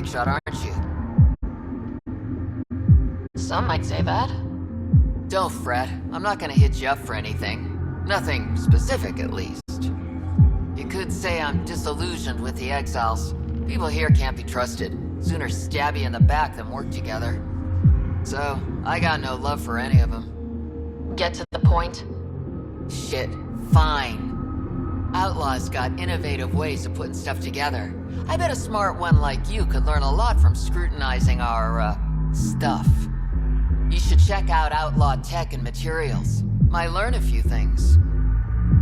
hotshot, aren't you? Some might say that. Don't fret. I'm not gonna hit you up for anything. Nothing specific, at least. You could say I'm disillusioned with the exiles. People here can't be trusted. Sooner stab you in the back than work together. So, I got no love for any of them. Get to the point. Shit, fine. Outlaws got innovative ways of putting stuff together. I bet a smart one like you could learn a lot from scrutinizing our, stuff. You should check out Outlaw Tech and Materials. Might learn a few things.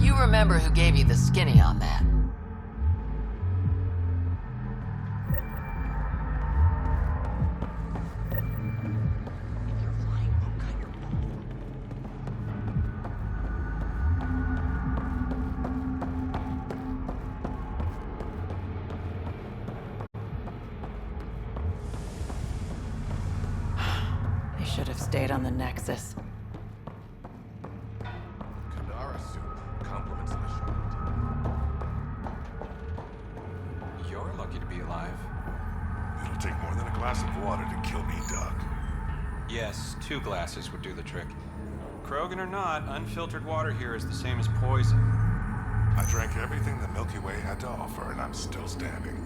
You remember who gave you the skinny on that? Should have stayed on the Nexus. Kadara soup compliments the shot. You're lucky to be alive. It'll take more than a glass of water to kill me, Doc. Yes, 2 glasses would do the trick. Krogan or not, unfiltered water here is the same as poison. I drank everything the Milky Way had to offer, and I'm still standing.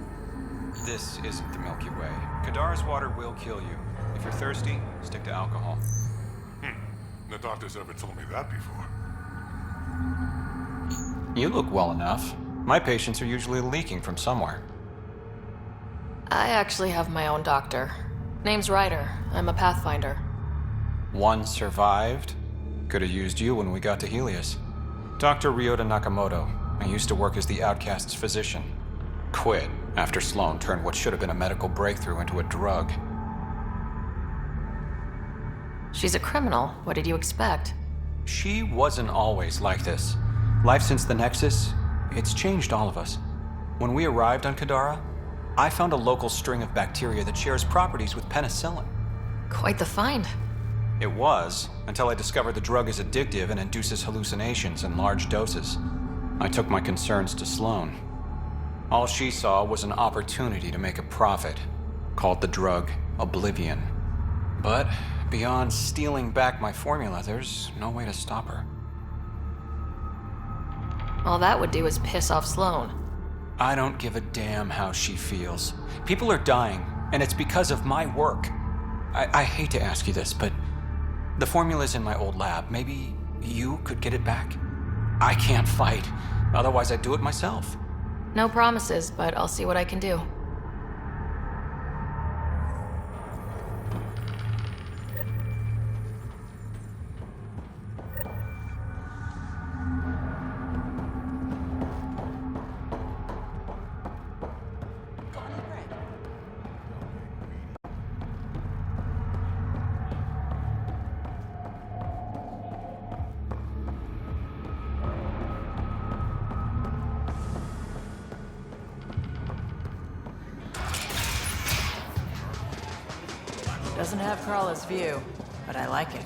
This isn't the Milky Way. Kadara's water will kill you. If you're thirsty, stick to alcohol. The doctor's ever told me that before. You look well enough. My patients are usually leaking from somewhere. I actually have my own doctor. Name's Ryder. I'm a Pathfinder. One survived. Could have used you when we got to Helios. Dr. Ryota Nakamoto. I used to work as the outcast's physician. Quit after Sloan turned what should have been a medical breakthrough into a drug. She's a criminal. What did you expect? She wasn't always like this. Life since the Nexus, it's changed all of us. When we arrived on Kadara, I found a local string of bacteria that shares properties with penicillin. Quite the find. It was, until I discovered the drug is addictive and induces hallucinations in large doses. I took my concerns to Sloan. All she saw was an opportunity to make a profit, called the drug Oblivion. But beyond stealing back my formula, there's no way to stop her. All that would do is piss off Sloan. I don't give a damn how she feels. People are dying, and it's because of my work. I hate to ask you this, but the formula's in my old lab. Maybe you could get it back? I can't fight. Otherwise, I'd do it myself. No promises, but I'll see what I can do. Doesn't have Crawler's view, but I like it.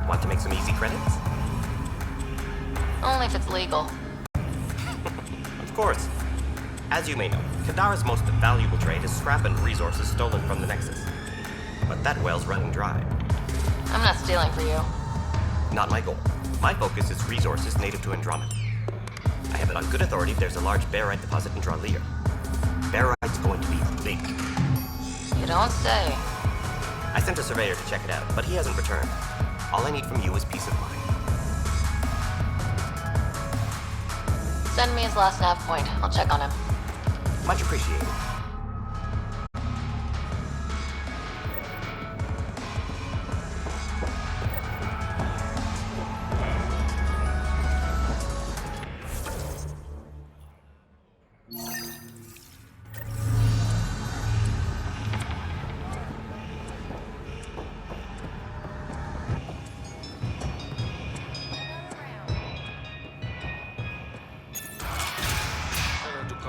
Want to make some easy credits? Only if it's legal. Of course. As you may know, Kadara's most valuable trade is scrap and resources stolen from the Nexus. But that well's running dry. I'm not stealing for you. Not my goal. My focus is resources native to Andromeda. I have it on good authority there's a large barite deposit in Dralir. Barite's going to be big. You don't say. I sent a surveyor to check it out, but he hasn't returned. All I need from you is peace of mind. Send me his last nav point. I'll check on him. Much appreciated.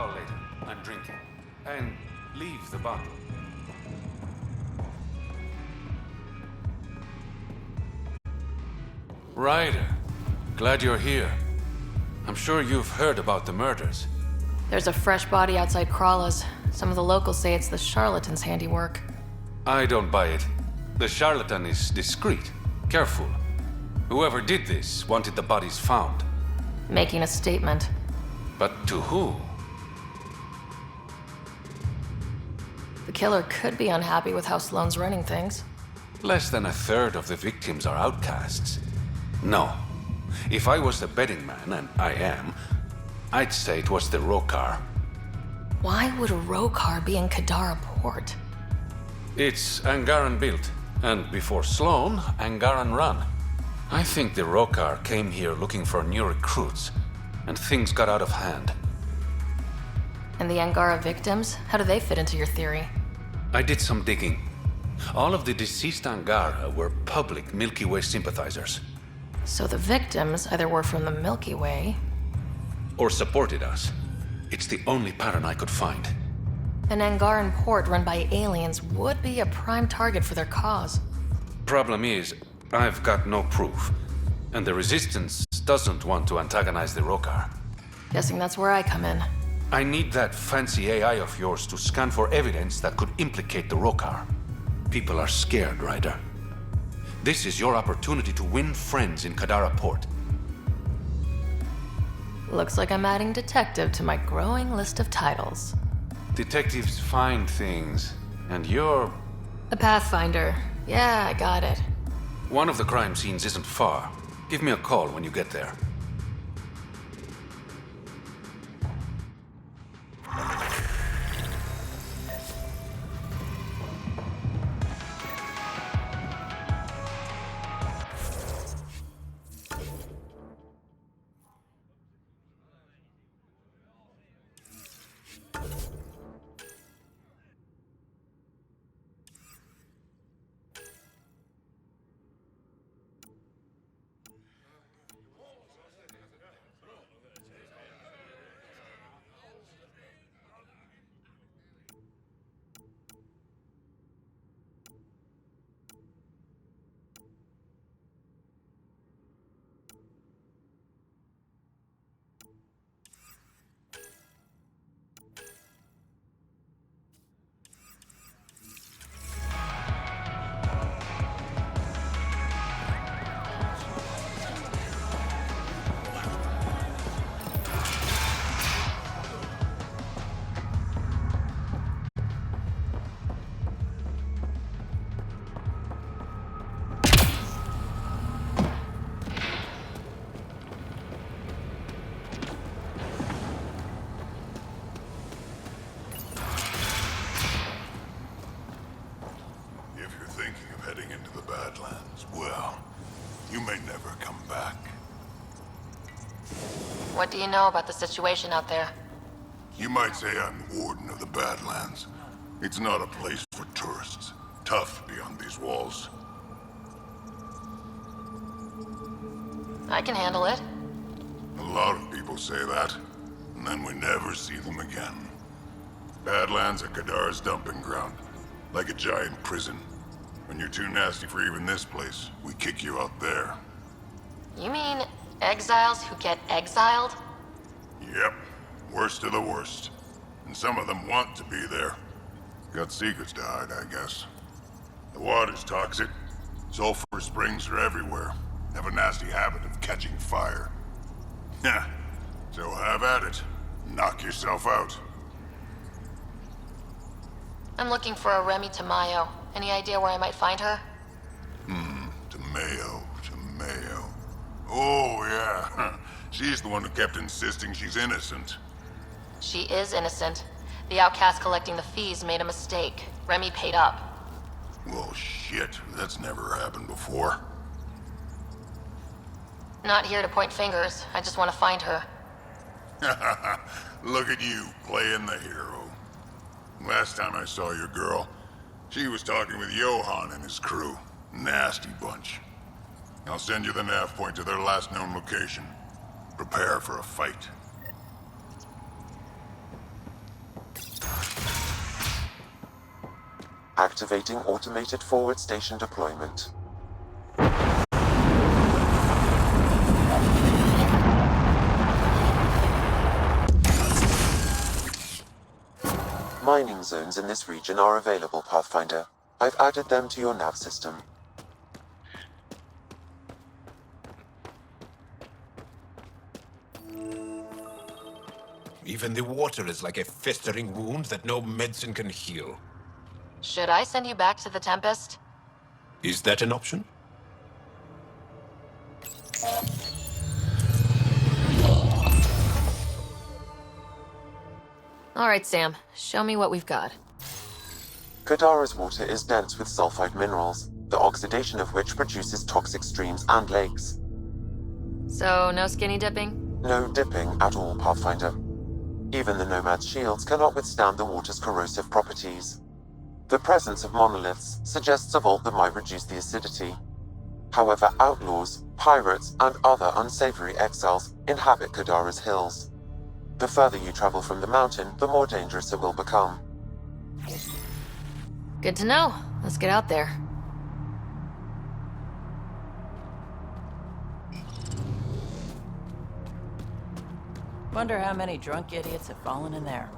call later. I'm drinking. And leave the bottle. Ryder, glad you're here. I'm sure you've heard about the murders. There's a fresh body outside Crawla's. Some of the locals say it's the charlatan's handiwork. I don't buy it. The charlatan is discreet, careful. Whoever did this wanted the bodies found. Making a statement. But to who? The killer could be unhappy with how Sloane's running things. Less than a third of the victims are outcasts. No. If I was the betting man, and I am, I'd say it was the Rokar. Why would a Rokar be in Kadara port? It's Angaran built, and before Sloane, Angaran run. I think the Rokar came here looking for new recruits, and things got out of hand. And the Angara victims? How do they fit into your theory? I did some digging. All of the deceased Angara were public Milky Way sympathizers. So the victims either were from the Milky Way... Or supported us. It's the only pattern I could find. An Angaran port run by aliens would be a prime target for their cause. Problem is, I've got no proof. And the Resistance doesn't want to antagonize the Rokar. Guessing that's where I come in. I need that fancy AI of yours to scan for evidence that could implicate the Rokar. People are scared, Ryder. This is your opportunity to win friends in Kadara Port. Looks like I'm adding detective to my growing list of titles. Detectives find things, and you're... A Pathfinder. Yeah, I got it. One of the crime scenes isn't far. Give me a call when you get there. What do you know about the situation out there? You might say I'm warden of the Badlands. It's not a place for tourists. Tough beyond these walls. I can handle it. A lot of people say that, and then we never see them again. Badlands are Kadara's dumping ground, like a giant prison. When you're too nasty for even this place, we kick you out there. You mean exiles who get exiled? Yep, worst of the worst. And some of them want to be there. Got secrets to hide, I guess. The water's toxic. Sulfur springs are everywhere. Have a nasty habit of catching fire. Yeah, so have at it. Knock yourself out. I'm looking for a Remy Tamayo. Any idea where I might find her? Tamayo. Oh, yeah. She's the one who kept insisting she's innocent. She is innocent. The outcast collecting the fees made a mistake. Remy paid up. Well, shit. That's never happened before. Not here to point fingers. I just want to find her. Look at you, playing the hero. Last time I saw your girl, she was talking with Johan and his crew. Nasty bunch. I'll send you the nav point to their last known location. Prepare for a fight. Activating automated forward station deployment. Mining zones in this region are available, Pathfinder. I've added them to your nav system. Even the water is like a festering wound that no medicine can heal. Should I send you back to the Tempest? Is that an option? All right, Sam. Show me what we've got. Kadara's water is dense with sulfide minerals, the oxidation of which produces toxic streams and lakes. So, no skinny dipping? No dipping at all, Pathfinder. Even the Nomad's shields cannot withstand the water's corrosive properties. The presence of monoliths suggests a vault that might reduce the acidity. However, outlaws, pirates, and other unsavory exiles inhabit Kadara's hills. The further you travel from the mountain, the more dangerous it will become. Good to know. Let's get out there. Wonder how many drunk idiots have fallen in there.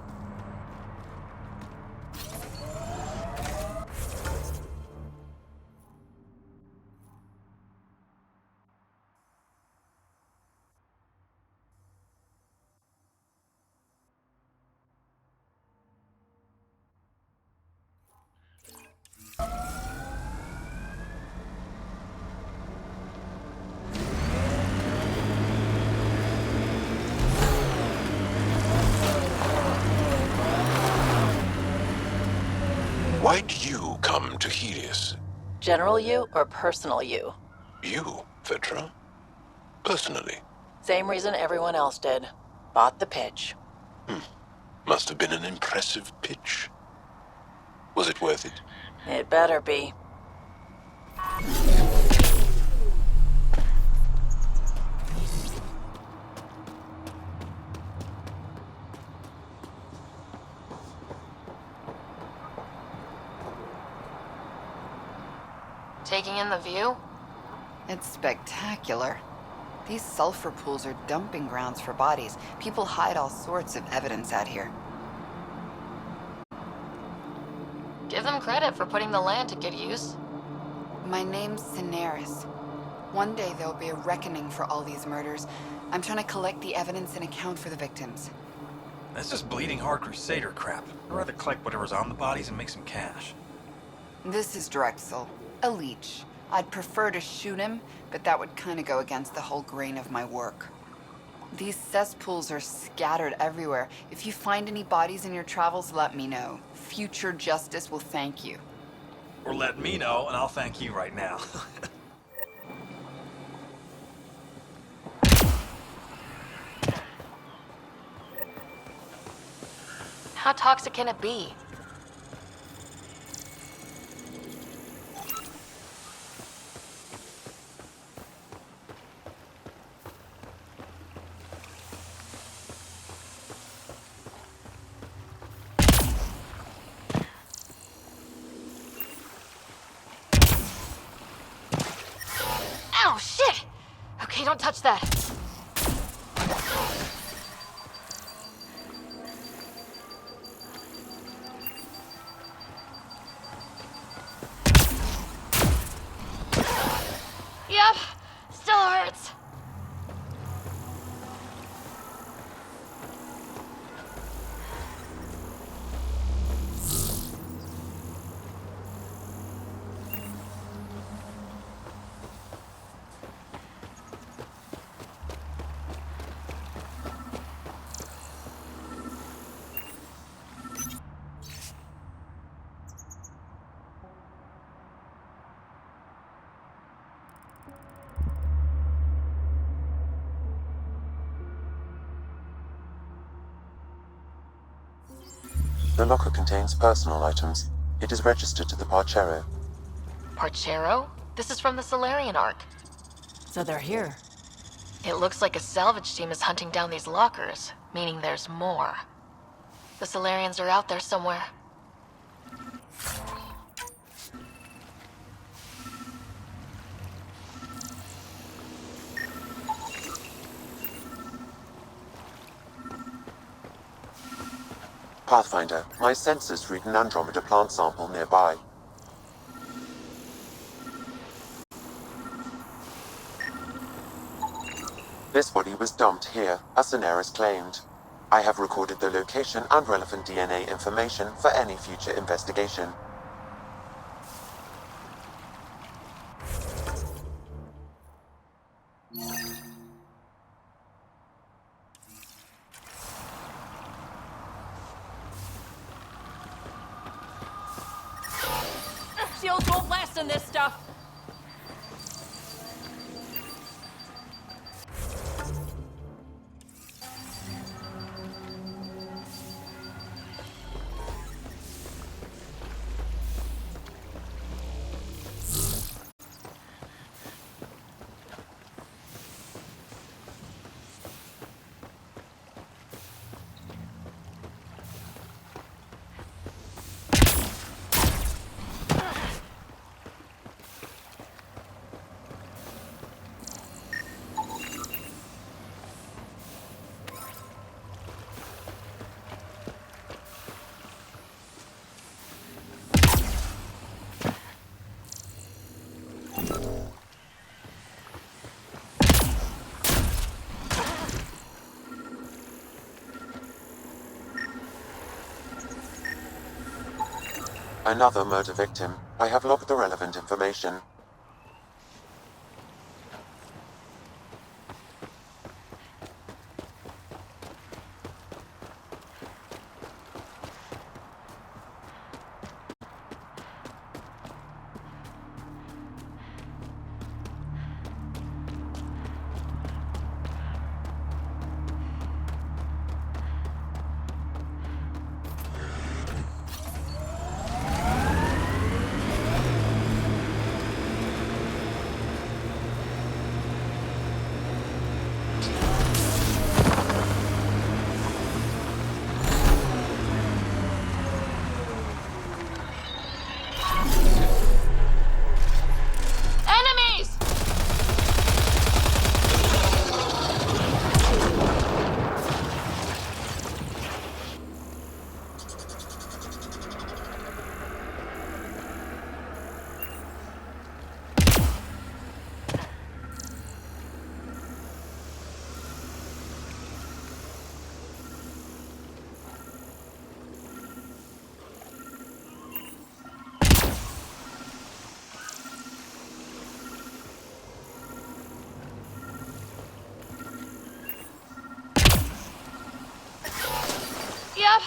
Why'd you come to Helios? General you or personal you? You, Vetra? Personally. Same reason everyone else did. Bought the pitch. Must have been an impressive pitch. Was it worth it? It better be. Taking in the view? It's spectacular. These sulfur pools are dumping grounds for bodies. People hide all sorts of evidence out here. Give them credit for putting the land to good use. My name's Cineris. One day there'll be a reckoning for all these murders. I'm trying to collect the evidence and account for the victims. That's just bleeding heart crusader crap. I'd rather collect whatever's on the bodies and make some cash. This is Drexel, a leech. I'd prefer to shoot him, but that would kind of go against the whole grain of my work. These cesspools are scattered everywhere. If you find any bodies in your travels, let me know. Future justice will thank you. Or let me know, and I'll thank you right now. How toxic can it be? Ow, shit! Okay, don't touch that. Yep, still hurts. The locker contains personal items. It is registered to the Parchero. Parchero? This is from the Solarian Ark. So they're here. It looks like a salvage team is hunting down these lockers, meaning there's more. The Solarians are out there somewhere. Pathfinder, my sensors read an Andromeda plant sample nearby. This body was dumped here, as Sanaris claimed. I have recorded the location and relevant DNA information for any future investigation. Shields won't last in this stuff. Another murder victim. I have logged the relevant information. Enemies! Yep,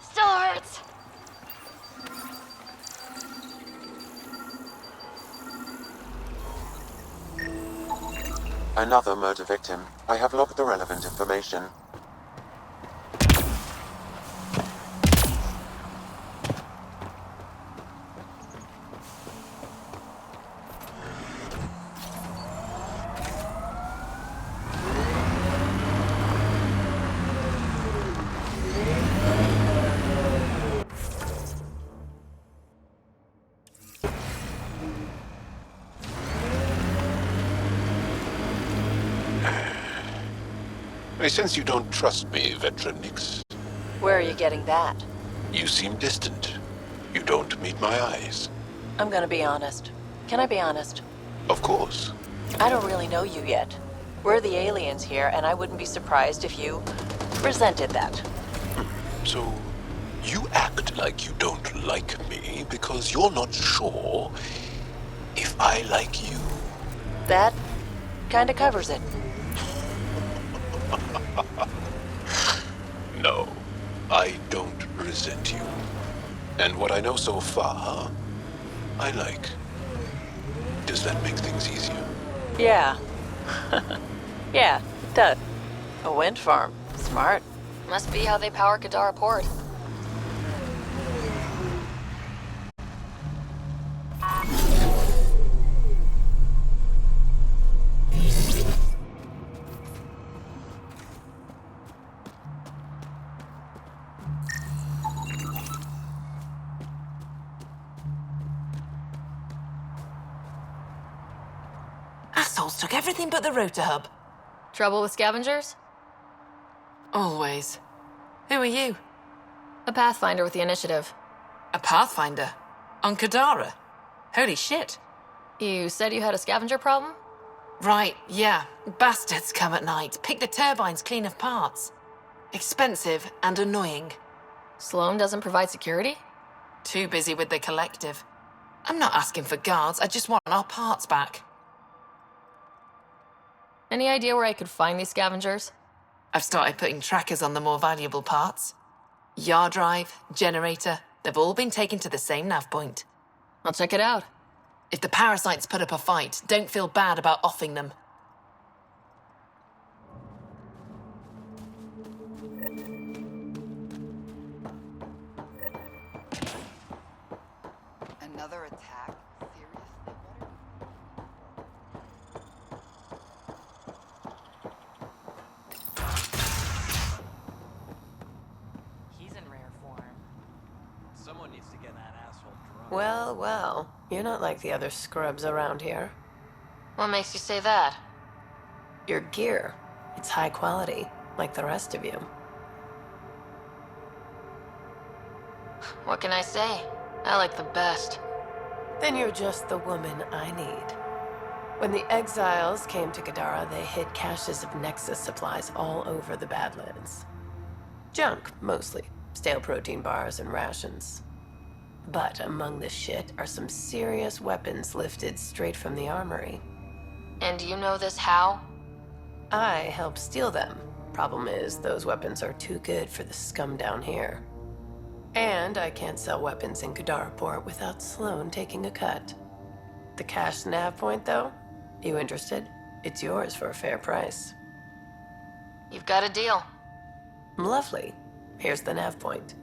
still hurts. Another murder victim. I have logged the relevant information. I sense you don't trust me, veteran Nix. Where are you getting that? You seem distant. You don't meet my eyes. I'm gonna be honest. Can I be honest? Of course. I don't really know you yet. We're the aliens here, and I wouldn't be surprised if you resented that. So, you act like you don't like me because you're not sure if I like you. That kinda covers it. No, I don't resent you. And what I know so far, I like. Does that make things easier? Yeah. Yeah, it does. A wind farm. Smart. Must be how they power Kadara Port. Assholes took everything but the rotor hub. Trouble with scavengers? Always. Who are you? A Pathfinder with the initiative. A Pathfinder? On Kadara? Holy shit. You said you had a scavenger problem? Right, yeah. Bastards come at night, pick the turbines clean of parts. Expensive and annoying. Sloan doesn't provide security? Too busy with the collective. I'm not asking for guards, I just want our parts back. Any idea where I could find these scavengers? I've started putting trackers on the more valuable parts. Yard drive, generator, they've all been taken to the same nav point. I'll check it out. If the parasites put up a fight, don't feel bad about offing them. Another attack? Seriously? He's in rare form. Someone needs to get that asshole drunk. Well, well. You're not like the other scrubs around here. What makes you say that? Your gear. It's high quality, like the rest of you. What can I say? I like the best. Then you're just the woman I need. When the exiles came to Kadara, they hid caches of Nexus supplies all over the Badlands. Junk, mostly. Stale protein bars and rations. But among the shit are some serious weapons lifted straight from the armory. And you know this how? I helped steal them. Problem is, those weapons are too good for the scum down here. And I can't sell weapons in Kadaraport without Sloan taking a cut. The cash nav point, though? You interested? It's yours for a fair price. You've got a deal. Lovely. Here's the nav point.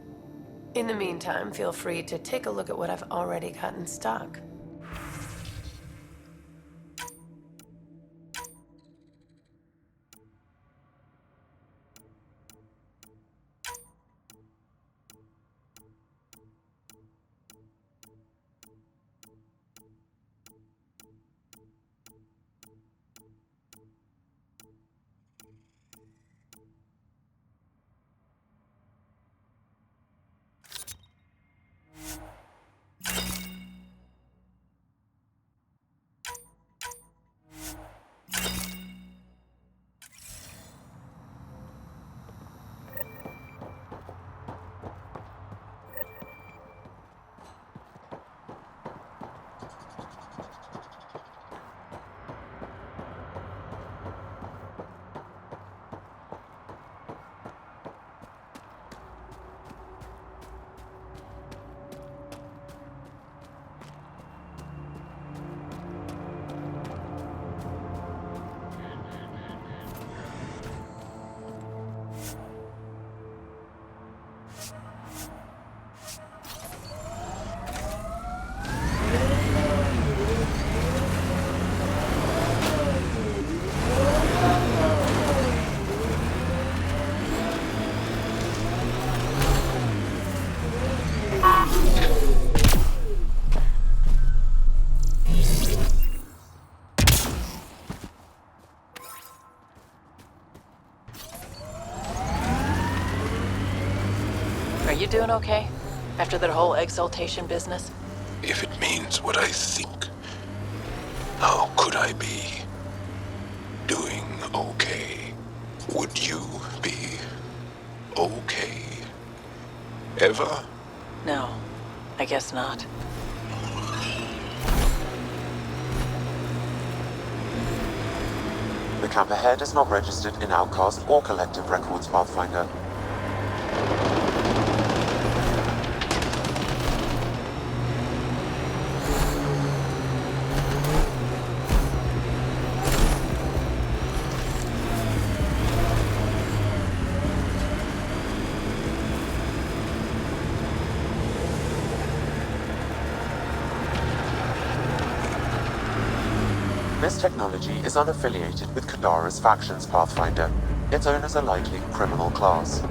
In the meantime, feel free to take a look at what I've already got in stock. Are you doing okay? After that whole exaltation business? If it means what I think, how could I be doing okay? Would you be okay? Ever? No, I guess not. The camp ahead is not registered in Outcast or Collective Records, Pathfinder. This technology is unaffiliated with Kadara's factions, Pathfinder. Its owners are likely criminal class.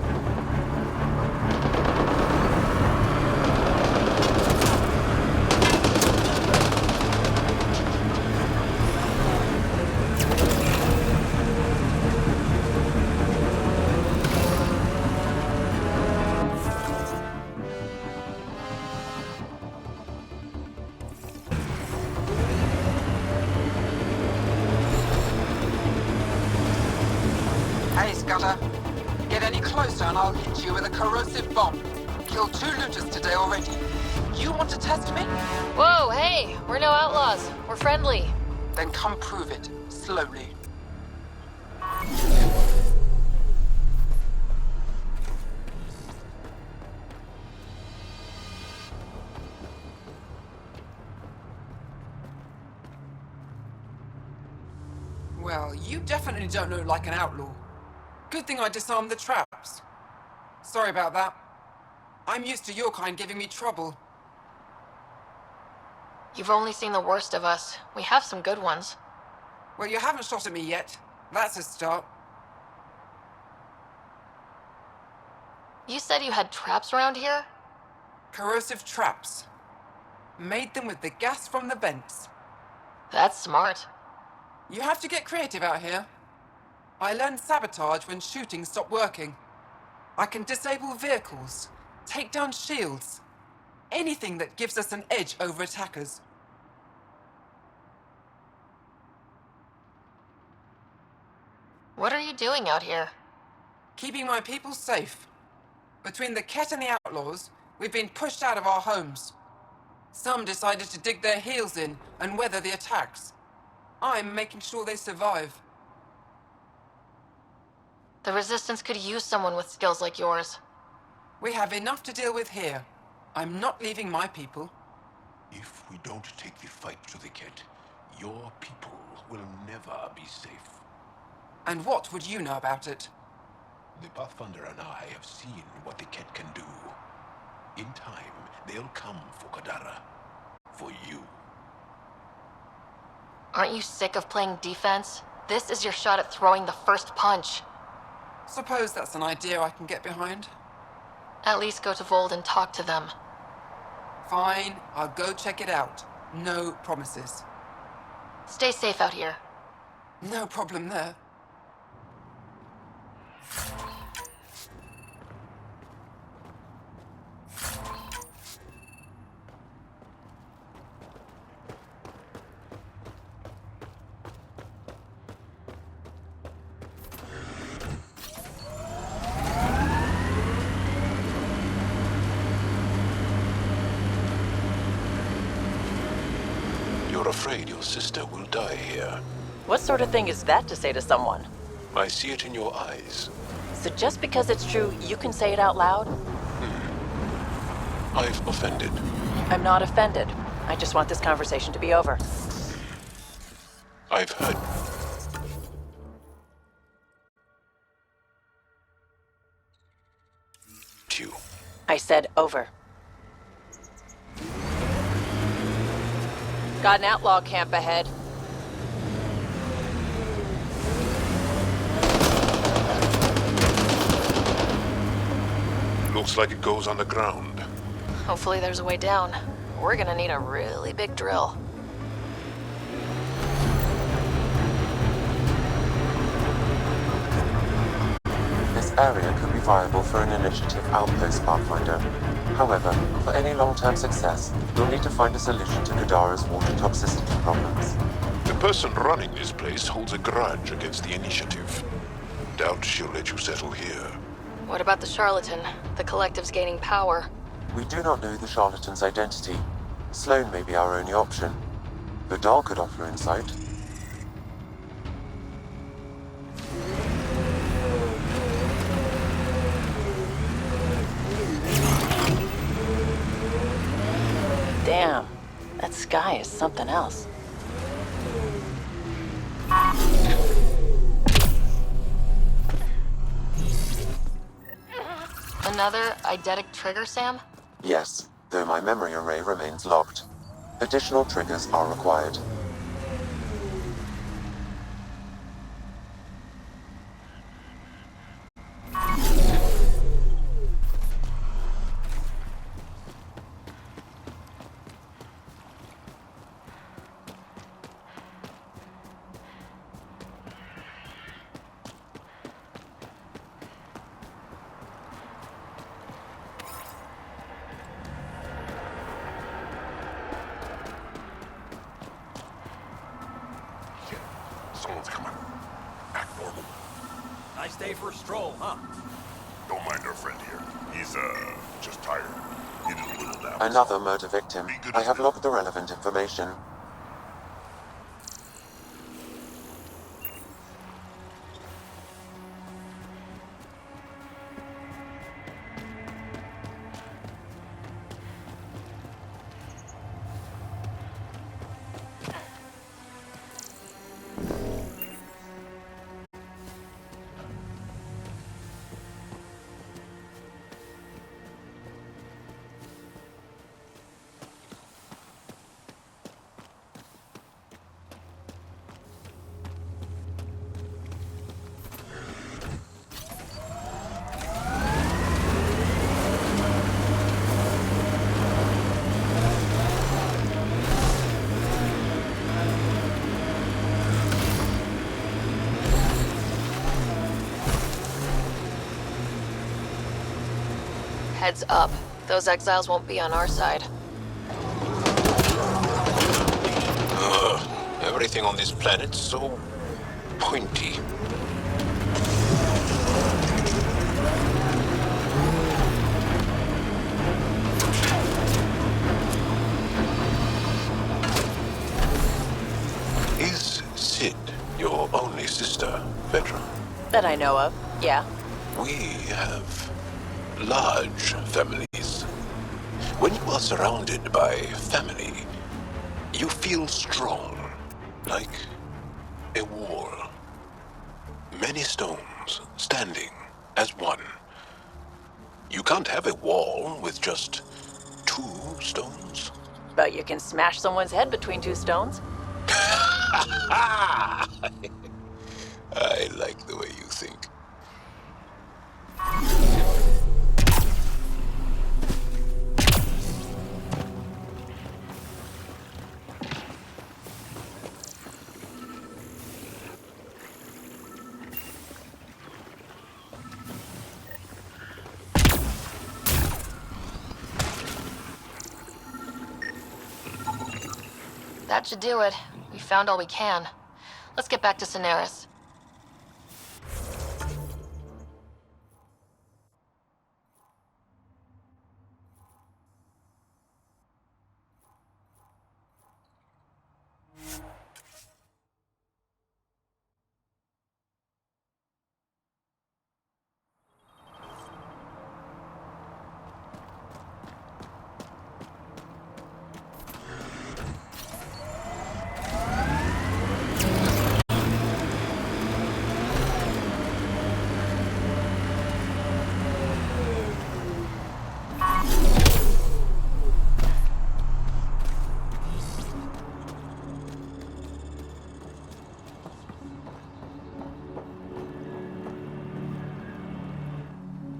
and I'll hit you with a corrosive bomb. Killed 2 looters today already. You want to test me? Whoa, hey, we're no outlaws. We're friendly. Then come prove it, slowly. Well, you definitely don't look like an outlaw. Good thing I disarmed the traps. Sorry about that. I'm used to your kind giving me trouble. You've only seen the worst of us. We have some good ones. Well, you haven't shot at me yet. That's a start. You said you had traps around here? Corrosive traps. Made them with the gas from the vents. That's smart. You have to get creative out here. I learned sabotage when shooting stopped working. I can disable vehicles, take down shields, anything that gives us an edge over attackers. What are you doing out here? Keeping my people safe. Between the Ket and the outlaws, we've been pushed out of our homes. Some decided to dig their heels in and weather the attacks. I'm making sure they survive. The Resistance could use someone with skills like yours. We have enough to deal with here. I'm not leaving my people. If we don't take the fight to the Ket, your people will never be safe. And what would you know about it? The Pathfinder and I have seen what the Ket can do. In time, they'll come for Kadara. For you. Aren't you sick of playing defense? This is your shot at throwing the first punch. Suppose that's an idea I can get behind. At least go to Vold and talk to them. Fine, I'll go check it out. No promises. Stay safe out here. No problem there. You're afraid your sister will die here. What sort of thing is that to say to someone? I see it in your eyes. So just because it's true, you can say it out loud? I've offended. I'm not offended. I just want this conversation to be over. I've heard. You. I said over. Got an outlaw camp ahead. Looks like it goes underground. Hopefully there's a way down. We're gonna need a really big drill. This area could be viable for an initiative outpost, Pathfinder. However, for any long-term success, you'll need to find a solution to Kadara's water toxicity problems. The person running this place holds a grudge against the initiative. Doubt she'll let you settle here. What about the charlatan? The collective's gaining power. We do not know the charlatan's identity. Sloan may be our only option, but Jaal could offer insight. Damn, that sky is something else. Another eidetic trigger, Sam? Yes, though my memory array remains locked. Additional triggers are required. Someone's coming. Act normal. Nice day for a stroll, huh? Don't mind her. friend here. He's, just tired. Needed a little nap. Another murder victim. I have logged the relevant information. Heads up. Those exiles won't be on our side. Everything on this planet's so pointy. Is Sid your only sister, Veteran? That I know of, yeah. We have large families. When you are surrounded by family, you feel strong, like a wall. Many stones standing as one. You can't have a wall with just 2 stones. But you can smash someone's head between 2 stones. I like the way you think. That should do it. We found all we can. Let's get back to Cineris.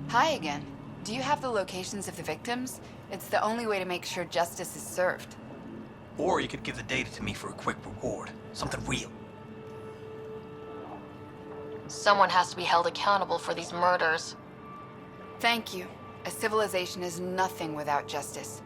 Hi again. Do you have the locations of the victims? It's the only way to make sure justice is served. Or you could give the data to me for a quick reward. Something real. Someone has to be held accountable for these murders. Thank you. A civilization is nothing without justice.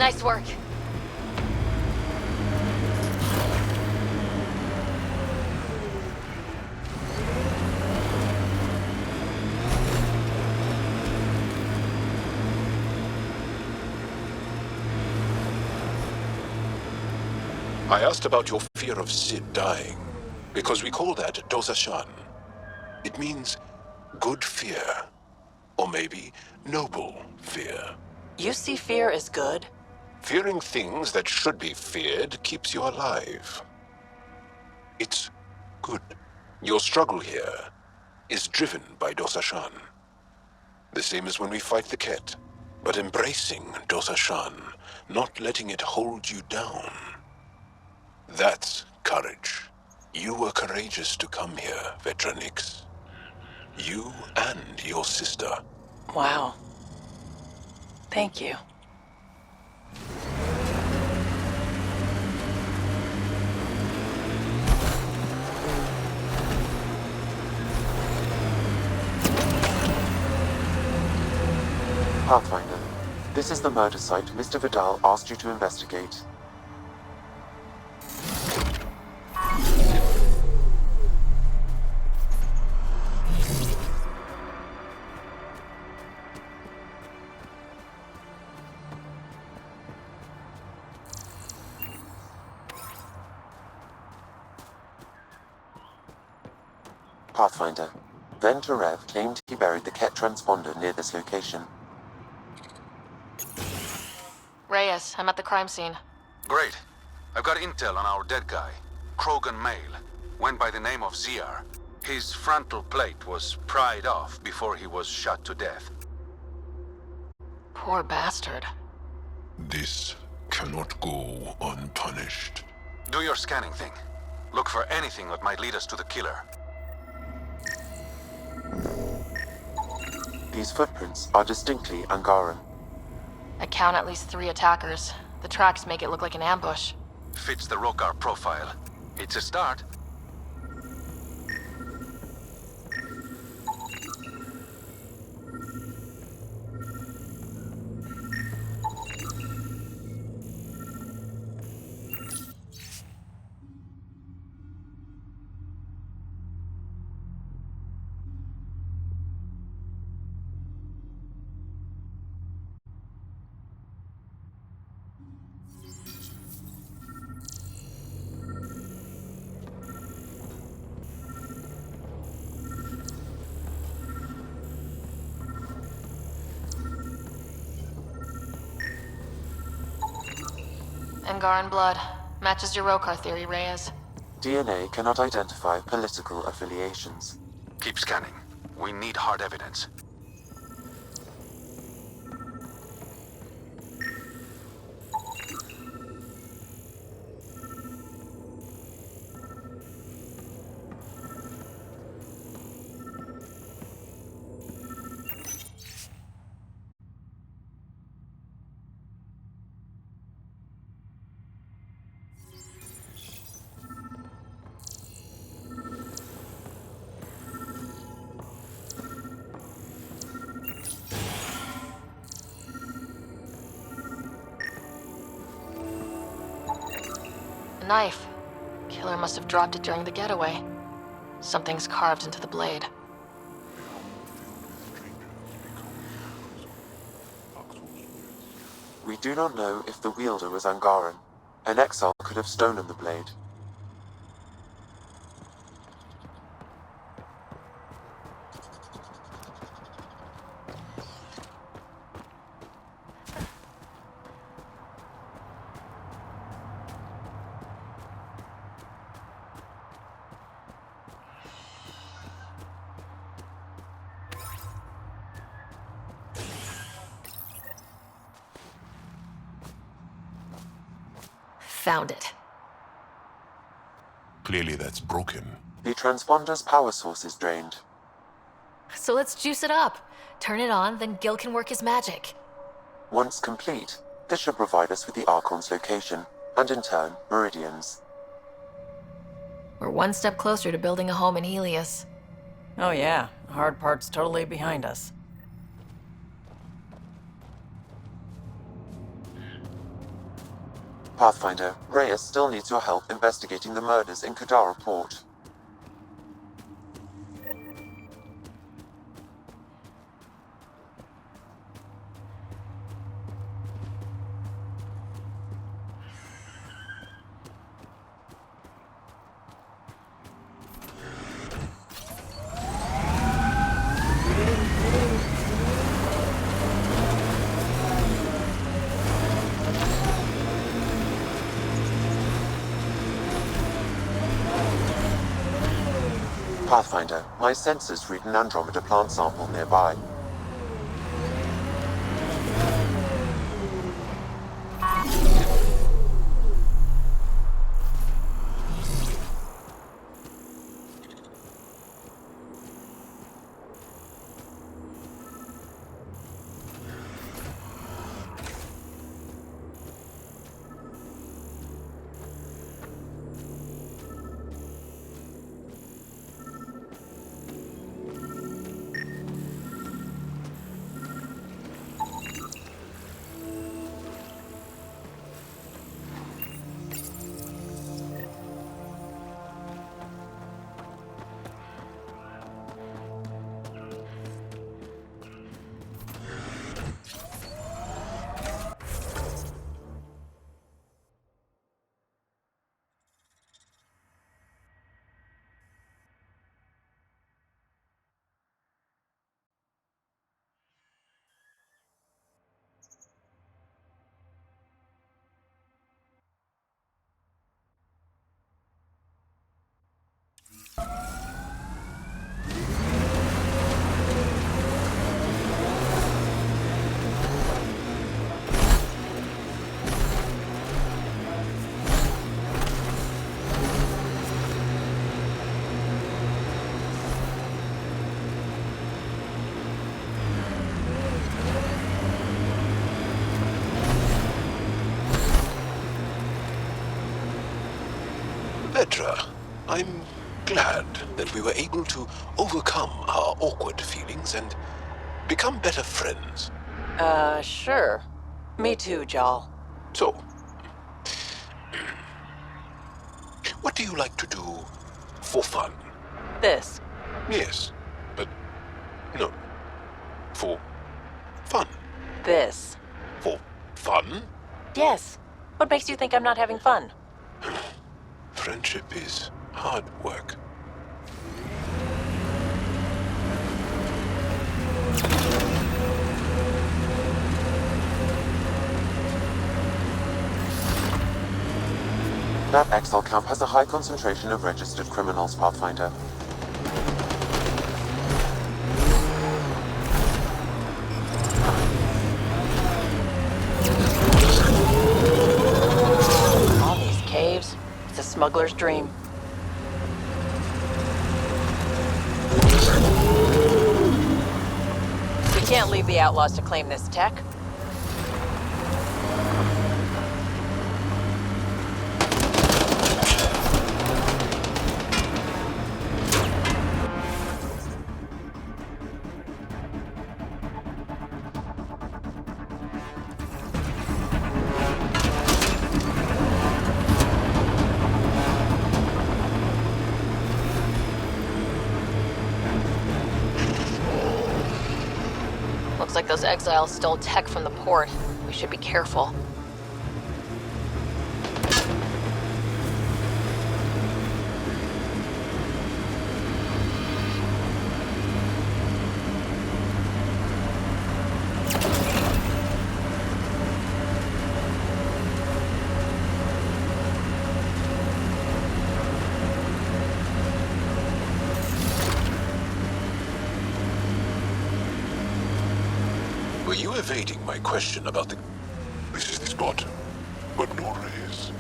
Nice work. I asked about your fear of Sid dying, because we call that dosashan. It means good fear, or maybe noble fear. You see fear as good? Fearing things that should be feared keeps you alive. It's good. Your struggle here is driven by dosashan. The same as when we fight the Ket, but embracing dosashan, not letting it hold you down. That's courage. You were courageous to come here, Vetranix. You and your sister. Wow. Thank you. Pathfinder, this is the murder site Mr. Vidal asked you to investigate. Pathfinder, then Terev claimed he buried the Ket transponder near this location. Reyes, I'm at the crime scene. Great. I've got intel on our dead guy, Krogan male. Went by the name of Ziar. His frontal plate was pried off before he was shot to death. Poor bastard. This cannot go unpunished. Do your scanning thing. Look for anything that might lead us to the killer. These footprints are distinctly Angaran. I count at least 3 attackers. The tracks make it look like an ambush. Fits the Rokar profile. It's a start. Angaran blood. Matches your Rokar theory, Reyes. DNA cannot identify political affiliations. Keep scanning. We need hard evidence. A knife. Killer must have dropped it during the getaway. Something's carved into the blade. We do not know if the wielder was Angaran. An exile could have stolen the blade. Found it. Clearly that's broken. The transponder's power source is drained. So let's juice it up. Turn it on, then Gil can work his magic. Once complete, this should provide us with the Archon's location, and in turn, Meridian's. We're one step closer to building a home in Helios. Oh yeah, the hard part's totally behind us. Pathfinder, Reyes still needs your help investigating the murders in Kadara Port. Pathfinder, my sensors read an Andromeda plant sample nearby. Petra, I'm glad that we were able to overcome our awkward feelings and become better friends. Sure. Me too, Jaal. So, what do you like to do for fun? This. Yes, but no. For fun. This. For fun? Yes. What makes you think I'm not having fun? Friendship is hard work. That Exile camp has a high concentration of registered criminals, Pathfinder. All these caves. It's a smuggler's dream. We can't leave the outlaws to claim this tech. Looks like those exiles stole tech from the port. We should be careful. Were you evading my question about the... This is the spot, but no Reyes.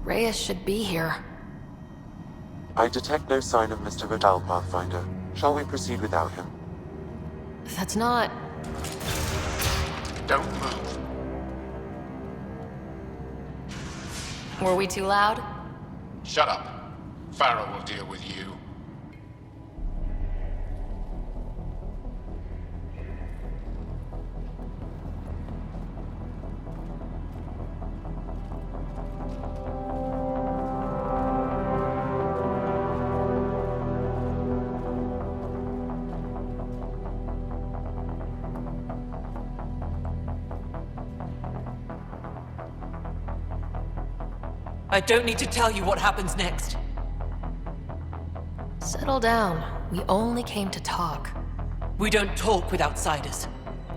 Reyes should be here. I detect no sign of Mr. Vidal, Pathfinder. Shall we proceed without him? That's not... Don't move. Were we too loud? Shut up. Farah will deal with you. I don't need to tell you what happens next. Settle down. We only came to talk. We don't talk with outsiders.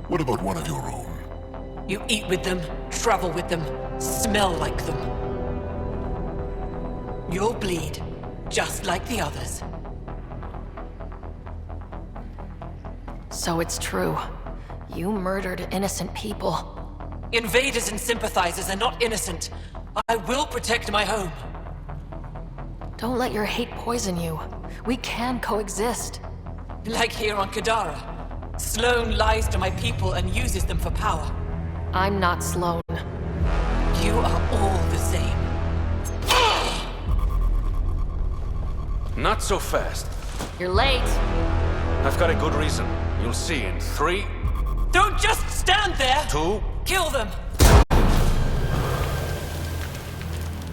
What about one of your own? You eat with them, travel with them, smell like them. You'll bleed, just like the others. So it's true. You murdered innocent people. Invaders and sympathizers are not innocent. I will protect my home. Don't let your hate poison you. We can coexist. Like here on Kadara. Sloane lies to my people and uses them for power. I'm not Sloane. You are all the same. Not so fast. You're late. I've got a good reason. You'll see in 3... Don't just stand there! 2... Kill them!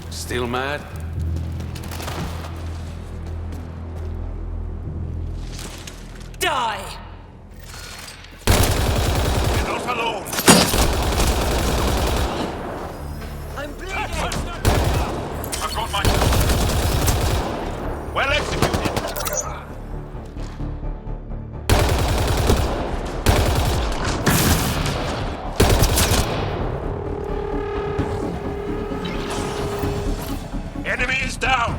Still mad? Die! You're not alone! I'm bleeding! I've got my... Well executed! Enemy is down!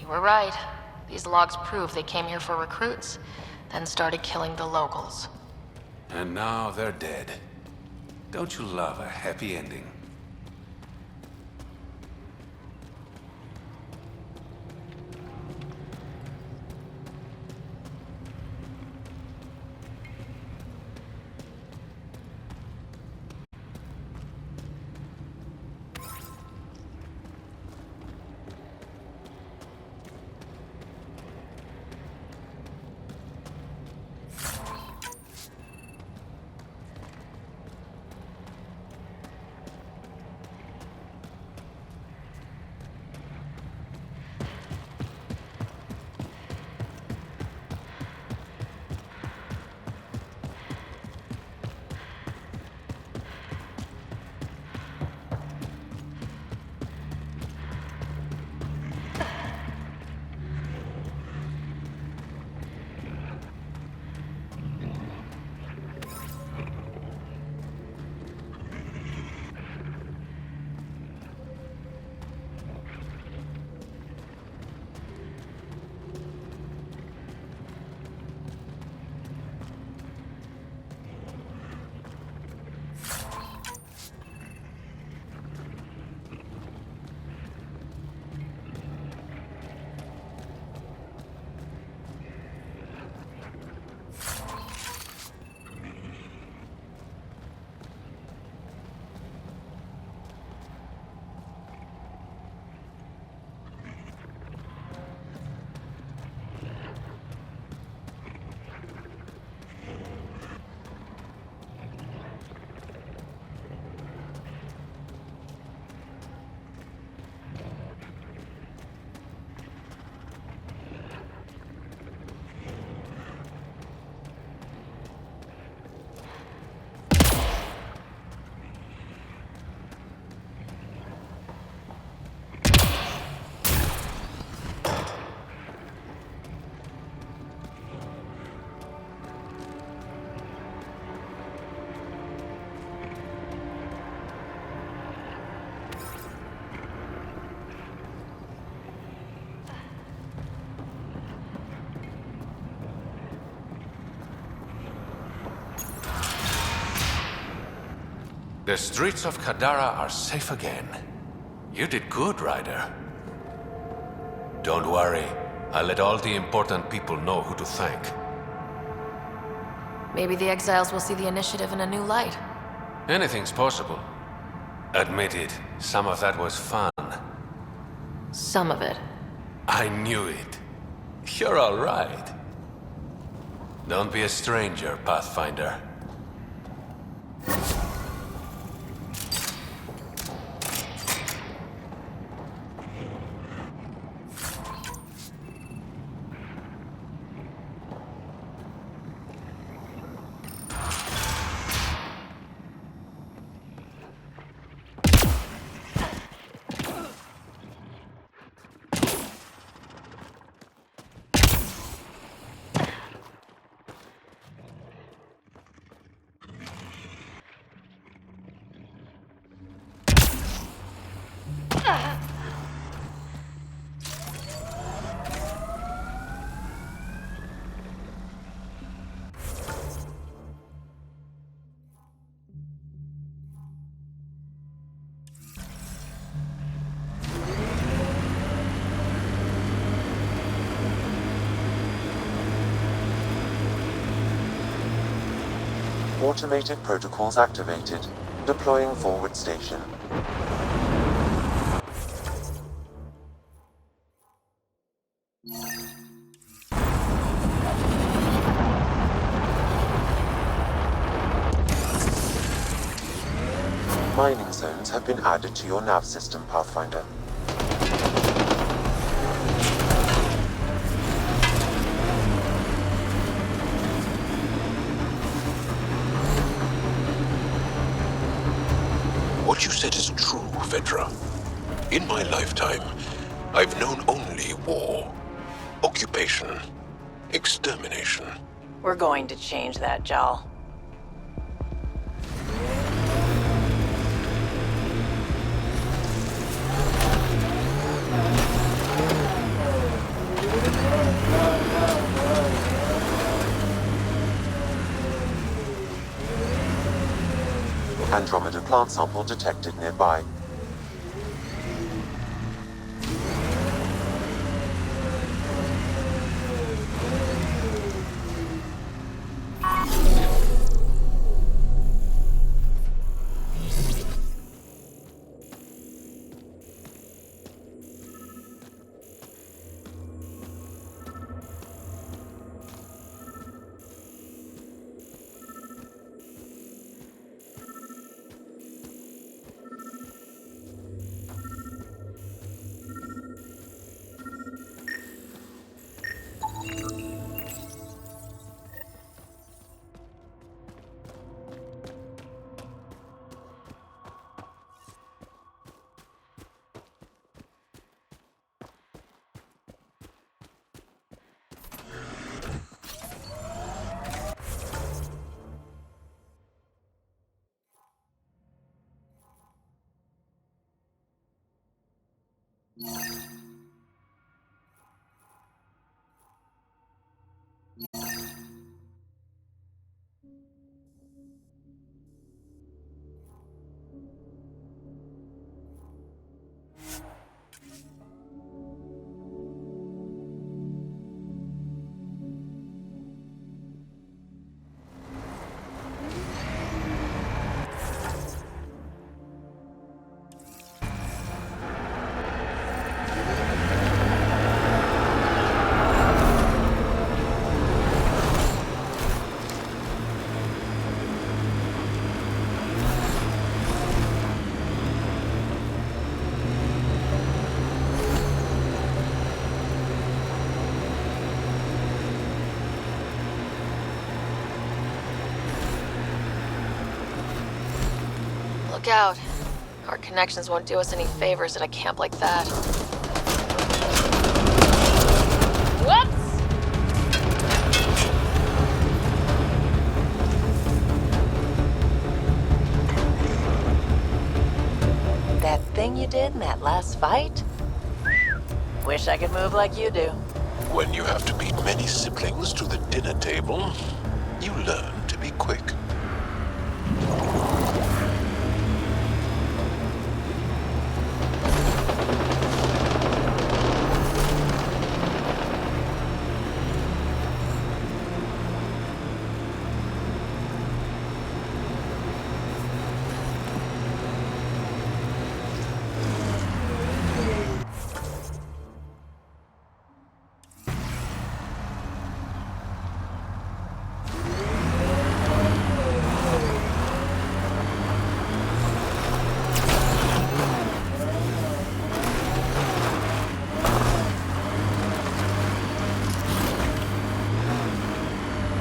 You were right. These logs prove they came here for recruits, then started killing the locals. And now they're dead. Don't you love a happy ending? The streets of Kadara are safe again. You did good, Ryder. Don't worry. I'll let all the important people know who to thank. Maybe the exiles will see the initiative in a new light. Anything's possible. Admit it, some of that was fun. Some of it. I knew it. You're all right. Don't be a stranger, Pathfinder. Automated protocols activated. Deploying forward station. Mining zones have been added to your nav system, Pathfinder. What you said is true, Vedra. In my lifetime, I've known only war, occupation, extermination. We're going to change that, Jaal. Andromeda plant sample detected nearby. Look out. Our connections won't do us any favors at a camp like that. Whoops! That thing you did in that last fight? Wish I could move like you do. When you have to beat many siblings to the dinner table, you learn to be quick.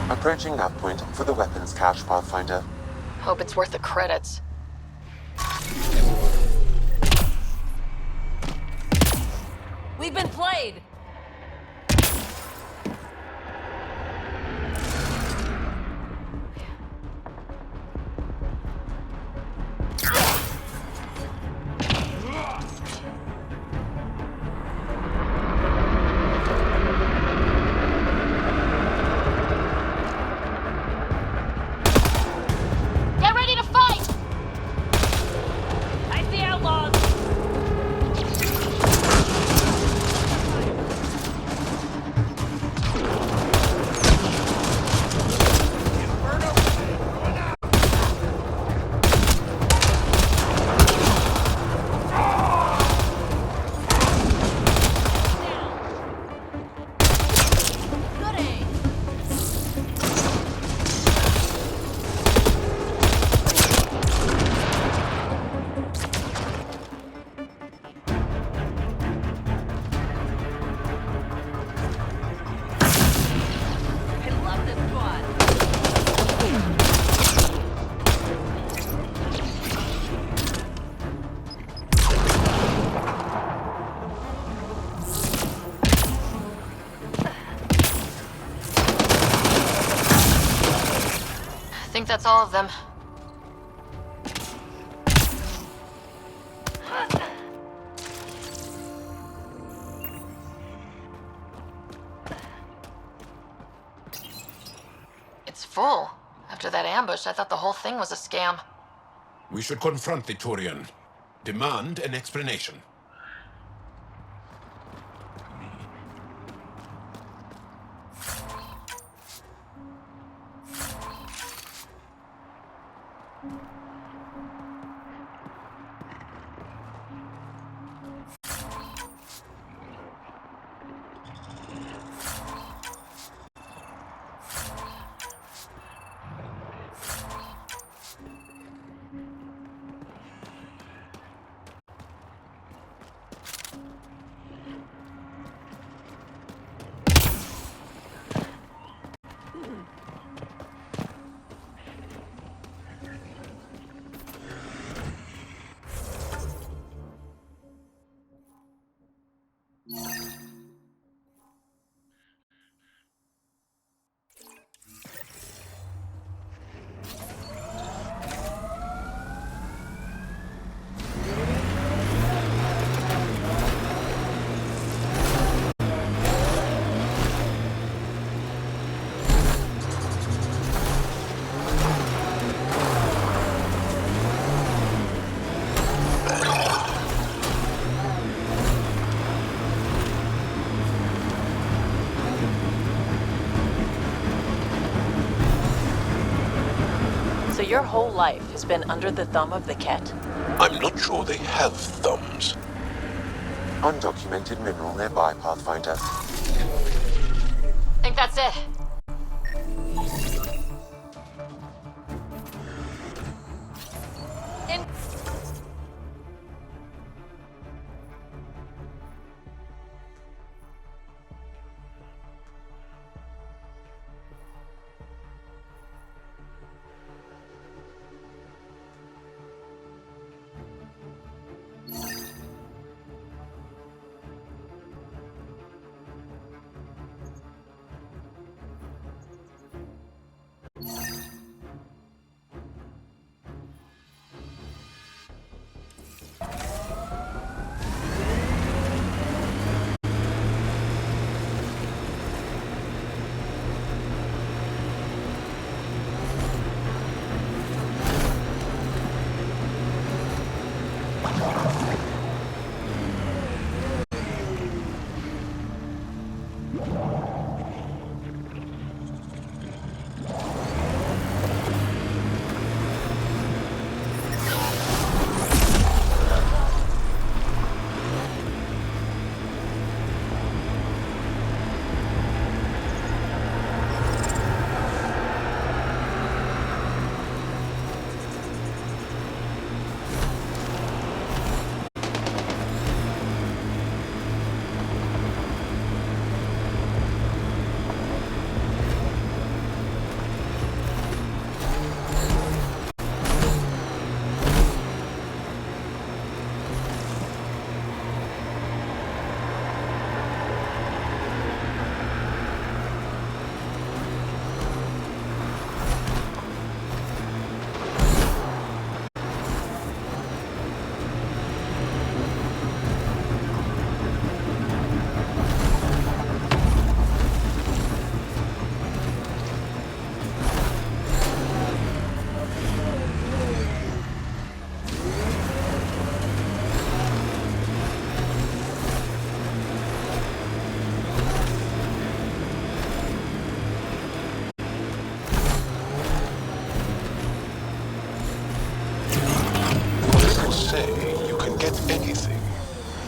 Approaching nav point for the weapons cache, Pathfinder. Hope it's worth the credits. We've been played! Get ready to fight! Fight the outlaws! I think that's all of them. It's full. After that ambush, I thought the whole thing was a scam. We should confront the Turian. Demand an explanation. So your whole life has been under the thumb of the Ket? I'm not sure they have thumbs. Undocumented mineral nearby, Pathfinder. Think that's it.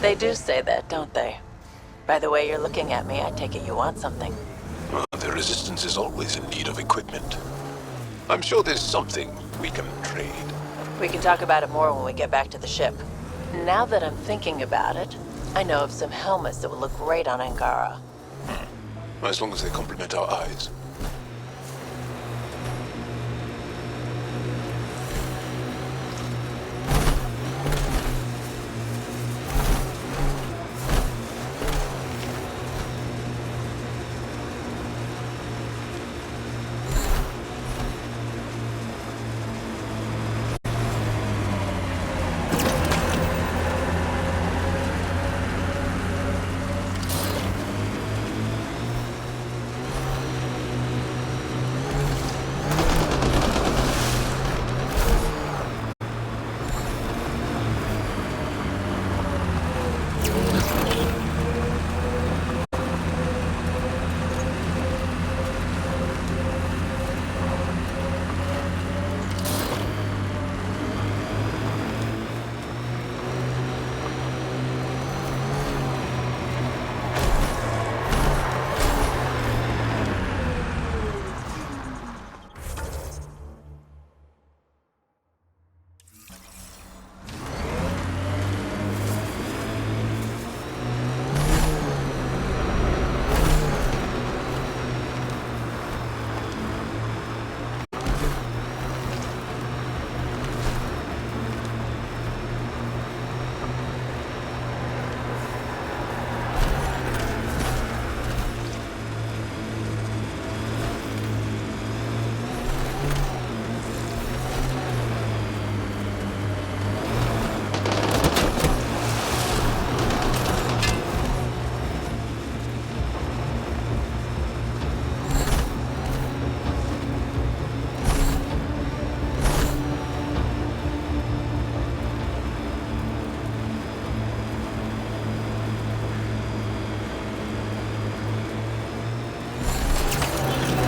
They do say that, don't they? By the way you're looking at me, I take it you want something. The Resistance is always in need of equipment. I'm sure there's something we can trade. We can talk about it more when we get back to the ship. Now that I'm thinking about it, I know of some helmets that would look great on Angara. As long as they complement our eyes.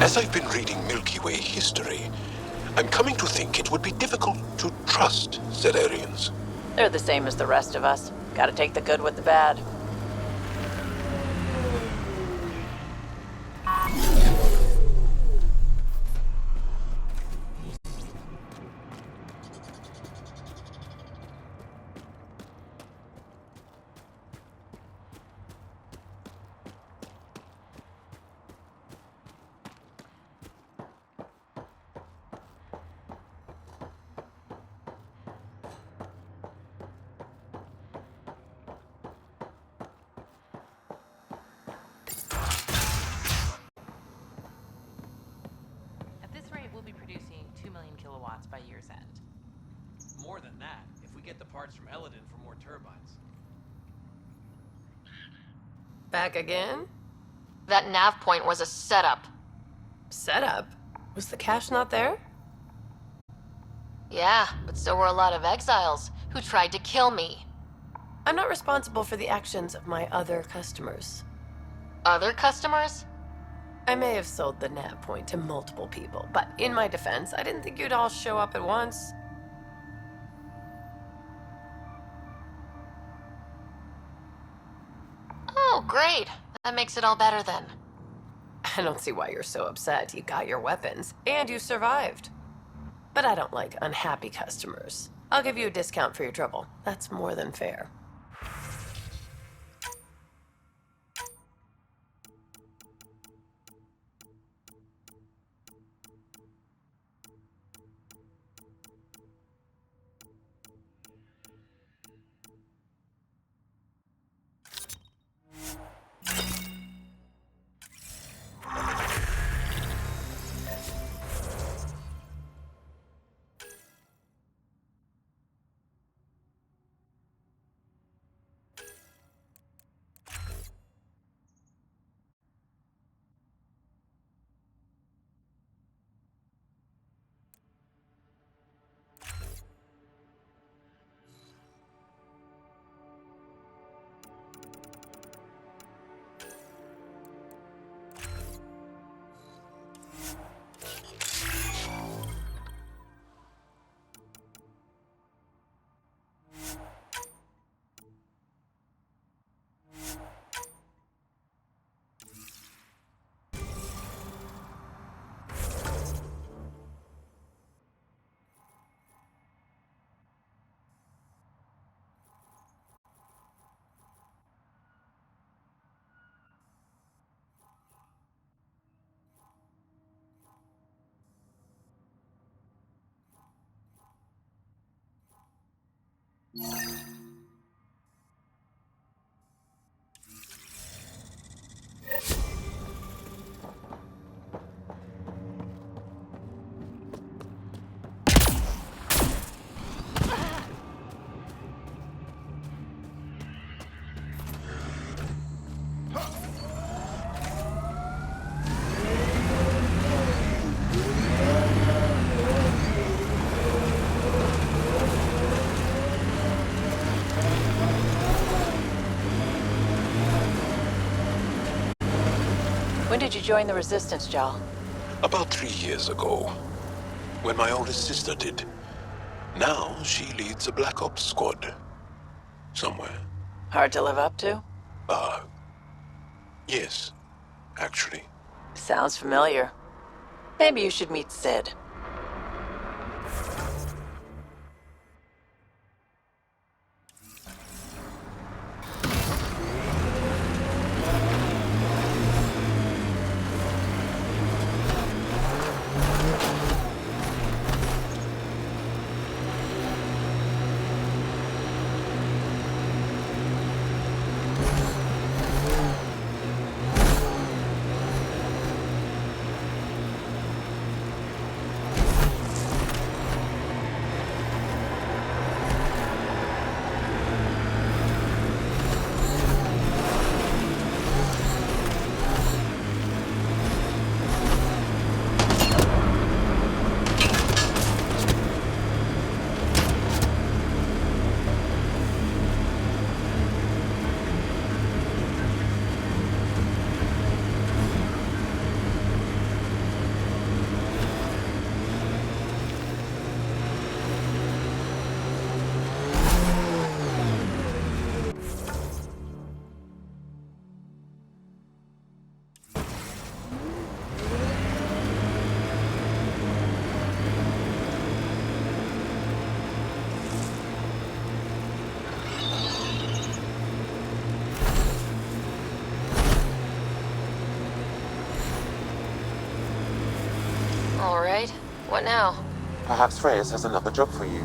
As I've been reading Milky Way history, I'm coming to think it would be difficult to trust Zellerians. They're the same as the rest of us. Gotta take the good with the bad. At this rate, we'll be producing 2 million kilowatts by year's end. More than that, if we get the parts from Eladin for more turbines. Back again? That nav point was a setup. Setup? Was the cache not there? Yeah, but so were a lot of exiles who tried to kill me. I'm not responsible for the actions of my other customers. Other customers? I may have sold the nav point to multiple people, but in my defense, I didn't think you'd all show up at once. Oh, great. That makes it all better then. I don't see why you're so upset. You got your weapons, and you survived. But I don't like unhappy customers. I'll give you a discount for your trouble. That's more than fair. did you join the Resistance, Jaal? About 3 years ago, when my oldest sister did. Now she leads a Black Ops squad. Somewhere. Hard to live up to? Yes, actually. Sounds familiar. Maybe you should meet Sid. All right. What now? Perhaps Reyes has another job for you.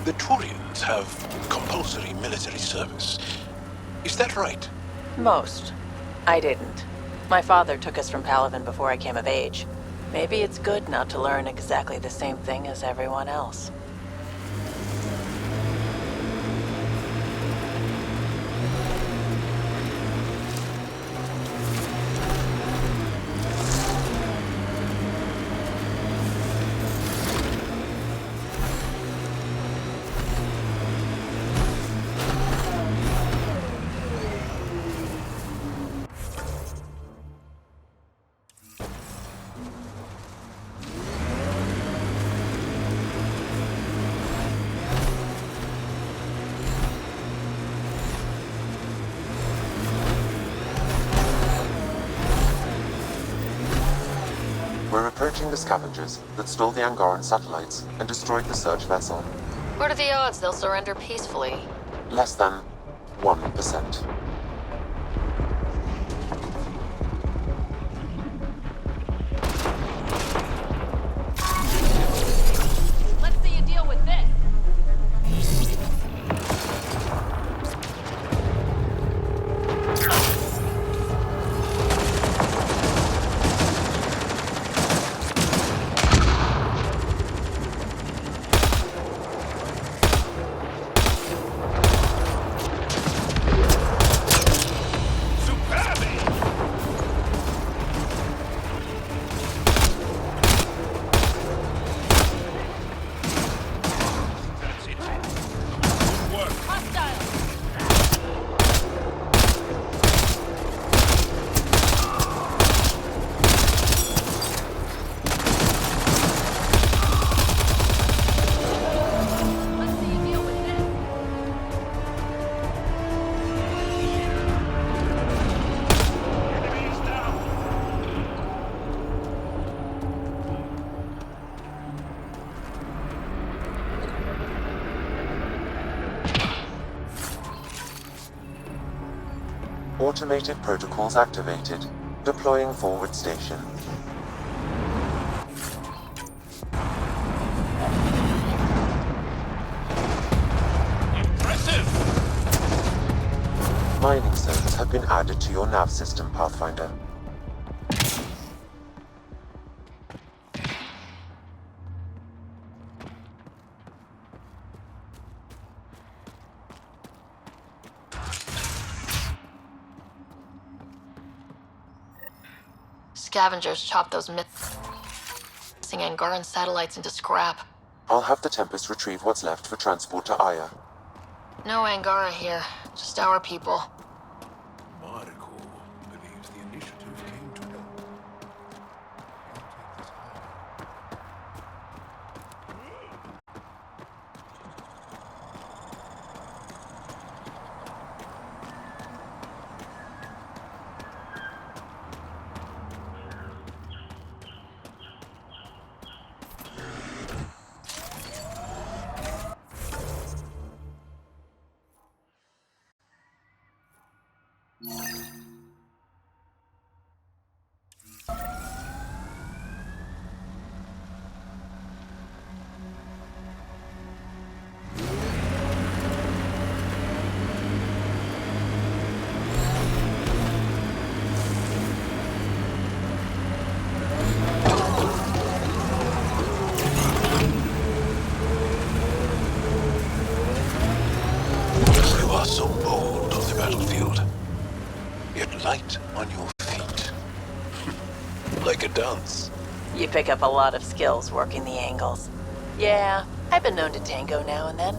The Turians have compulsory military service. Is that right? Most. I didn't. My father took us from Palaven before I came of age. Maybe it's good not to learn exactly the same thing as everyone else. We're approaching the scavengers that stole the Angaran satellites and destroyed the search vessel. What are the odds they'll surrender peacefully? Less than 1%. Let's see you deal with this. Automated protocols activated. Deploying forward station. Impressive! Mining zones have been added to your nav system, Pathfinder. Scavengers chopped those missing Angaran satellites into scrap. I'll have the Tempest retrieve what's left for transport to Aya. No Angara here, just our people. Mariko believes the initiative came to help. You are so bold on the battlefield, yet light on your feet. Like a dance. You pick up a lot of skills working the angles. Yeah, I've been known to tango now and then.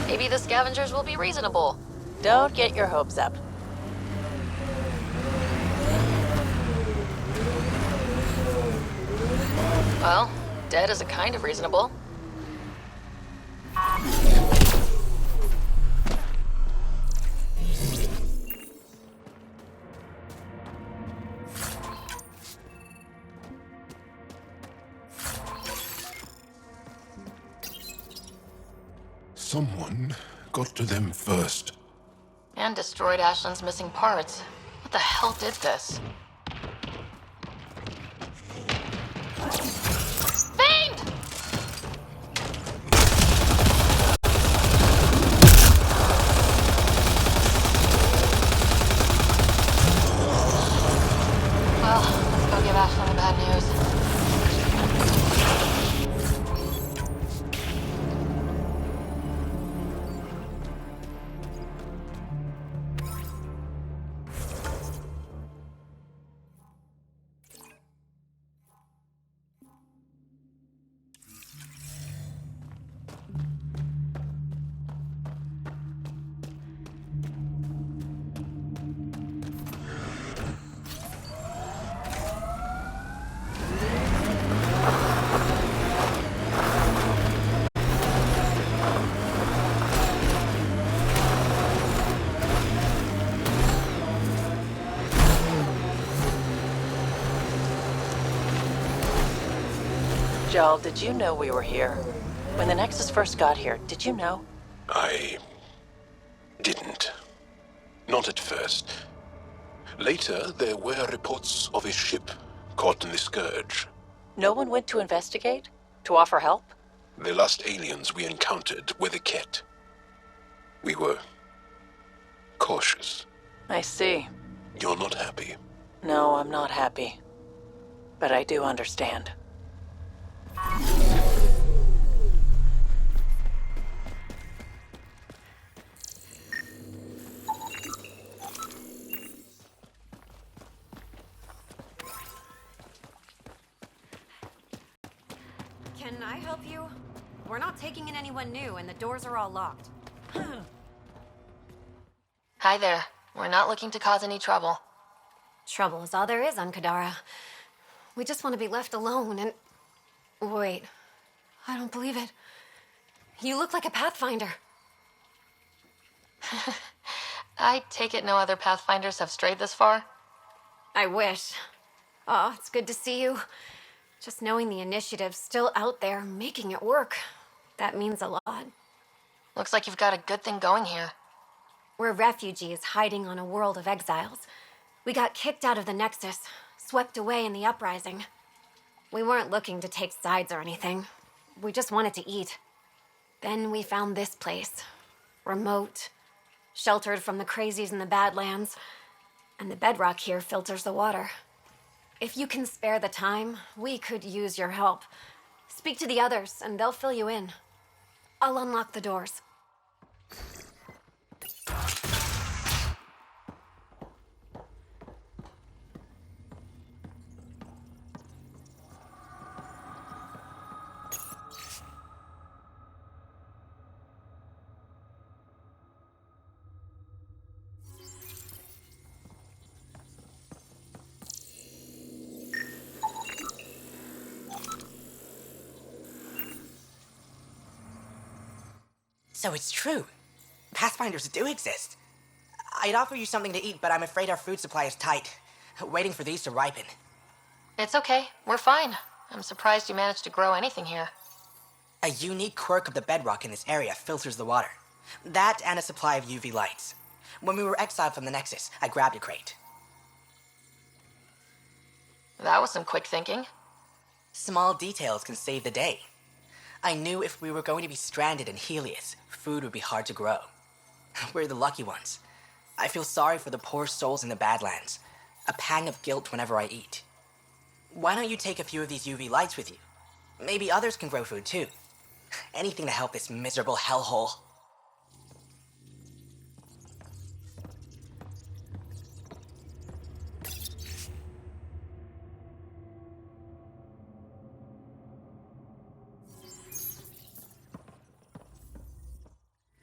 Maybe the scavengers will be reasonable. Don't get your hopes up. Well, dead is a kind of reasonable. Someone got to them first. And destroyed Ashland's missing parts. What the hell did this? Fiend! Well, let's go give Ashland the bad news. Jaal, did you know we were here? When the Nexus first got here, did you know? I didn't. Not at first. Later, there were reports of a ship caught in the Scourge. No one went to investigate? To offer help? The last aliens we encountered were the Ket. We were cautious. I see. You're not happy. No, I'm not happy. But I do understand. Can I help you? We're not taking in anyone new, and the doors are all locked. Hi there. We're not looking to cause any trouble. Trouble is all there is on Kadara. We just want to be left alone and... Wait. I don't believe it. You look like a Pathfinder. I take it no other Pathfinders have strayed this far? I wish. Oh, it's good to see you. Just knowing the initiative's still out there, making it work. That means a lot. Looks like you've got a good thing going here. We're refugees hiding on a world of exiles. We got kicked out of the Nexus, swept away in the uprising. We weren't looking to take sides or anything. We just wanted to eat. Then we found this place. remote, sheltered from the crazies in the Badlands, and the bedrock here filters the water. If you can spare the time, we could use your help. Speak to the others, and they'll fill you in. I'll unlock the doors. So it's true. Pathfinders do exist. I'd offer you something to eat, but I'm afraid our food supply is tight. Waiting for these to ripen. It's okay. We're fine. I'm surprised you managed to grow anything here. A unique quirk of the bedrock in this area filters the water. That and a supply of UV lights. When we were exiled from the Nexus, I grabbed a crate. That was some quick thinking. Small details can save the day. I knew if we were going to be stranded in Helios, food would be hard to grow. We're the lucky ones. I feel sorry for the poor souls in the Badlands. A pang of guilt whenever I eat. Why don't you take a few of these UV lights with you? Maybe others can grow food too. Anything to help this miserable hellhole.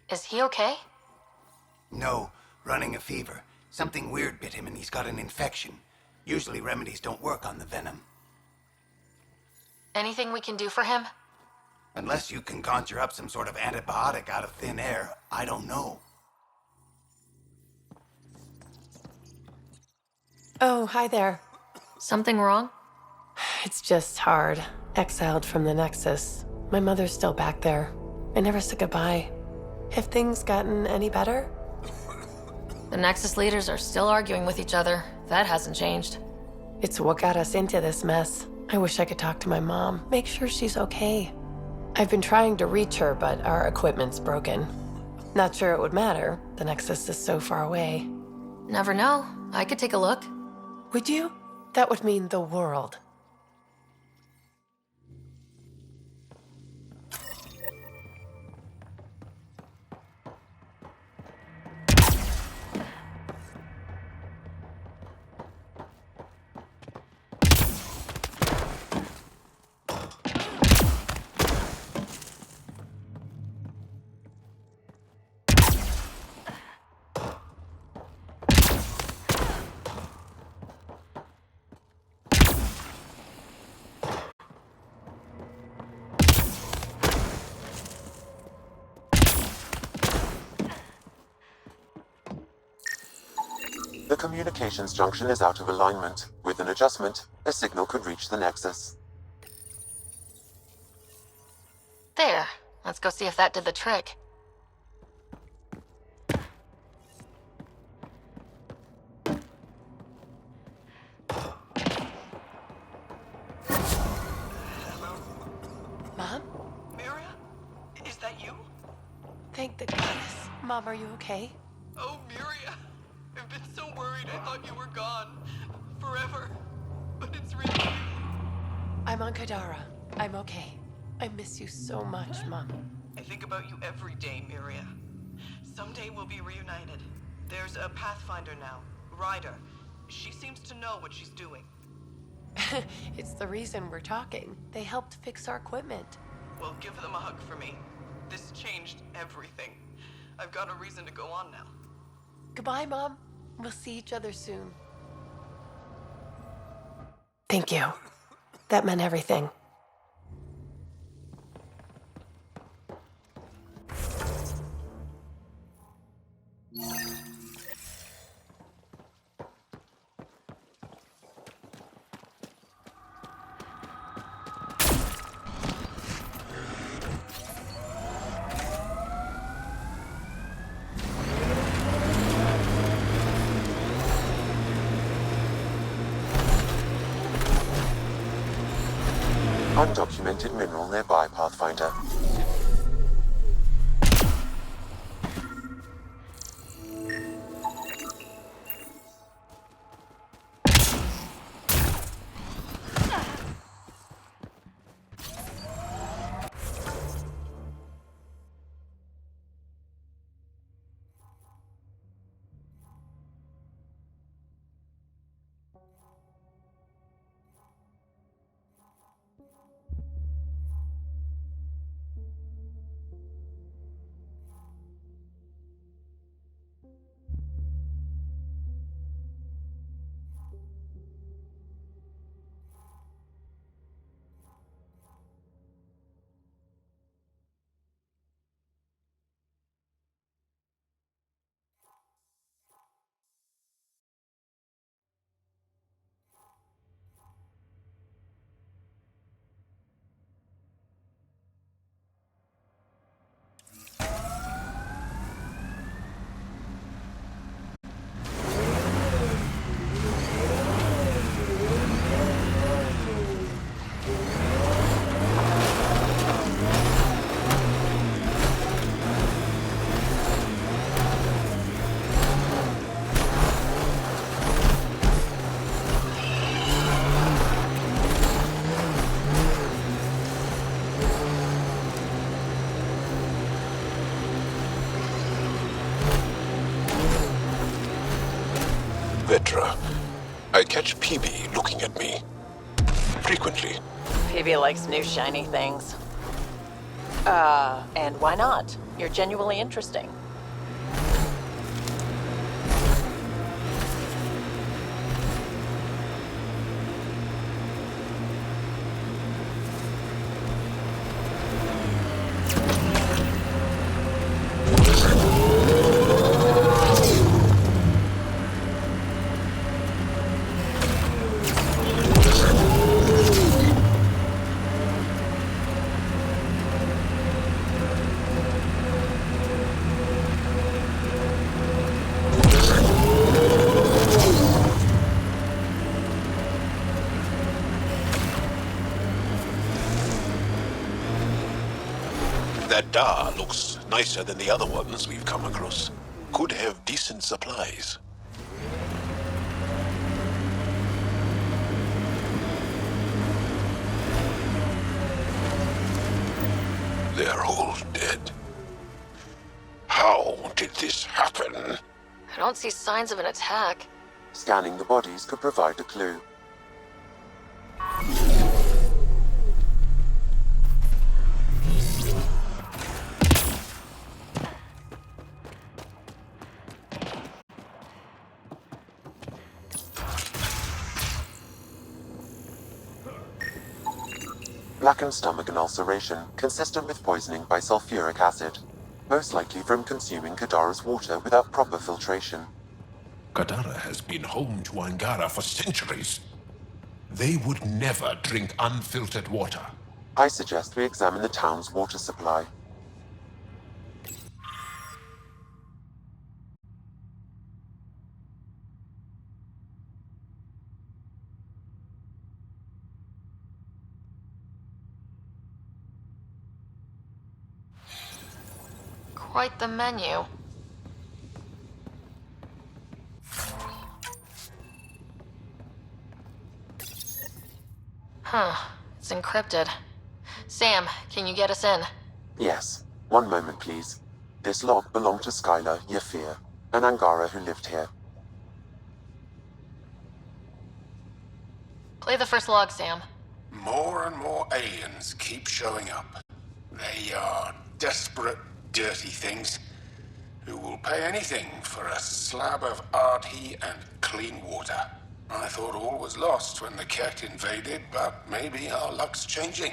Is he okay? No, running a fever. Something weird bit him and he's got an infection. Usually remedies don't work on the venom. Anything we can do for him? Unless you can conjure up some sort of antibiotic out of thin air, I don't know. Oh, hi there. Something wrong? It's just hard. Exiled from the Nexus. My mother's still back there. I never said goodbye. Have things gotten any better? The Nexus leaders are still arguing with each other. That hasn't changed. It's what got us into this mess. I wish I could talk to my mom, make sure she's okay. I've been trying to reach her, but our equipment's broken. Not sure it would matter. The Nexus is so far away. Never know. I could take a look. Would you? That would mean the world. The communications junction is out of alignment. With an adjustment, a signal could reach the Nexus. There. Let's go see if that did the trick. Mom? Miria? Is that you? Thank the goddess. Mom, are you okay? Oh, Miria. I've been so worried. I thought you were gone. Forever. But it's really you. I'm on Kadara. I'm okay. I miss you so much, Mom. I think about you every day, Miria. Someday we'll be reunited. There's a Pathfinder now, Ryder. She seems to know what she's doing. It's the reason we're talking. They helped fix our equipment. Well, give them a hug for me. This changed everything. I've got a reason to go on now. Goodbye, Mom. We'll see each other soon. Thank you. That meant everything. Undocumented mineral nearby, Pathfinder. Sandra. I catch PB looking at me. Frequently. Phoebe likes new shiny things. And why not? You're genuinely interesting. That Dar looks nicer than the other ones we've come across. Could have decent supplies. They're all dead. How did this happen? I don't see signs of an attack. Scanning the bodies could provide a clue. Blackened stomach and ulceration, consistent with poisoning by sulfuric acid. Most likely from consuming Kadara's water without proper filtration. Kadara has been home to Angara for centuries. They would never drink unfiltered water. I suggest we examine the town's water supply. Quite the menu. Huh. It's encrypted. Sam, can you get us in? Yes. One moment, please. This log belonged to Skylar Yafir, an Angara who lived here. Play the first log, Sam. More and more aliens keep showing up. They are desperate, dirty things who will pay anything for a slab of Ardhi and clean water. I thought all was lost when the Ket invaded, but maybe our luck's changing.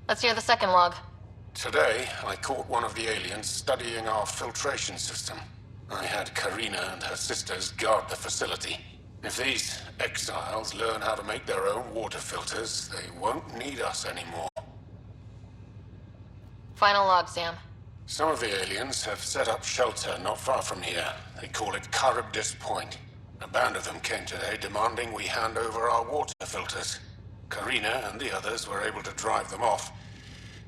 Let's hear the second log. Today, I caught one of the aliens studying our filtration system. I had Karina and her sisters guard the facility. If these exiles learn how to make their own water filters, they won't need us anymore. Final log, Sam. Some of the aliens have set up shelter not far from here. They call it Charybdis Point. A band of them came today demanding we hand over our water filters. Karina and the others were able to drive them off,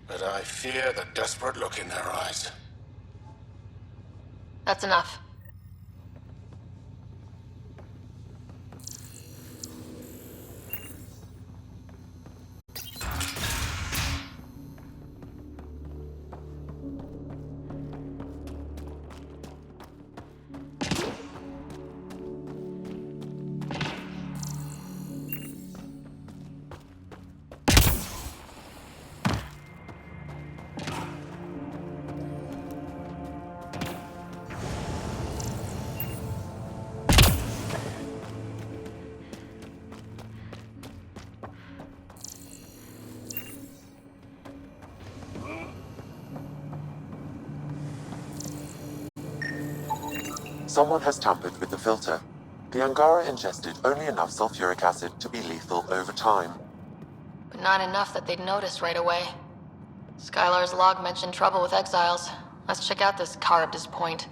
but I fear the desperate look in their eyes. That's enough. Someone has tampered with the filter. The Angara ingested only enough sulfuric acid to be lethal over time. But not enough that they'd notice right away. Skylar's log mentioned trouble with exiles. Let's check out this Charybdis Point.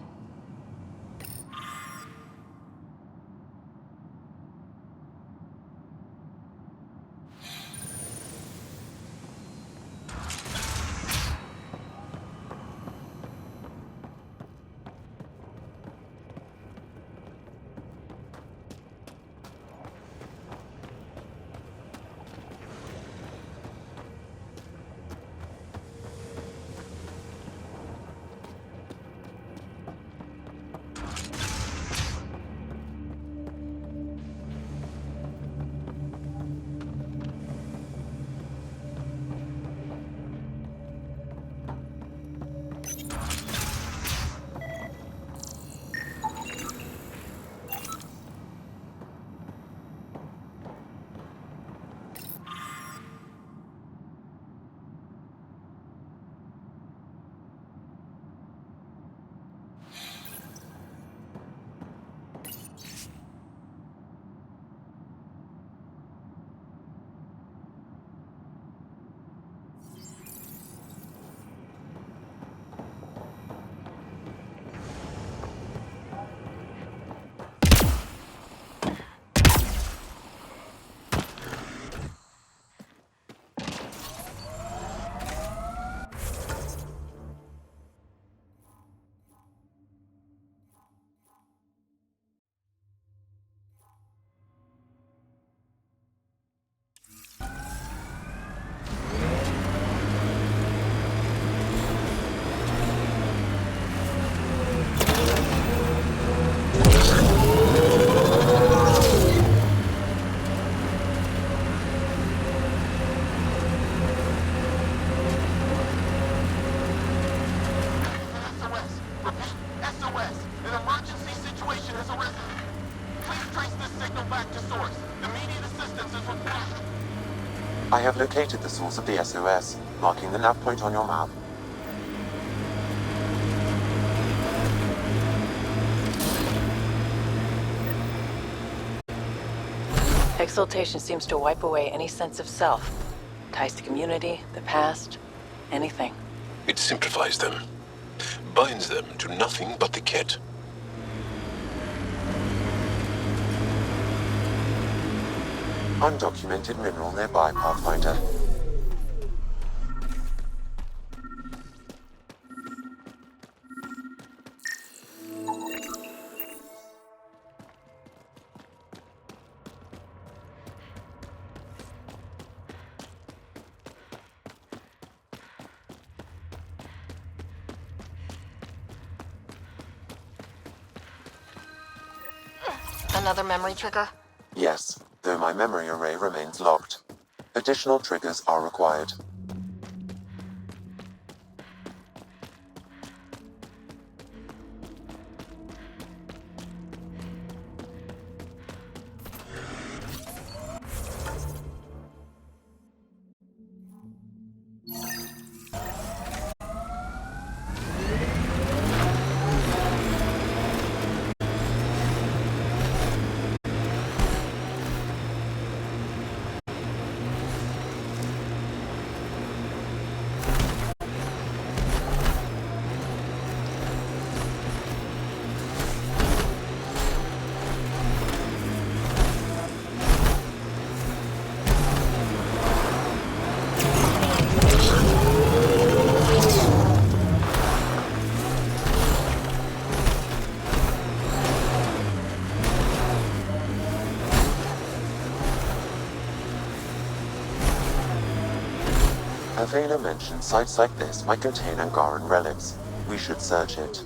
I have located the source of the SOS, marking the nav point on your map. Exaltation seems to wipe away any sense of self. Ties to community, the past, anything. It simplifies them, binds them to nothing but the Ket. Undocumented mineral nearby, Pathfinder. Another memory trigger? Yes, though my memory array remains locked. Additional triggers are required. Avena mentioned sites like this might contain Angaran relics. We should search it.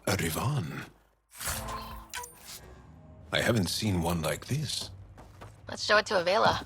A Rivan. I haven't seen one like this. Let's show it to Avela.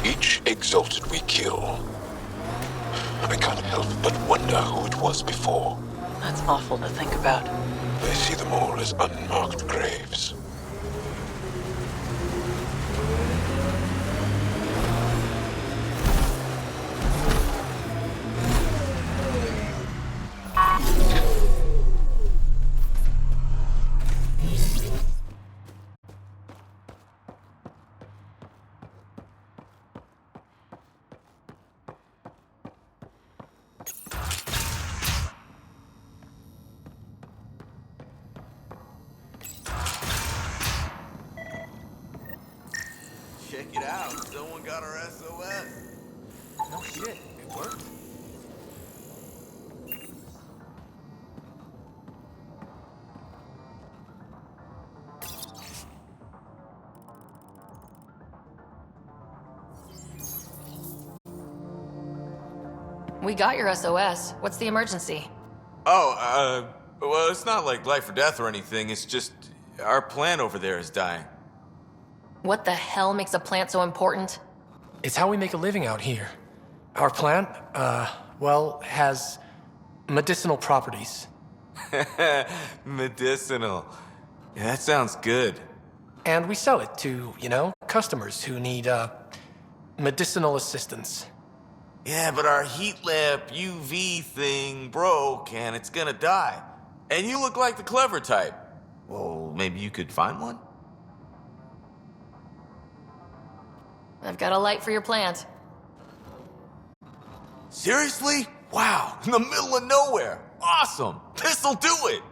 Each exalted we kill, I can't help but wonder who it was before. That's awful to think about. I see them all as unmarked graves. Check it out. Someone got our SOS. No shit. It worked. We got your SOS. What's the emergency? Oh, well, it's not like life or death or anything. It's just our plant over there is dying. What the hell makes a plant so important? It's how we make a living out here. Our plant, well, has medicinal properties. Medicinal. Yeah, that sounds good. And we sell it to, customers who need, medicinal assistance. Yeah, but our heat lamp UV thing broke and it's gonna die. And you look like the clever type. Well, maybe you could find one? I've got a light for your plant. Seriously? Wow, in the middle of nowhere. Awesome. This'll do it.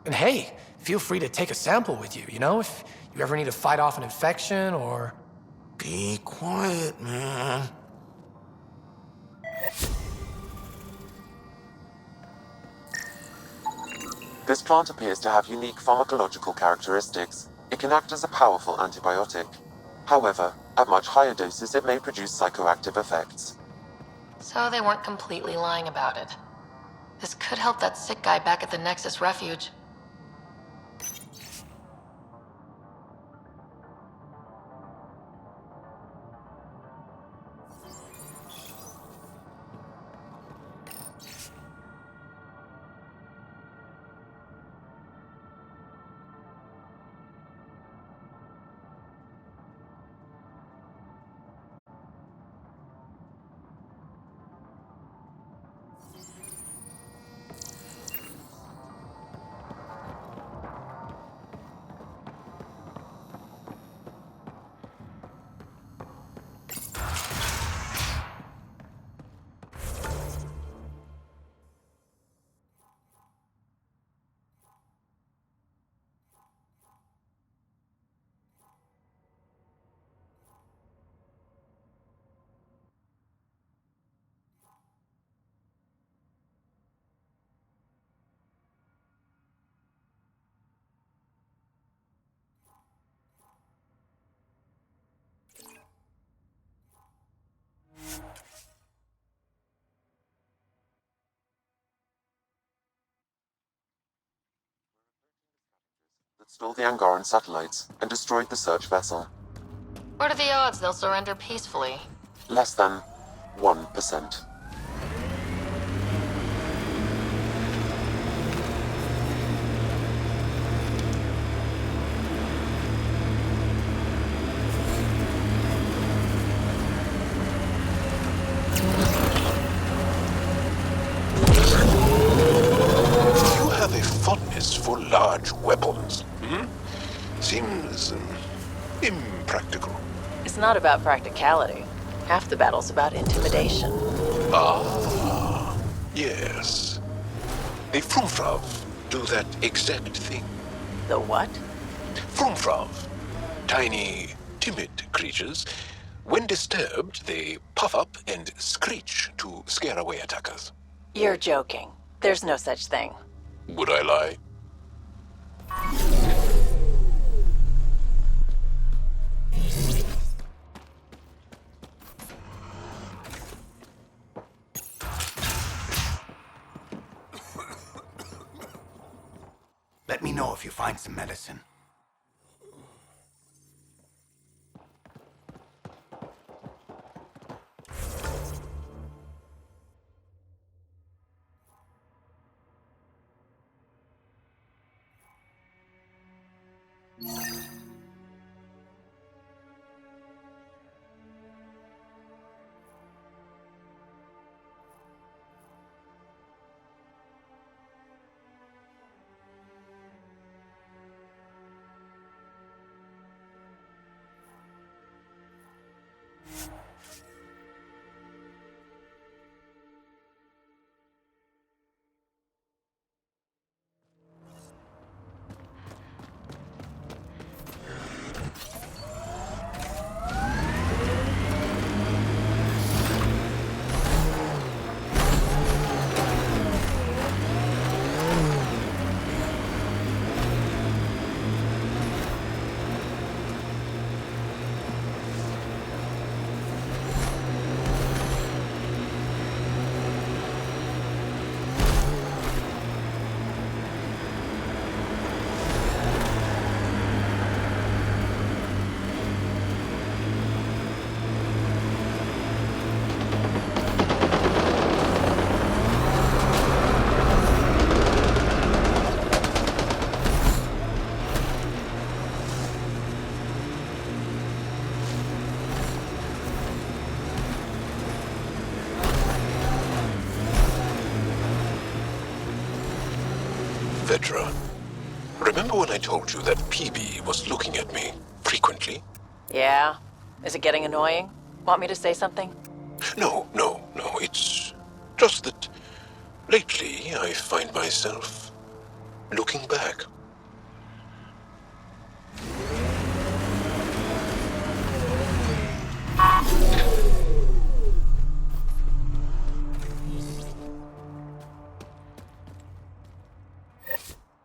And hey, feel free to take a sample with you, if you ever need to fight off an infection or... Be quiet, man. This plant appears to have unique pharmacological characteristics. It can act as a powerful antibiotic. However, at much higher doses it may produce psychoactive effects. So they weren't completely lying about it. This could help that sick guy back at the Nexus Refuge. That stole the Angaran satellites and destroyed the search vessel. What are the odds they'll surrender peacefully? Less than 1%. You have a fondness for large weapons. Hmm? Seems impractical. It's not about practicality. Half the battle's about intimidation. Ah, yes. The Frumfrav do that exact thing. The what? Frumfrav. Tiny, timid creatures. When disturbed, they puff up and screech to scare away attackers. You're joking. There's no such thing. Would I lie? Let me know if you find some medicine. Vedra, remember when I told you that PB was looking at me frequently? Yeah? Is it getting annoying? Want me to say something? No. It's just that lately I find myself looking back.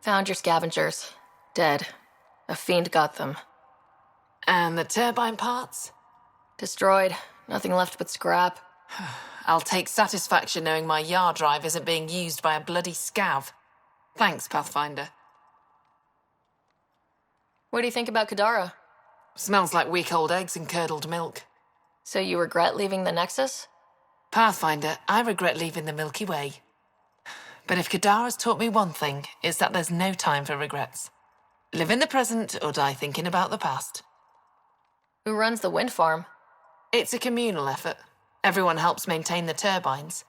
Found your scavengers. Dead. A fiend got them. And the turbine parts? Destroyed. Nothing left but scrap. I'll take satisfaction knowing my yard drive isn't being used by a bloody scav. Thanks, Pathfinder. What do you think about Kadara? Smells like week-old eggs and curdled milk. So you regret leaving the Nexus? Pathfinder, I regret leaving the Milky Way. But if Kadara's taught me one thing, it's that there's no time for regrets. Live in the present or die thinking about the past. Who runs the wind farm? It's a communal effort. Everyone helps maintain the turbines.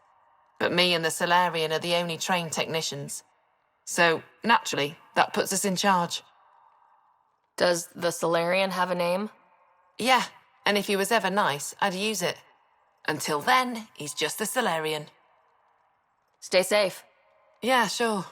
But me and the Solarian are the only trained technicians. So, naturally, that puts us in charge. Does the Solarian have a name? Yeah, and if he was ever nice, I'd use it. Until then, he's just the Solarian. Stay safe. Yeah, sure.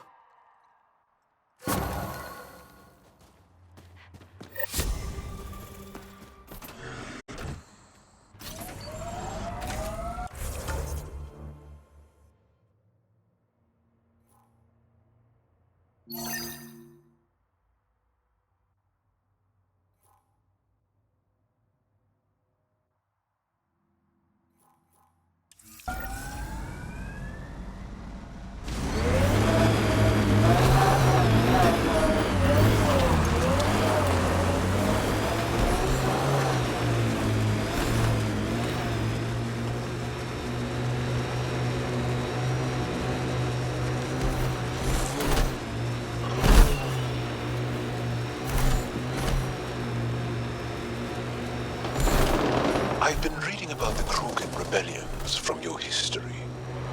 I've been reading about the Krogan rebellions from your history.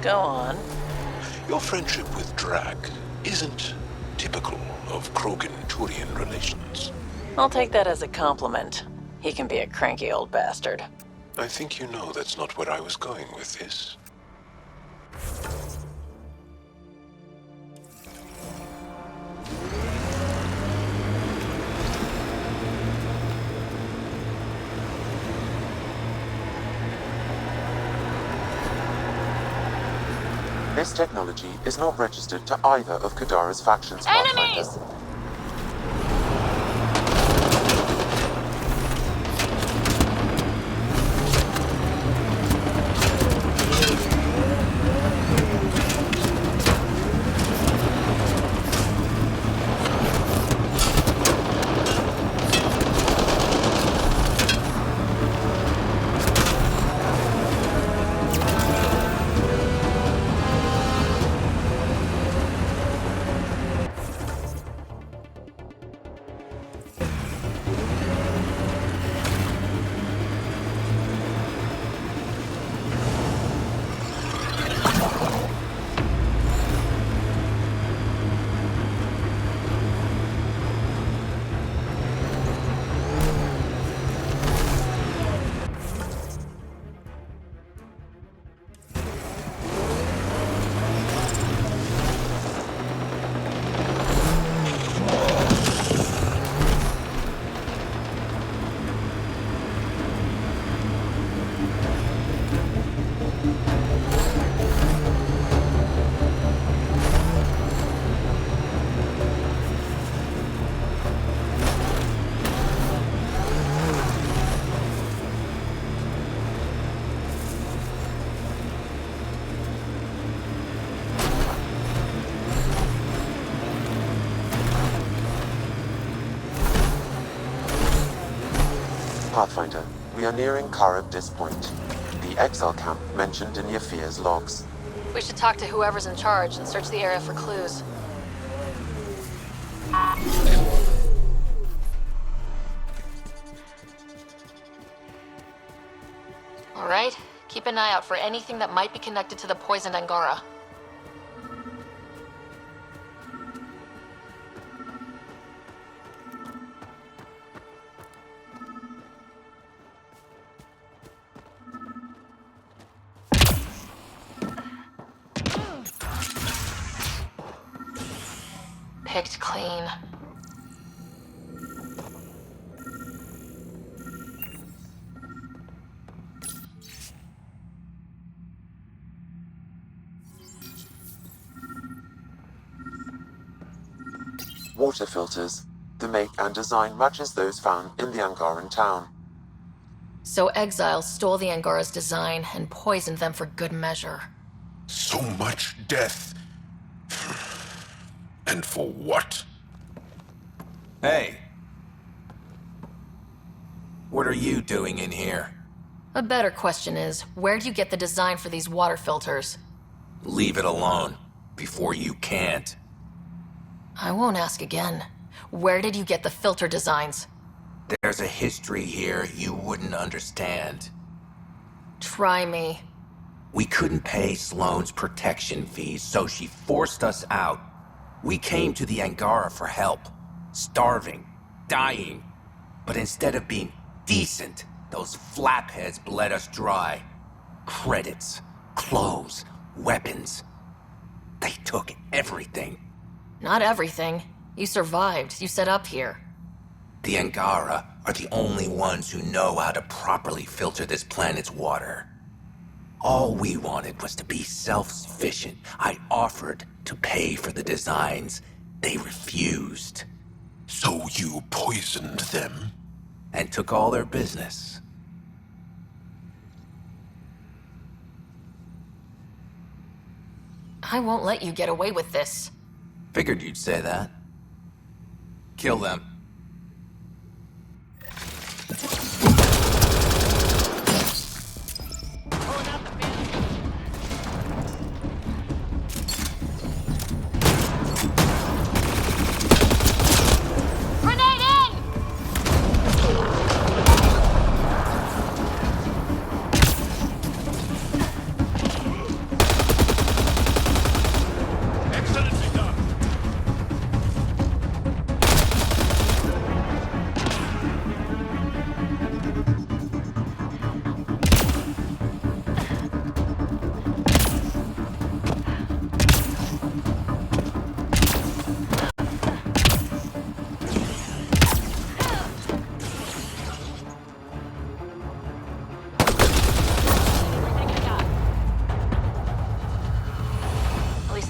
Go on. Your friendship with Drac isn't typical of Krogan-Turian relations. I'll take that as a compliment. He can be a cranky old bastard. I think you know that's not where I was going with this. This technology is not registered to either of Kadara's factions, Pathfinder. Enemies! Pathfinder, we are nearing Karabdis Point, the exile camp mentioned in Yafir's logs. We should talk to whoever's in charge and search the area for clues. All right, keep an eye out for anything that might be connected to the poisoned Angara. picked clean. Water filters. The make and design matches those found in the Angaran town. So exiles stole the Angara's design and poisoned them for good measure. So much death. And for what? Hey. What are you doing in here? A better question is, where'd you get the design for these water filters? Leave it alone, before you can't. I won't ask again. Where did you get the filter designs? There's a history here you wouldn't understand. Try me. We couldn't pay Sloane's protection fees, so she forced us out. We came to the Angara for help. Starving, dying. But instead of being decent, those flapheads bled us dry. Credits, clothes, weapons. They took everything. Not everything. You survived. You set up here. The Angara are the only ones who know how to properly filter this planet's water. All we wanted was to be self-sufficient. I offered to pay for the designs. They refused. So you poisoned them? And took all their business. I won't let you get away with this. Figured you'd say that. Kill them.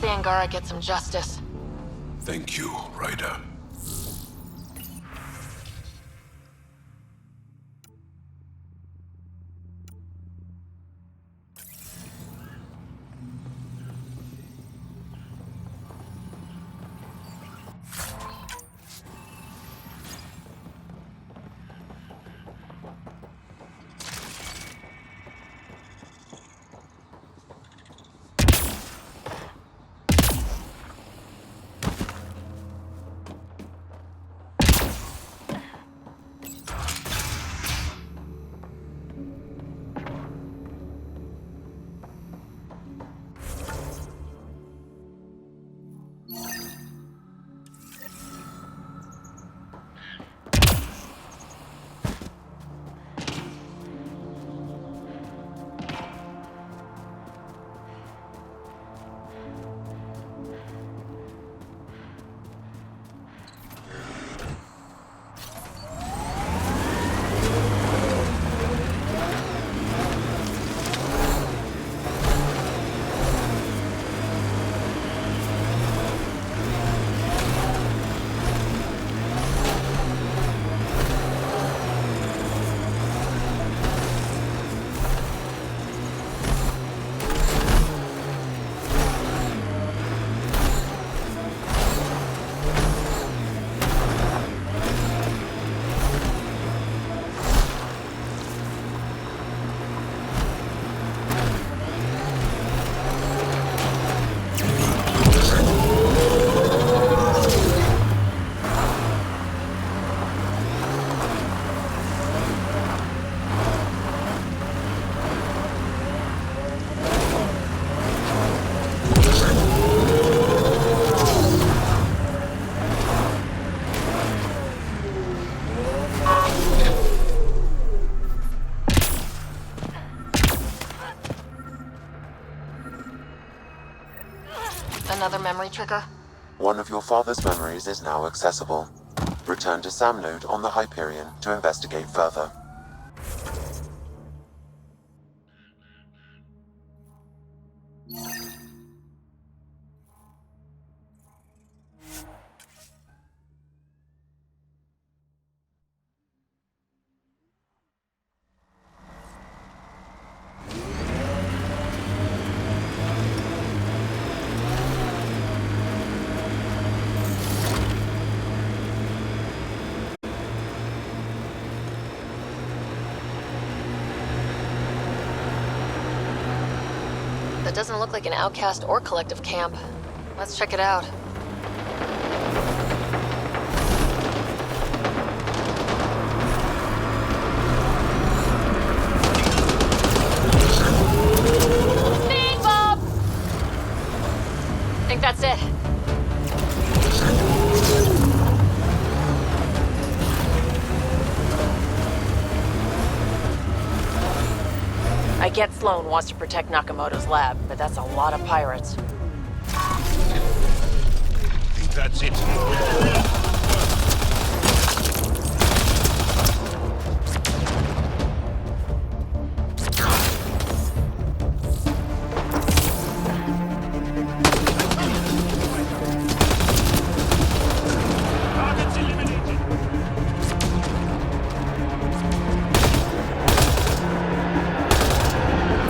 Angara get some justice. Thank you, Ryder. Another memory trigger? One of your father's memories is now accessible. Return to Sam Node on the Hyperion to investigate further. That doesn't look like an outcast or collective camp. Let's check it out. Speed bump! Think that's it. I get Sloan wants to protect Nakamoto's lab, but that's a lot of pirates. Think that's it.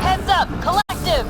Heads up, collective!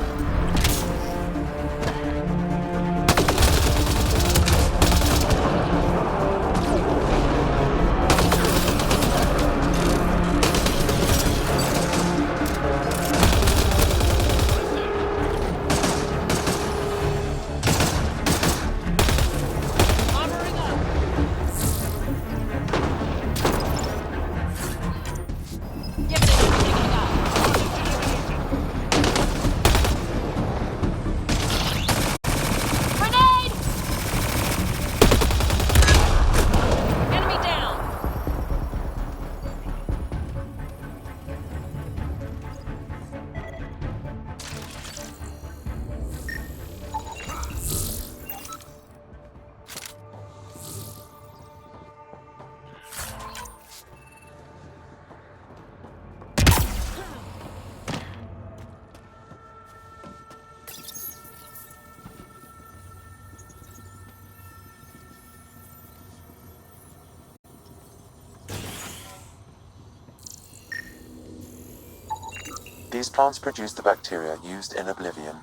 These plants produce the bacteria used in Oblivion.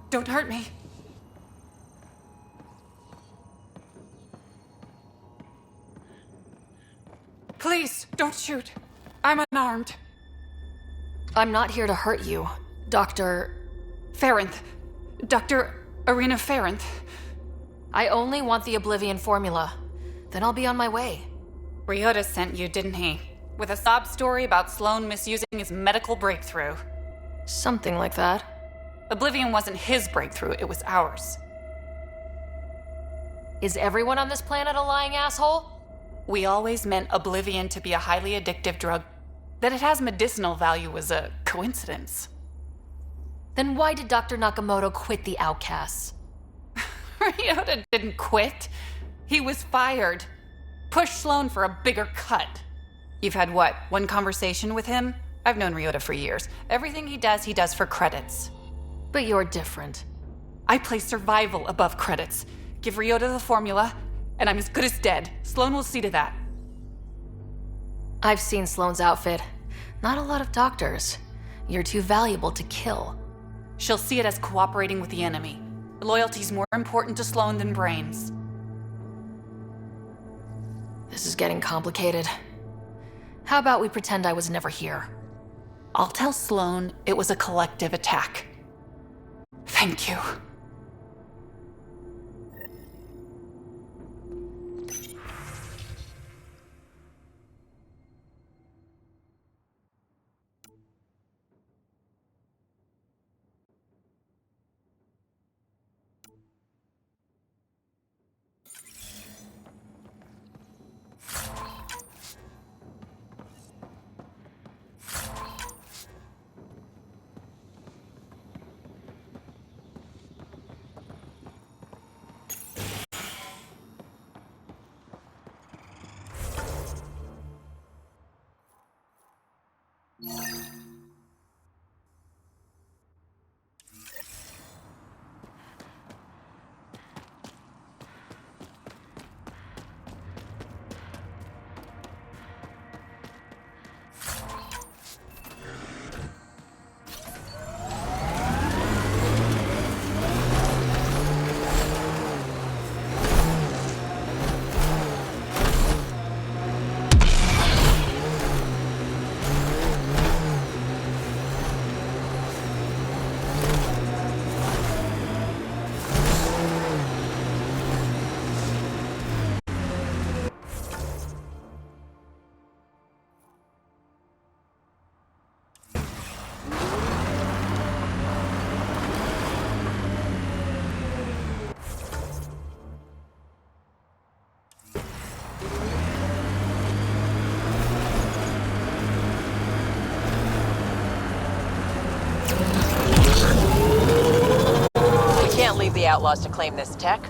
Don't hurt me. Please, don't shoot. I'm unarmed. I'm not here to hurt you, Dr. Ferenth. Dr. Arena Ferenth. I only want the Oblivion formula. Then I'll be on my way. Ryder sent you, didn't he? With a sob story about Sloan misusing his medical breakthrough. Something like that. Oblivion wasn't his breakthrough, it was ours. Is everyone on this planet a lying asshole? We always meant Oblivion to be a highly addictive drug. That it has medicinal value was a coincidence. Then why did Dr. Nakamoto quit the Outcasts? Ryder didn't quit. He was fired. Push Sloan for a bigger cut. You've had what, one conversation with him? I've known Ryder for years. Everything he does for credits. But you're different. I place survival above credits. Give Ryder the formula, and I'm as good as dead. Sloan will see to that. I've seen Sloan's outfit. Not a lot of doctors. You're too valuable to kill. She'll see it as cooperating with the enemy. Loyalty's more important to Sloan than brains. This is getting complicated. How about we pretend I was never here? I'll tell Sloan it was a collective attack. Thank you. the outlaws to claim this tech?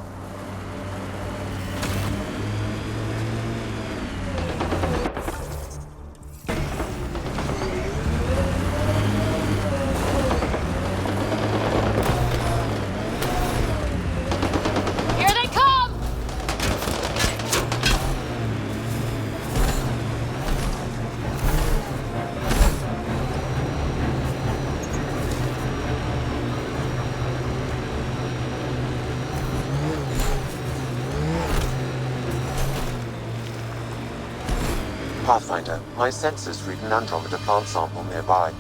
Here they come! Pathfinder, my sensors read an Andromeda plant sample nearby.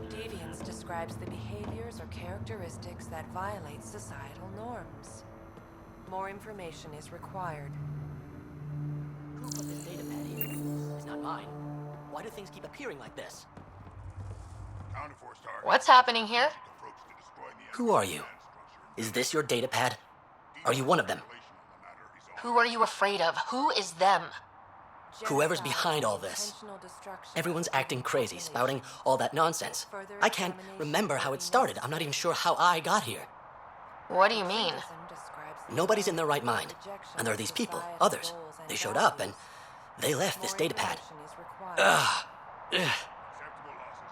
Deviance describes the behaviors or characteristics that violate societal norms. More information is required. Who put this data pad here? It's not mine. Why do things keep appearing like this? What's happening here? Who are you? Is this your data pad? Are you one of them? Who are you afraid of? Who is them? Whoever's behind all this. Everyone's acting crazy, spouting all that nonsense. I can't remember how it started. I'm not even sure how I got here. What do you mean? Nobody's in their right mind. And there are these people, others. They showed up and they left this data pad. Ugh.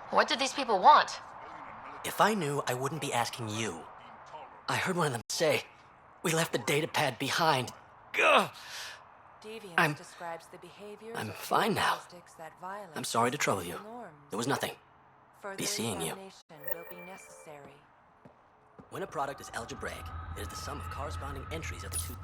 What did these people want? If I knew, I wouldn't be asking you. I heard one of them say, "We left the data pad behind." Ugh. I'm fine now. I'm sorry to trouble you. There was nothing. Be seeing you. When a product is algebraic, it is the sum of corresponding entries of the two.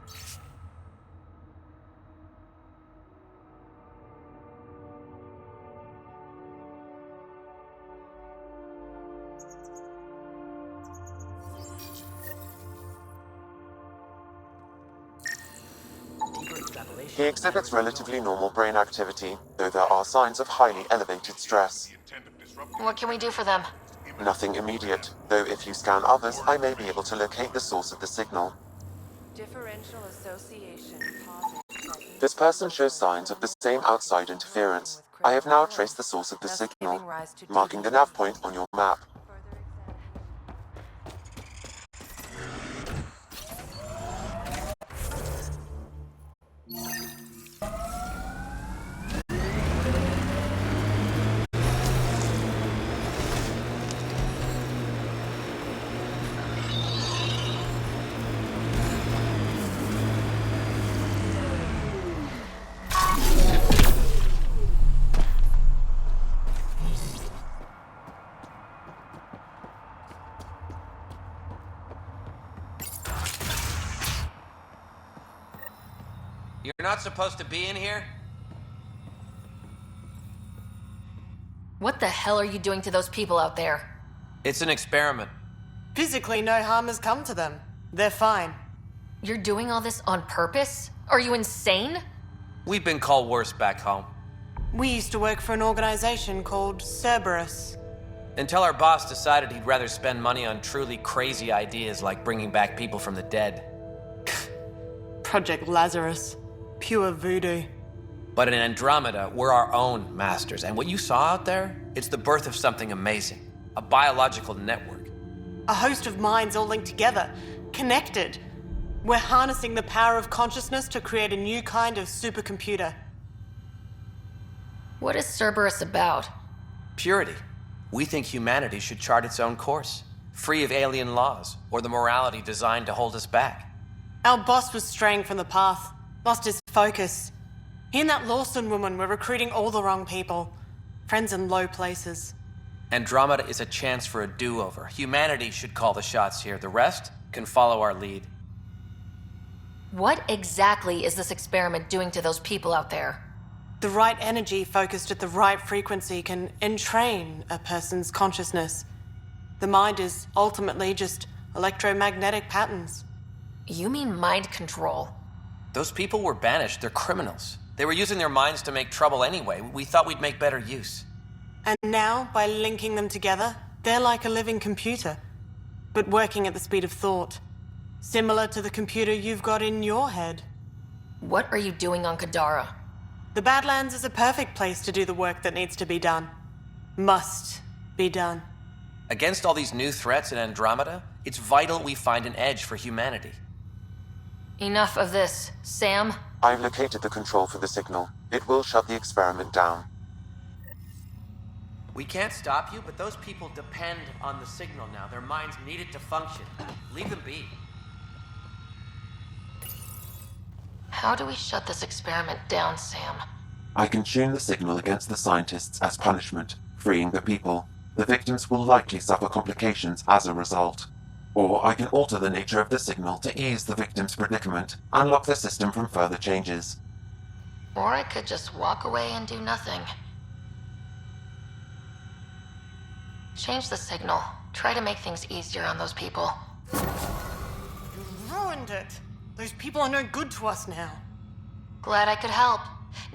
He exhibits relatively normal brain activity, though there are signs of highly elevated stress. What can we do for them? Nothing immediate, though if you scan others, I may be able to locate the source of the signal. Differential association This person shows signs of the same outside interference. I have now traced the source of the signal, marking the nav point on your map. You're not supposed to be in here? What the hell are you doing to those people out there? It's an experiment. Physically, no harm has come to them. They're fine. You're doing all this on purpose? Are you insane? We've been called worse back home. We used to work for an organization called Cerberus. Until our boss decided he'd rather spend money on truly crazy ideas like bringing back people from the dead. Project Lazarus. Pure voodoo. But in Andromeda, we're our own masters, and what you saw out there, it's the birth of something amazing. A biological network. A host of minds all linked together, connected. We're harnessing the power of consciousness to create a new kind of supercomputer. What is Cerberus about? Purity. We think humanity should chart its own course, free of alien laws or the morality designed to hold us back. Our boss was straying from the path, lost his focus. He and that Lawson woman were recruiting all the wrong people. Friends in low places. Andromeda is a chance for a do-over. Humanity should call the shots here. The rest can follow our lead. What exactly is this experiment doing to those people out there? The right energy focused at the right frequency can entrain a person's consciousness. The mind is ultimately just electromagnetic patterns. You mean mind control? Those people were banished. They're criminals. They were using their minds to make trouble anyway. We thought we'd make better use. And now, by linking them together, they're like a living computer, but working at the speed of thought. Similar to the computer you've got in your head. What are you doing on Kadara? The Badlands is a perfect place to do the work that needs to be done. Must be done. Against all these new threats in Andromeda, it's vital we find an edge for humanity. Enough of this. Sam? I've located the control for the signal. It will shut the experiment down. We can't stop you, but those people depend on the signal now. Their minds need it to function. Leave them be. How do we shut this experiment down, Sam? I can tune the signal against the scientists as punishment, freeing the people. The victims will likely suffer complications as a result. Or I can alter the nature of the signal to ease the victim's predicament, unlock the system from further changes. Or I could just walk away and do nothing. Change the signal. Try to make things easier on those people. You ruined it! Those people are no good to us now. Glad I could help.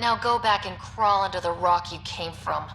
Now go back and crawl under the rock you came from.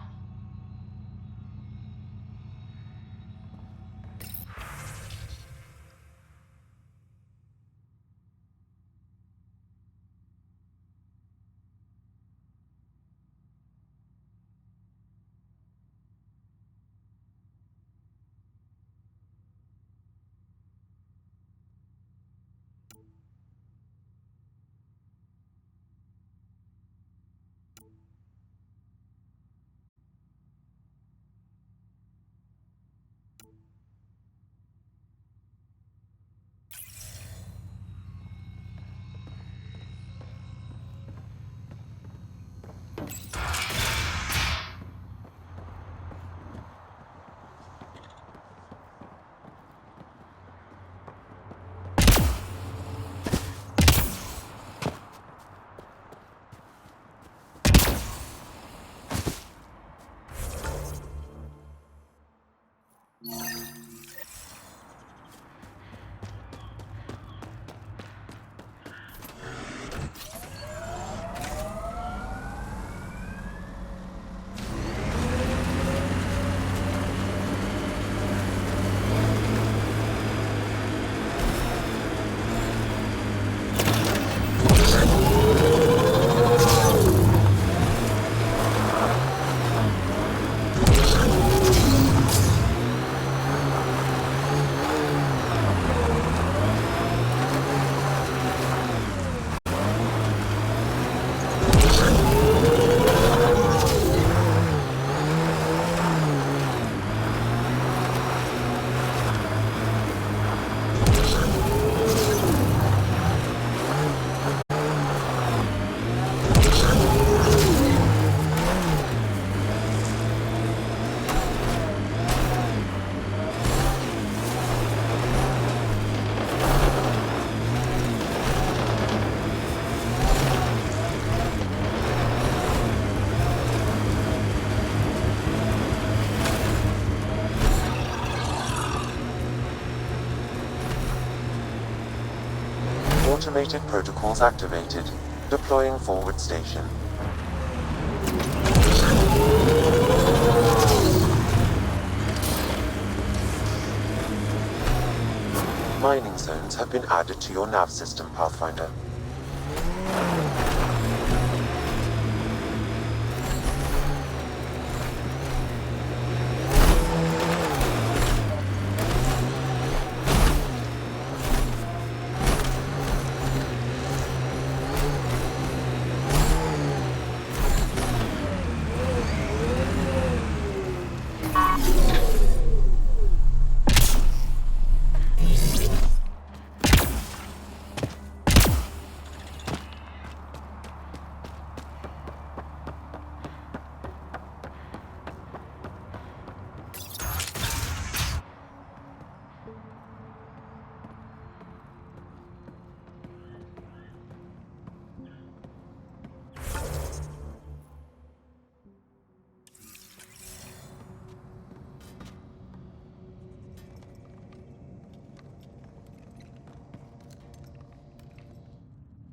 Automated protocols activated. Deploying forward station. mining zones have been added to your nav system, Pathfinder.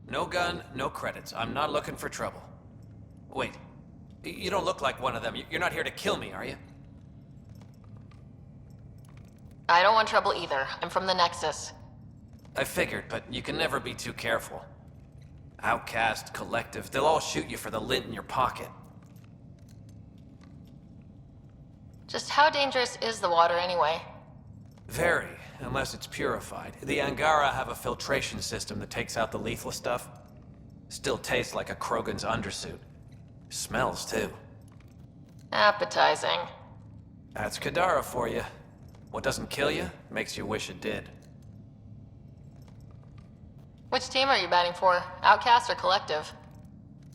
No gun, no credits. I'm not looking for trouble. Wait, you don't look like one of them. You're not here to kill me, are you? I don't want trouble either. I'm from the Nexus. I figured, but you can never be too careful. Outcast, collective, they'll all shoot you for the lint in your pocket. Just how dangerous is the water anyway? Very, unless it's purified. The Angara have a filtration system that takes out the lethal stuff. Still tastes like a Krogan's undersuit. Smells, too. Appetizing. That's Kadara for you. What doesn't kill you, makes you wish it did. Which team are you batting for? Outcast or Collective?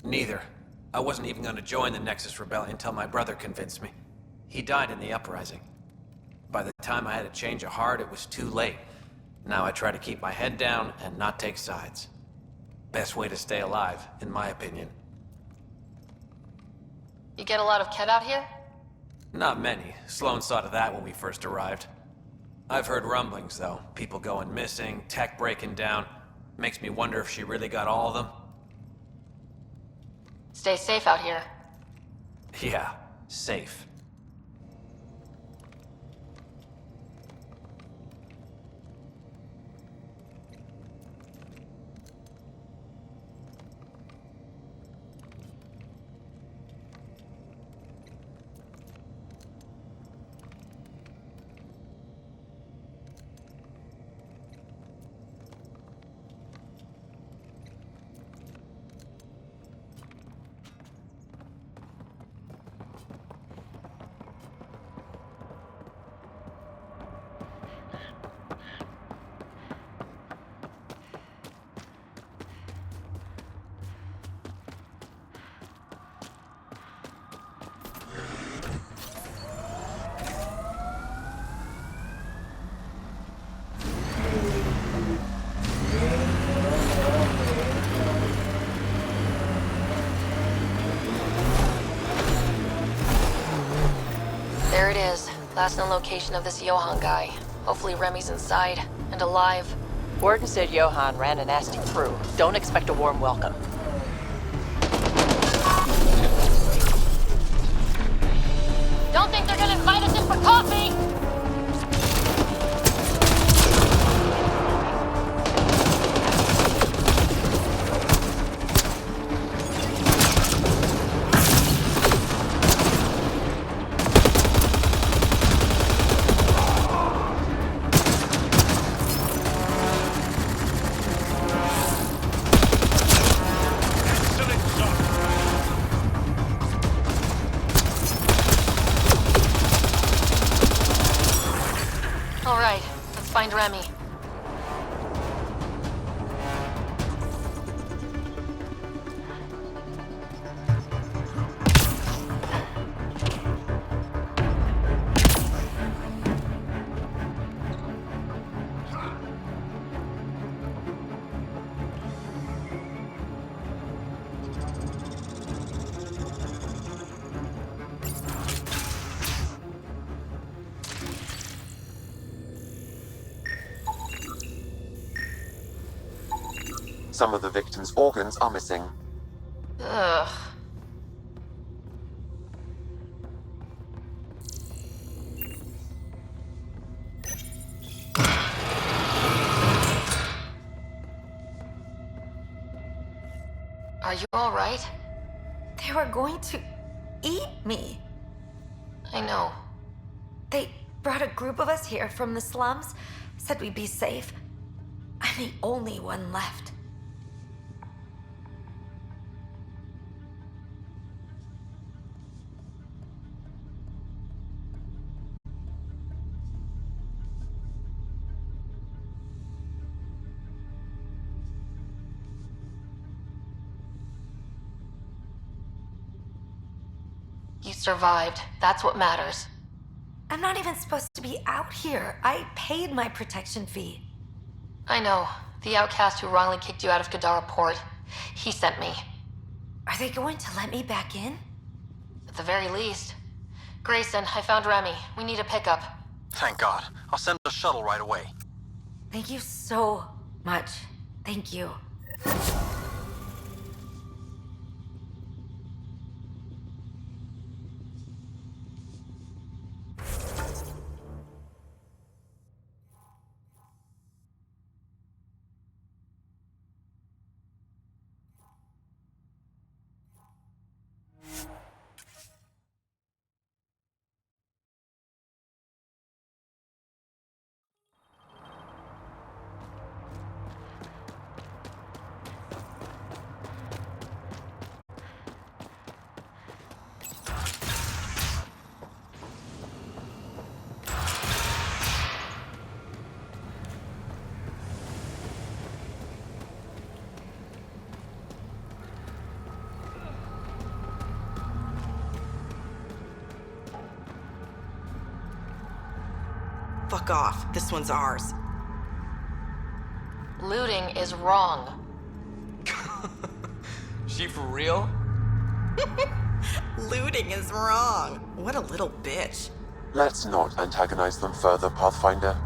Neither. I wasn't even going to join the Nexus Rebellion until my brother convinced me. He died in the uprising. By the time I had a change of heart, it was too late. Now I try to keep my head down and not take sides. Best way to stay alive, in my opinion. You get a lot of Kett out here? Not many. Sloan saw to that when we first arrived. I've heard rumblings, though. People going missing, tech breaking down. Makes me wonder if she really got all of them. Stay safe out here. Yeah, safe. There it is. Last known location of this Johan guy. Hopefully Remy's inside and alive. Warden said Johan ran a nasty crew. Don't expect a warm welcome. Don't think they're gonna invite us in for coffee! All right, let's find Remy. Some of the victim's organs are missing. Ugh. you all right? They were going to eat me. I know. They brought a group of us here from the slums, said we'd be safe. I'm the only one left. You survived. That's what matters. I'm not even supposed to be out here. I paid my protection fee. I know. The outcast who wrongly kicked you out of Gadara Port. He sent me. Are they going to let me back in? At the very least. Grayson, I found Remy. We need a pickup. Thank God. I'll send a shuttle right away. Thank you so much. Thank you. Fuck off. This one's ours. Looting is wrong. She for real? Looting is wrong. What a little bitch. Let's not antagonize them further, Pathfinder.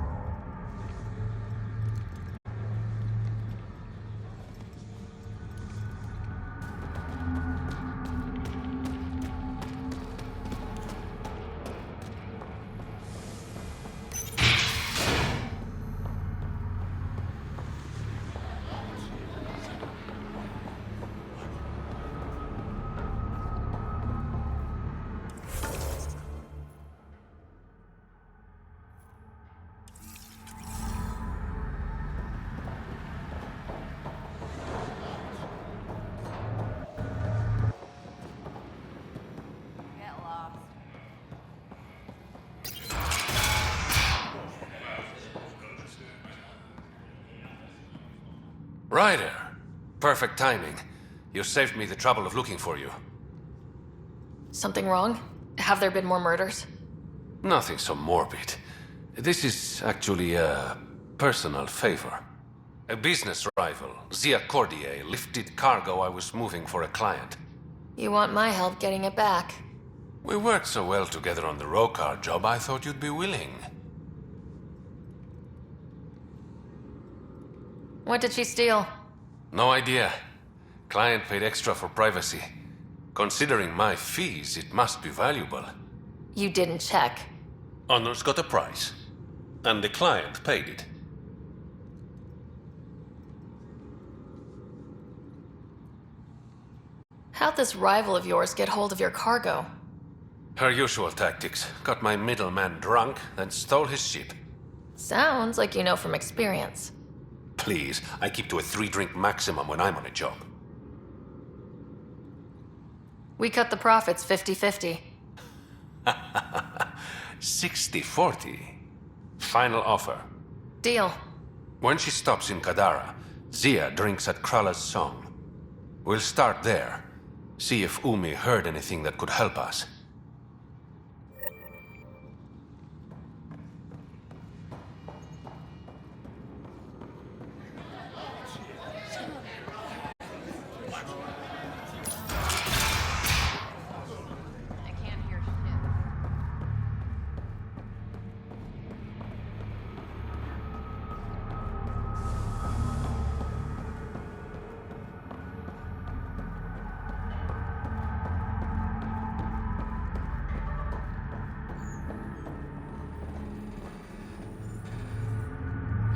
Ryder. Perfect timing. You saved me the trouble of looking for you. Something wrong? Have there been more murders? Nothing so morbid. This is actually a personal favor. A business rival, Zia Cordier, lifted cargo I was moving for a client. You want my help getting it back? We worked so well together on the Rokar job, I thought you'd be willing. What did she steal? No idea. Client paid extra for privacy. Considering my fees, it must be valuable. You didn't check. Honor's got a price. And the client paid it. How'd this rival of yours get hold of your cargo? Her usual tactics. Got my middleman drunk, then stole his ship. Sounds like you know from experience. Please, I keep to a 3-drink maximum when I'm on a job. We cut the profits 50-50. 60-40. Final offer. Deal. When she stops in Kadara, Zia drinks at Krala's song. We'll start there. See if Umi heard anything that could help us.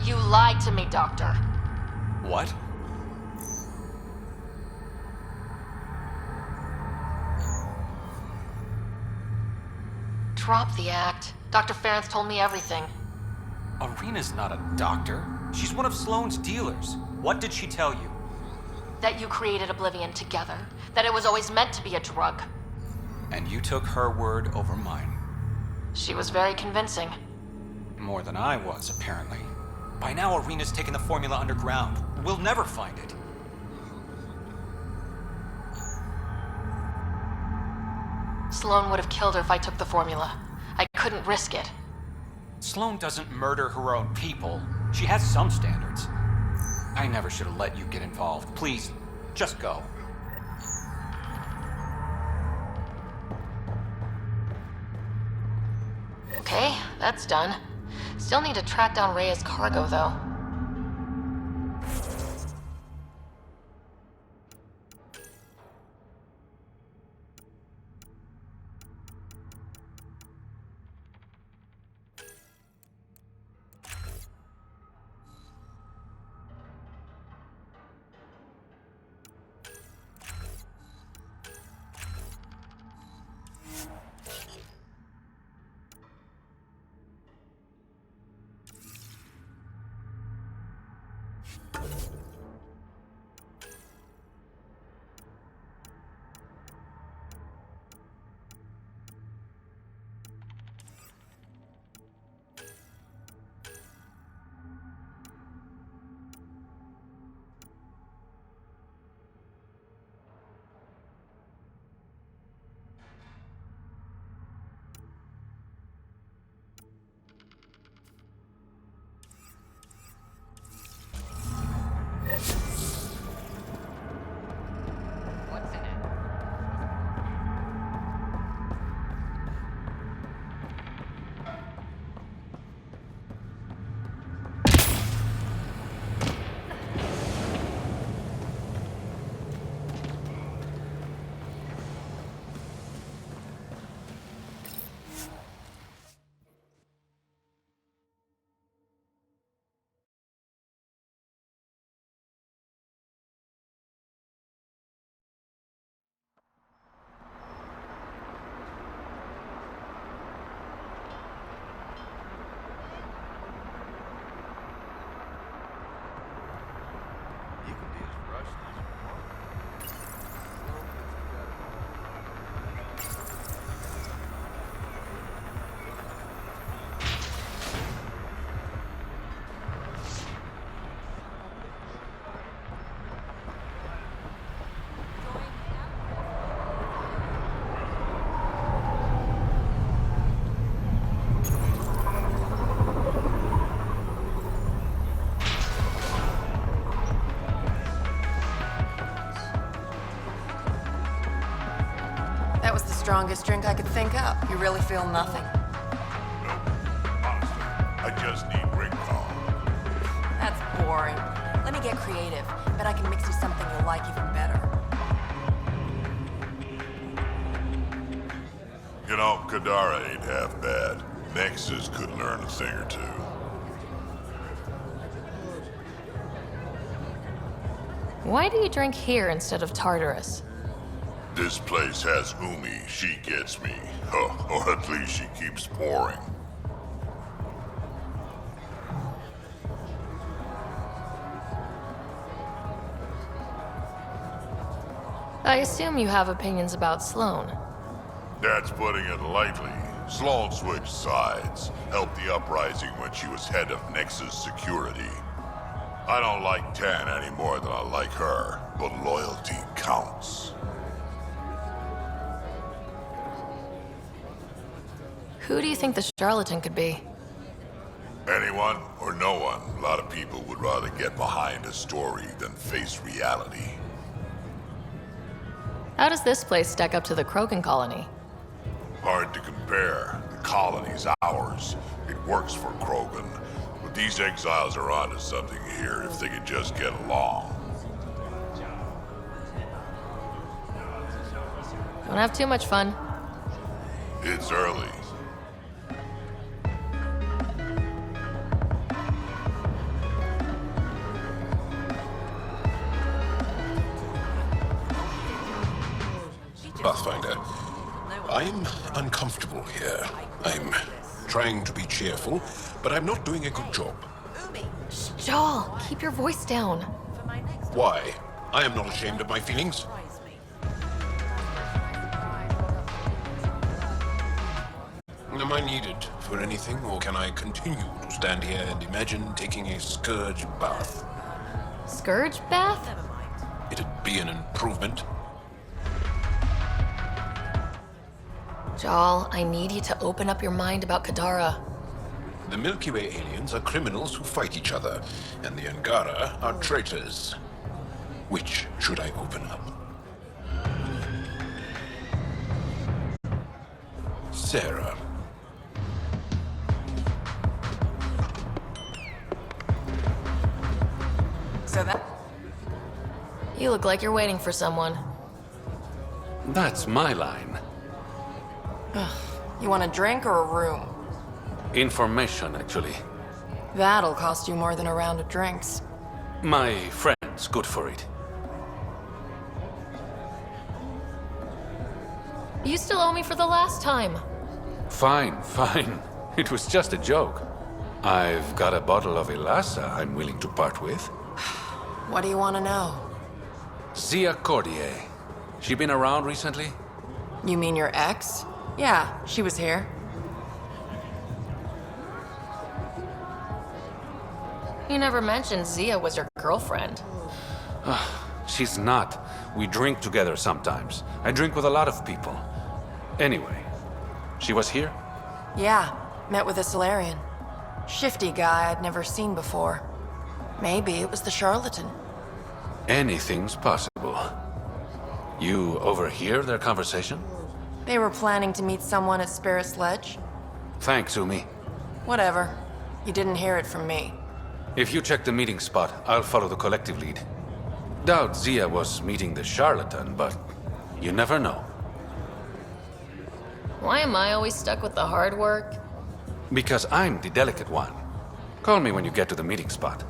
You lied to me, Doctor. What? Drop the act. Dr. Ference told me everything. Arena's not a doctor. She's one of Sloane's dealers. What did she tell you? That you created Oblivion together. That it was always meant to be a drug. And you took her word over mine. She was very convincing. More than I was, apparently. By now, Arena's taken the formula underground. We'll never find it. Sloane would have killed her if I took the formula. I couldn't risk it. Sloane doesn't murder her own people. She has some standards. I never should have let you get involved. Please, just go. Okay, that's done. Still need to track down Rhea's cargo, though. Strongest drink I could think up. You really feel nothing? I just need ring call. That's boring. Let me get creative. Bet I can mix you something you'll like even better. You know, Kadara ain't half bad. Nexus could learn a thing or two. Why do you drink here instead of Tartarus? This place has Umi. She gets me. Or at least she keeps pouring. I assume you have opinions about Sloane. That's putting it lightly. Sloane switched sides. Helped the uprising when she was head of Nexus security. I don't like Tan any more than I like her, but loyalty counts. Who do you think the charlatan could be? Anyone or no one. A lot of people would rather get behind a story than face reality. How does this place stack up to the Krogan colony? Hard to compare. The colony's ours. It works for Krogan. But these exiles are onto something here if they could just get along. Don't have too much fun. It's early. Pathfinder, I'm uncomfortable here. I'm trying to be cheerful, but I'm not doing a good job. Jaal, keep your voice down. Why? I am not ashamed of my feelings. Am I needed for anything, or can I continue to stand here and imagine taking a scourge bath? Scourge bath? It'd be an improvement. Jaal, I need you to open up your mind about Kadara. The Milky Way aliens are criminals who fight each other, and the Angara are traitors. Which should I open up? Sara. So that... You look like you're waiting for someone. That's my line. You want a drink or a room? Information, actually. That'll cost you more than a round of drinks. My friend's good for it. You still owe me for the last time. Fine, fine. It was just a joke. I've got a bottle of Elasa I'm willing to part with. What do you want to know? Zia Cordier. She been around recently? You mean your ex? Yeah, she was here. You never mentioned Zia was your girlfriend. She's not. We drink together sometimes. I drink with a lot of people. Anyway, she was here? Yeah, met with a Solarian. Shifty guy I'd never seen before. Maybe it was the charlatan. Anything's possible. You overhear their conversation? They were planning to meet someone at Spirit's Ledge. Thanks, Umi. Whatever. You didn't hear it from me. If you check the meeting spot, I'll follow the collective lead. Doubt Zia was meeting the charlatan, but you never know. Why am I always stuck with the hard work? Because I'm the delicate one. Call me when you get to the meeting spot.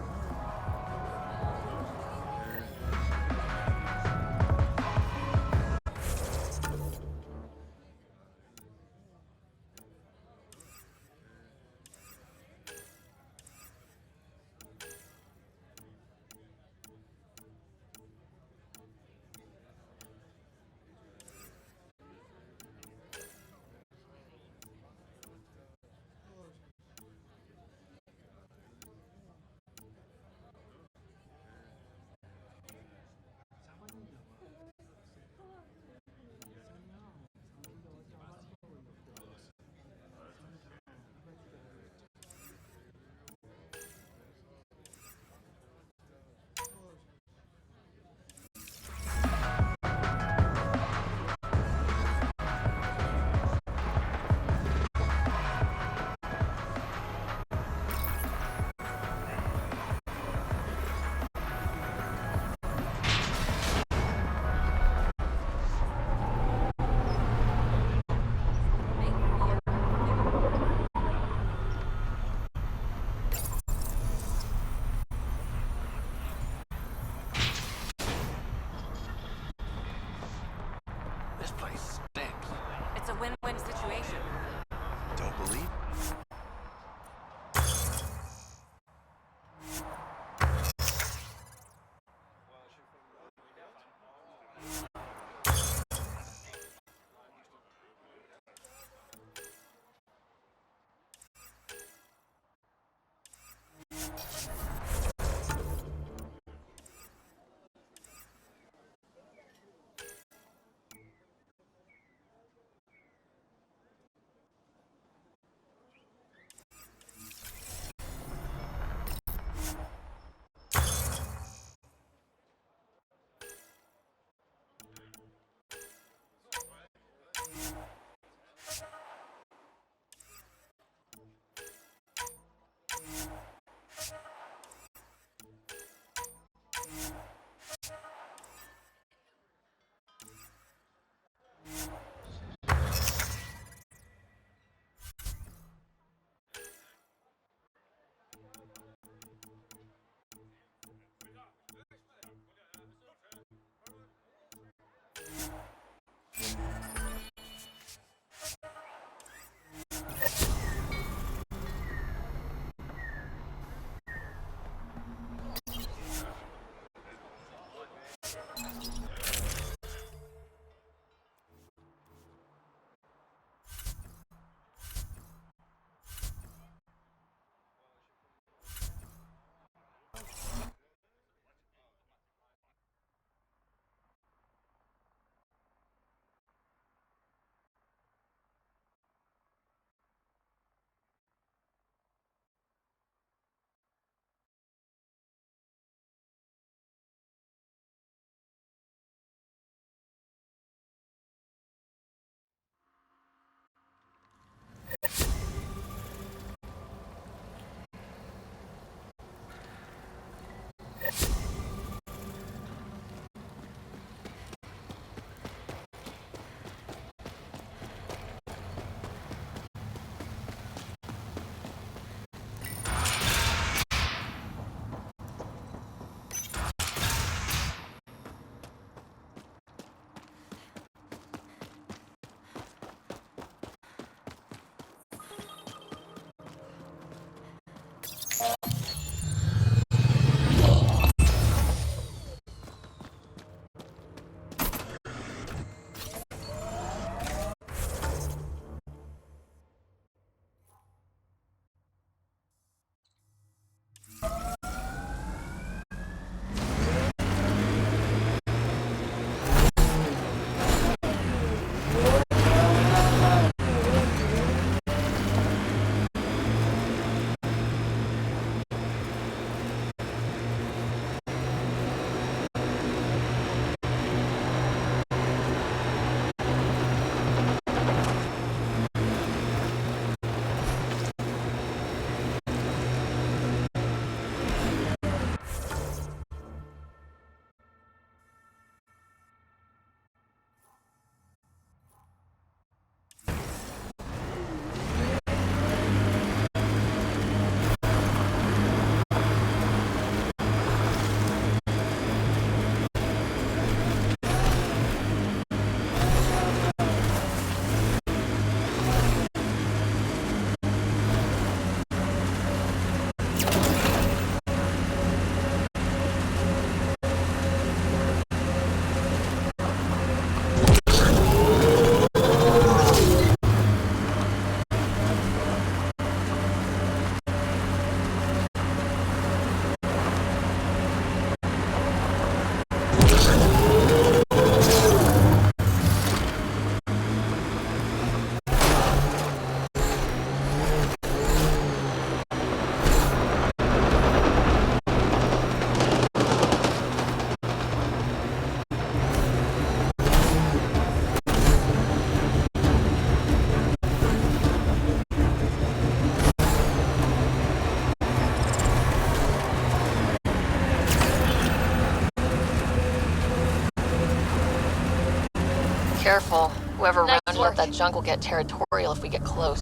Careful. Whoever Nice rounded work. up that junk will get territorial if we get close.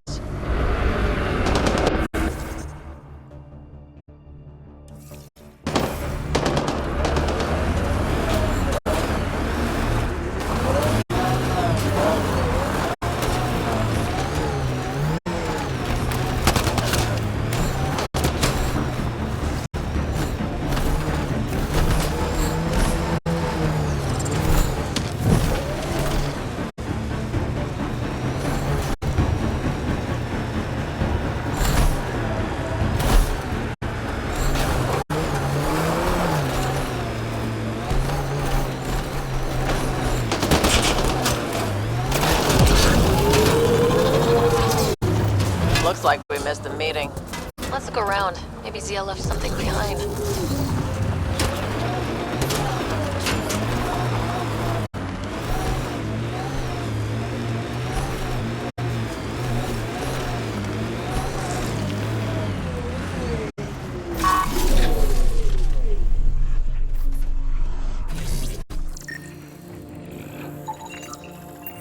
Looks like we missed the meeting. Let's look around. Maybe Zia left something behind.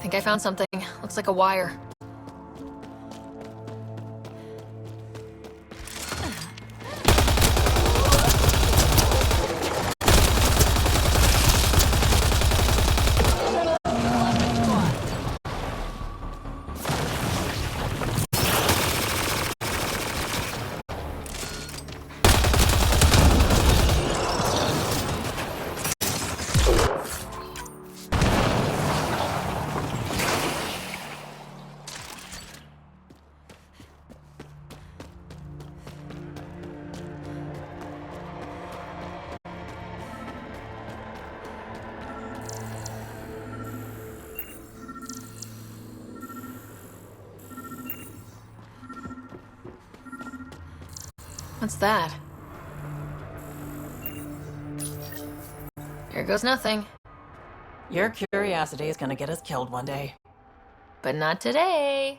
Think I found something. Looks like a wire. What's that? Here goes nothing. Your curiosity is gonna get us killed one day. But not today.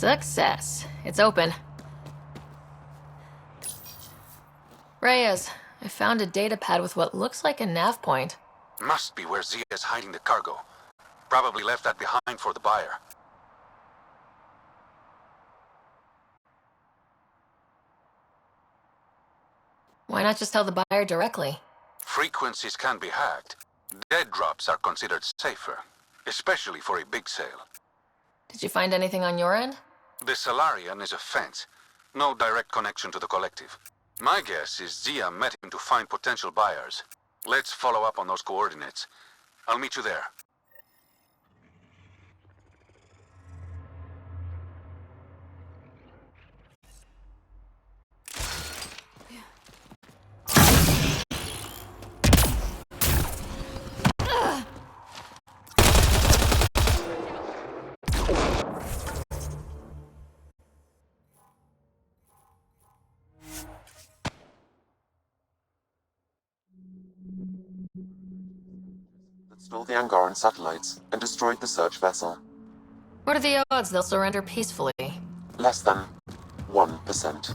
Success. It's open. Reyes, I found a data pad with what looks like a nav point. Must be where Zia is hiding the cargo. Probably left that behind for the buyer. Why not just tell the buyer directly? Frequencies can be hacked. Dead drops are considered safer, especially for a big sale. Did you find anything on your end? The Salarian is a fence. No direct connection to the collective. My guess is Zia met him to find potential buyers. Let's follow up on those coordinates. I'll meet you there. Stole the Angaran satellites and destroyed the search vessel. What are the odds they'll surrender peacefully? Less than 1%.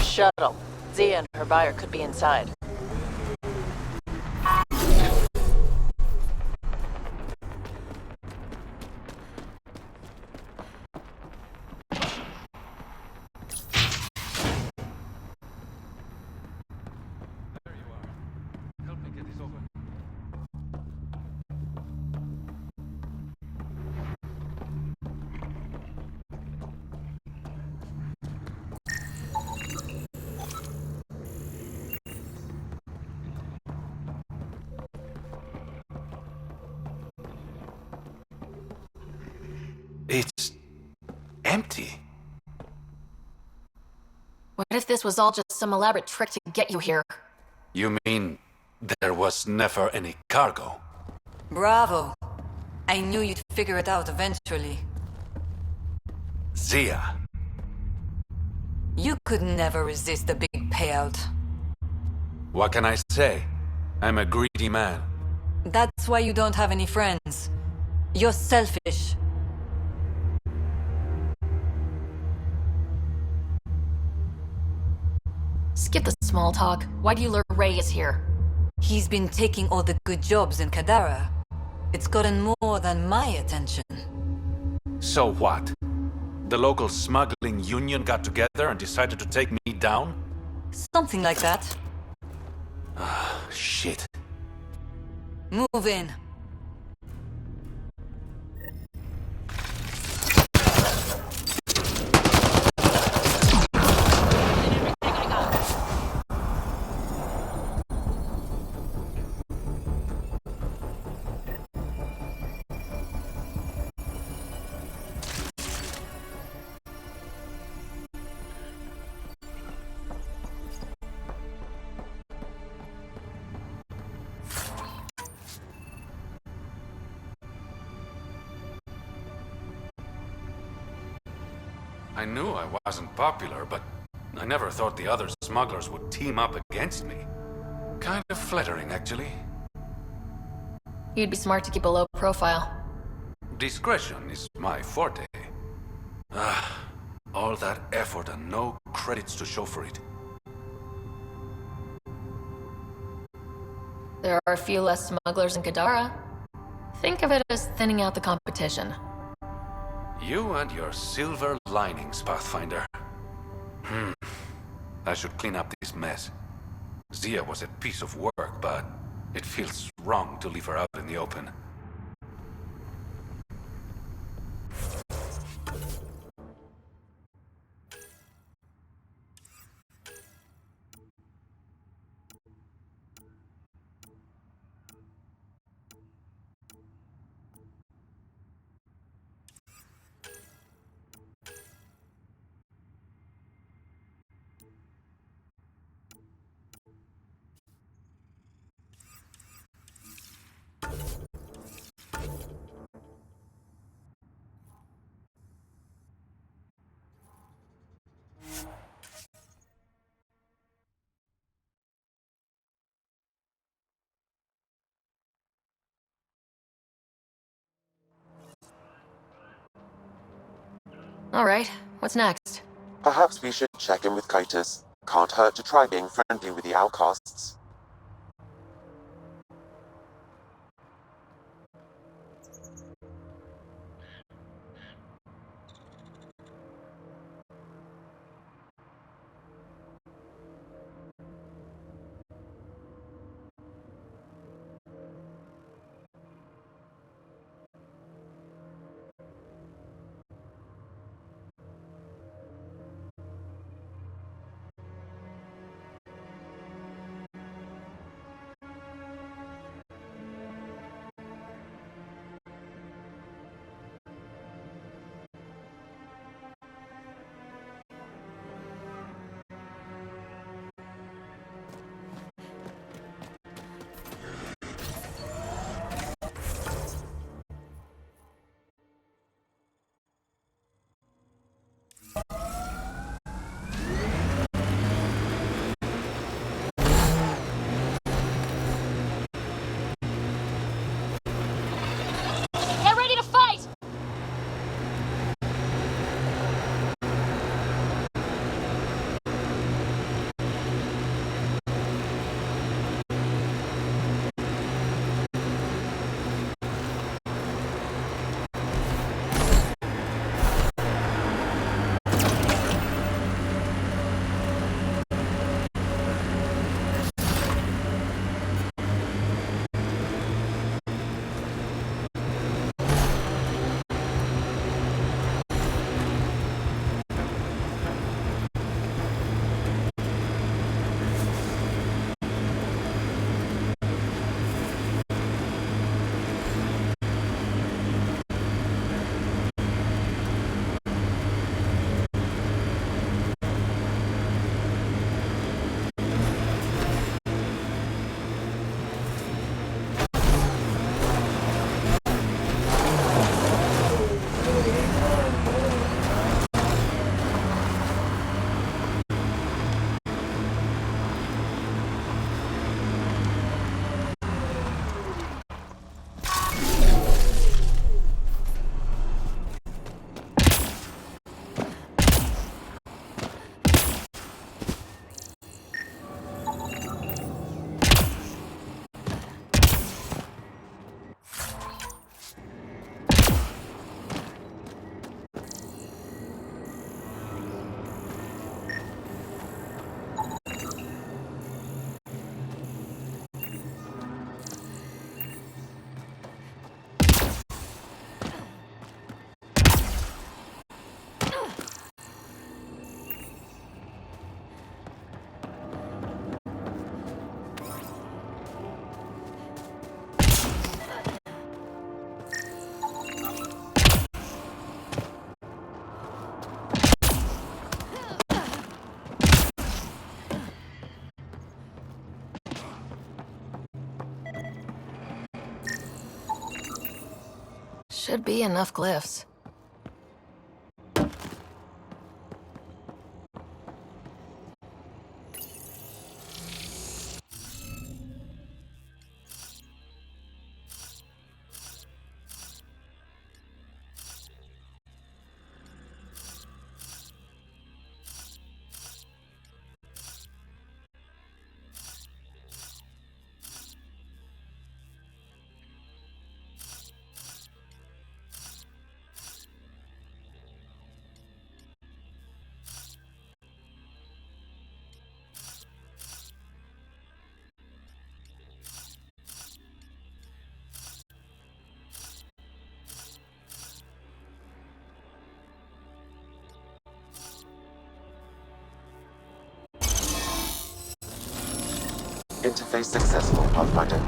Shuttle. Zia and her buyer could be inside. if this was all just some elaborate trick to get you here? You mean there was never any cargo? Bravo. I knew you'd figure it out eventually. Zia. You could never resist a big payout. What can I say? I'm a greedy man. That's why you don't have any friends. You're selfish. Skip the small talk. Why do you lure Reyes here? He's been taking all the good jobs in Kadara. It's gotten more than my attention. So what? The local smuggling union got together and decided to take me down? Something like that. Ah, shit. Move in. I knew I wasn't popular, but I never thought the other smugglers would team up against me. Kind of flattering, actually. You'd be smart to keep a low profile. Discretion is my forte. Ah, all that effort and no credits to show for it. There are a few less smugglers in Kadara. Think of it as thinning out the competition. You and your silver linings, Pathfinder. I should clean up this mess. Zia was a piece of work, but it feels wrong to leave her out in the open. All right, what's next? Perhaps we should check in with Kitus. Can't hurt to try being friendly with the outcasts. Should be enough glyphs. Interface successful, Pathfinder.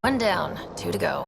One down, 2 to go.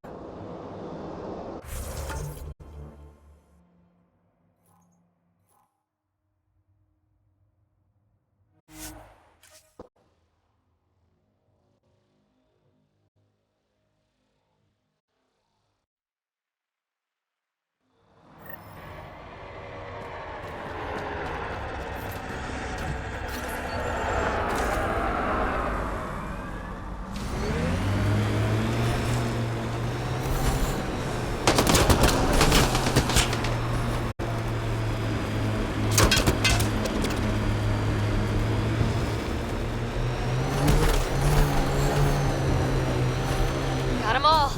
Got 'em all.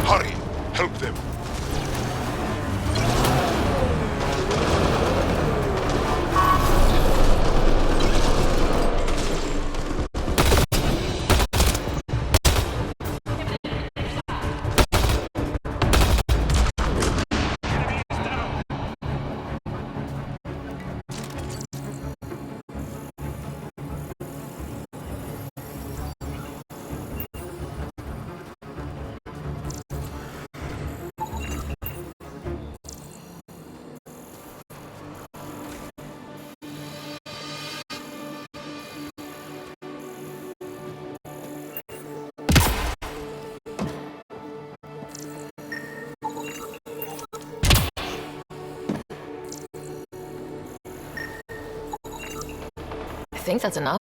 Hurry! Help them! I think that's enough.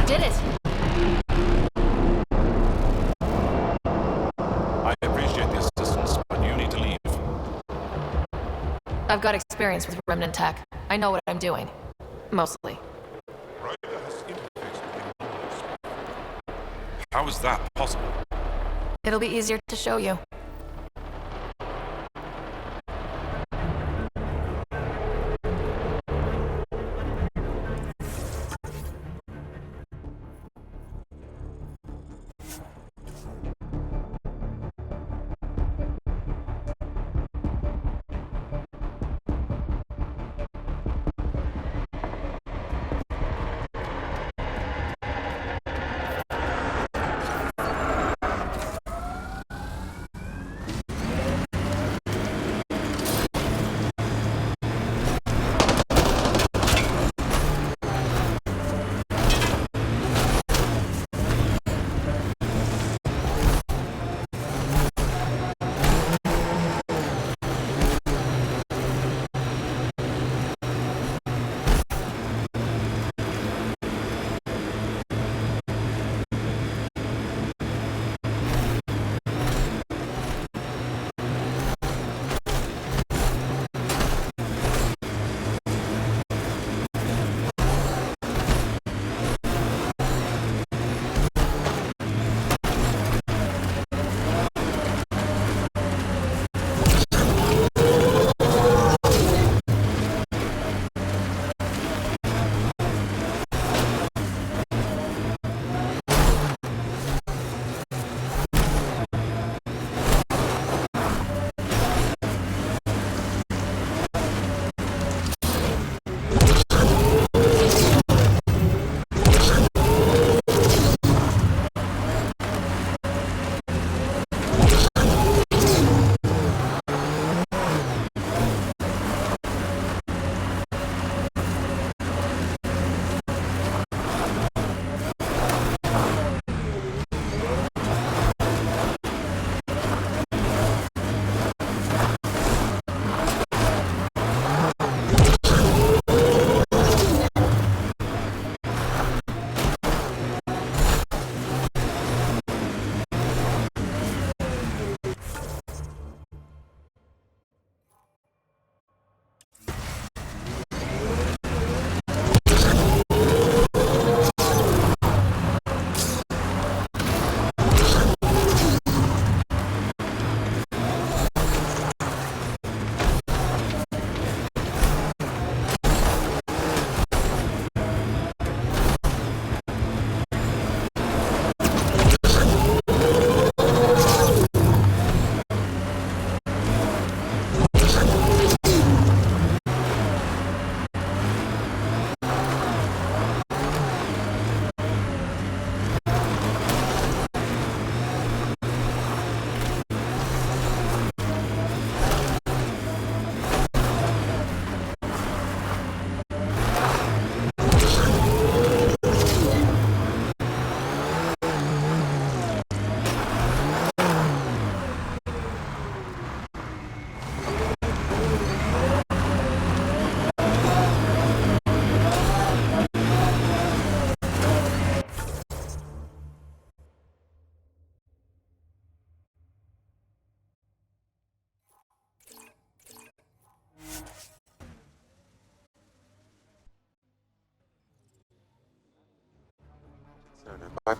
Did it! I appreciate the assistance, but you need to leave. I've got experience with remnant tech. I know what I'm doing. Mostly. Ryder has interfaced with the monoliths. How is that possible? It'll be easier to show you.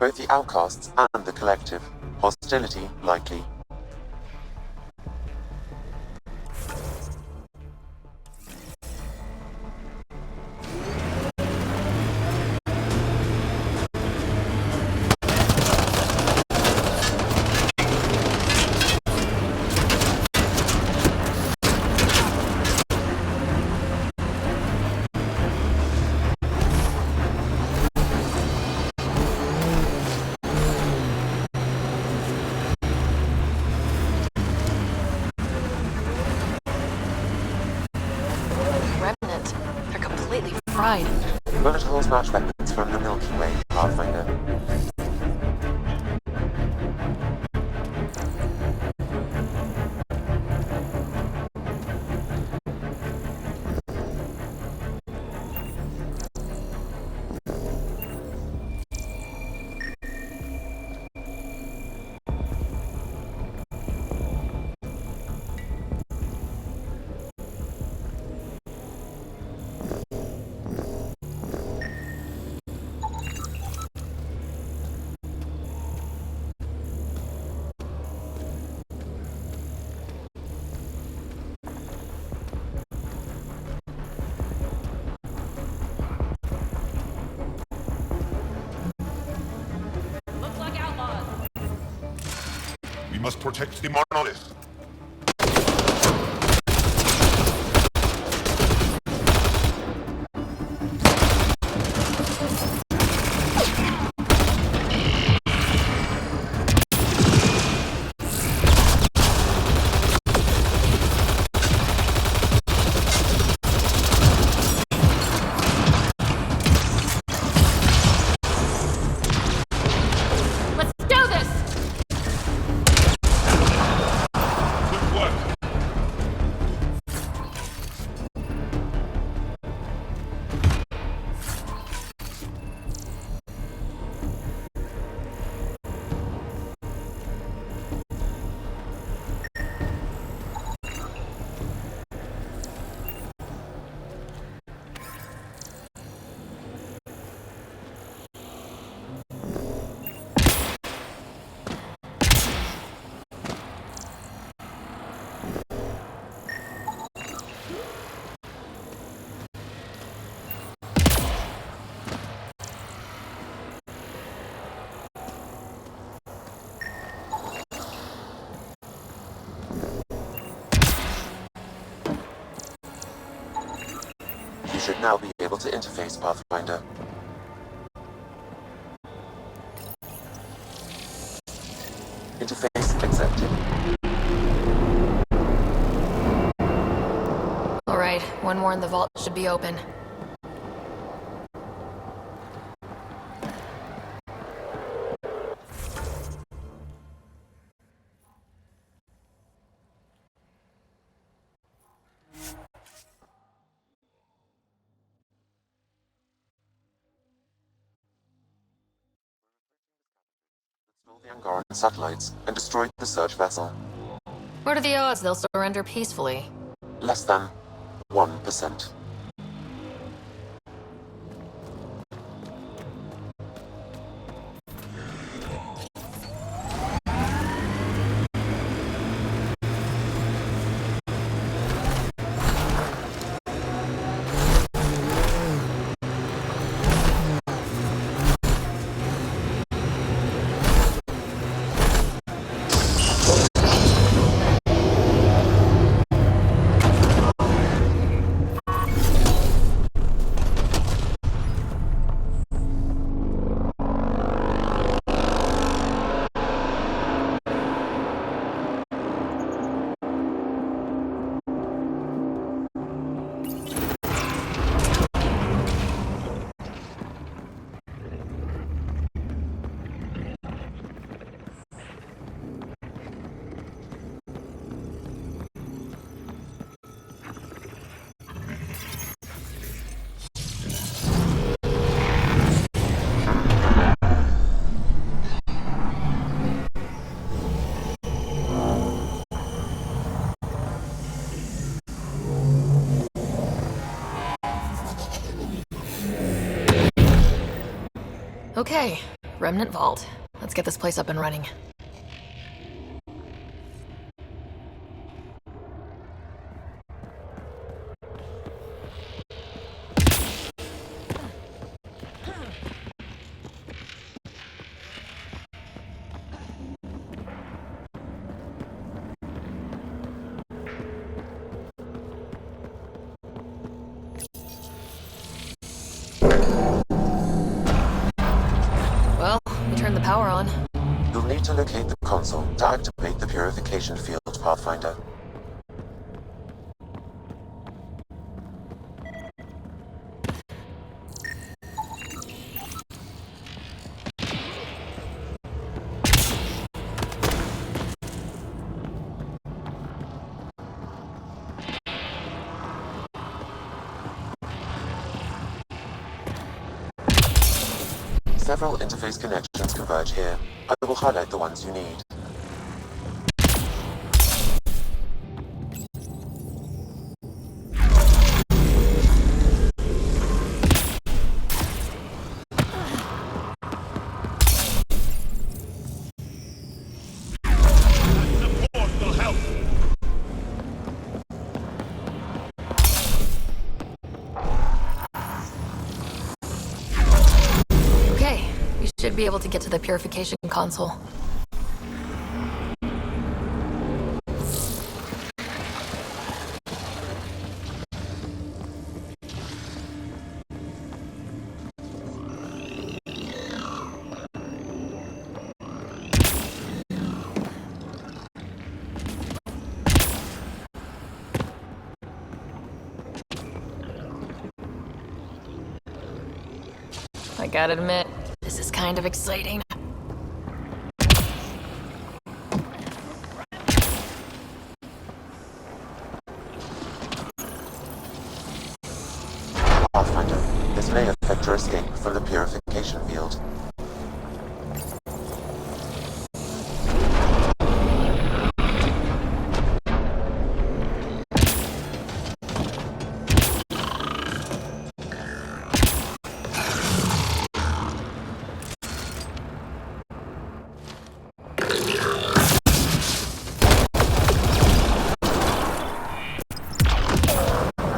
both the outcasts and the collective. Hostility likely. Remnant. They're completely fried. Bullet holes match weapons from the Milky Way, Pathfinder. Looks like outlaws. We must protect the monolith. Let's do this! Good work. You should now be able to interface, Pathfinder. Interface accepted. Alright, one more in the vault should be open. Stole the Angaran satellites and destroyed the search vessel. What are the odds they'll surrender peacefully? Less than 1%. Okay, Remnant Vault. Let's get this place up and running. Well, we turned the power on. You'll need to locate the console to activate the purification field, Pathfinder. Several interface connections converge here. I will highlight the ones you need. Okay, we should be able to get to the purification console. I gotta admit, this is kind of exciting. Pathfinder, this may affect your escape from the purification field.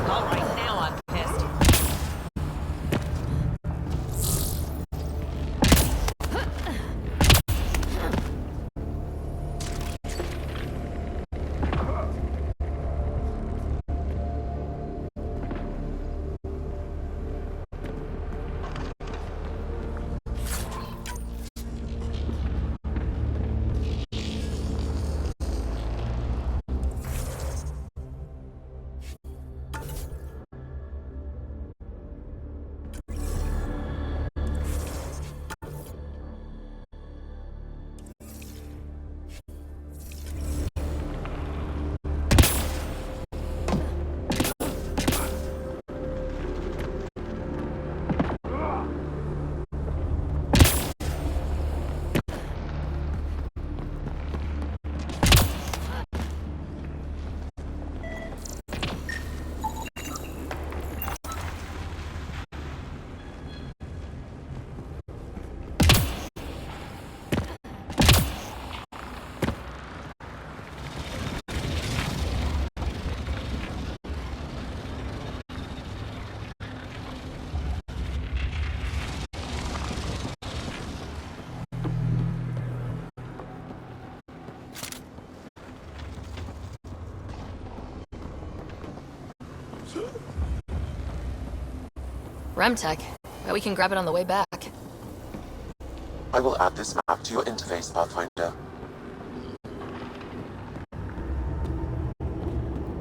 Alright, now I'm pissed. Remtech. Bet we can grab it on the way back. I will add this map to your interface, Pathfinder.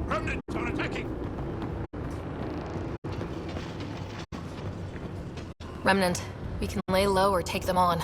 Remnants are attacking! Remnant. We can lay low or take them on.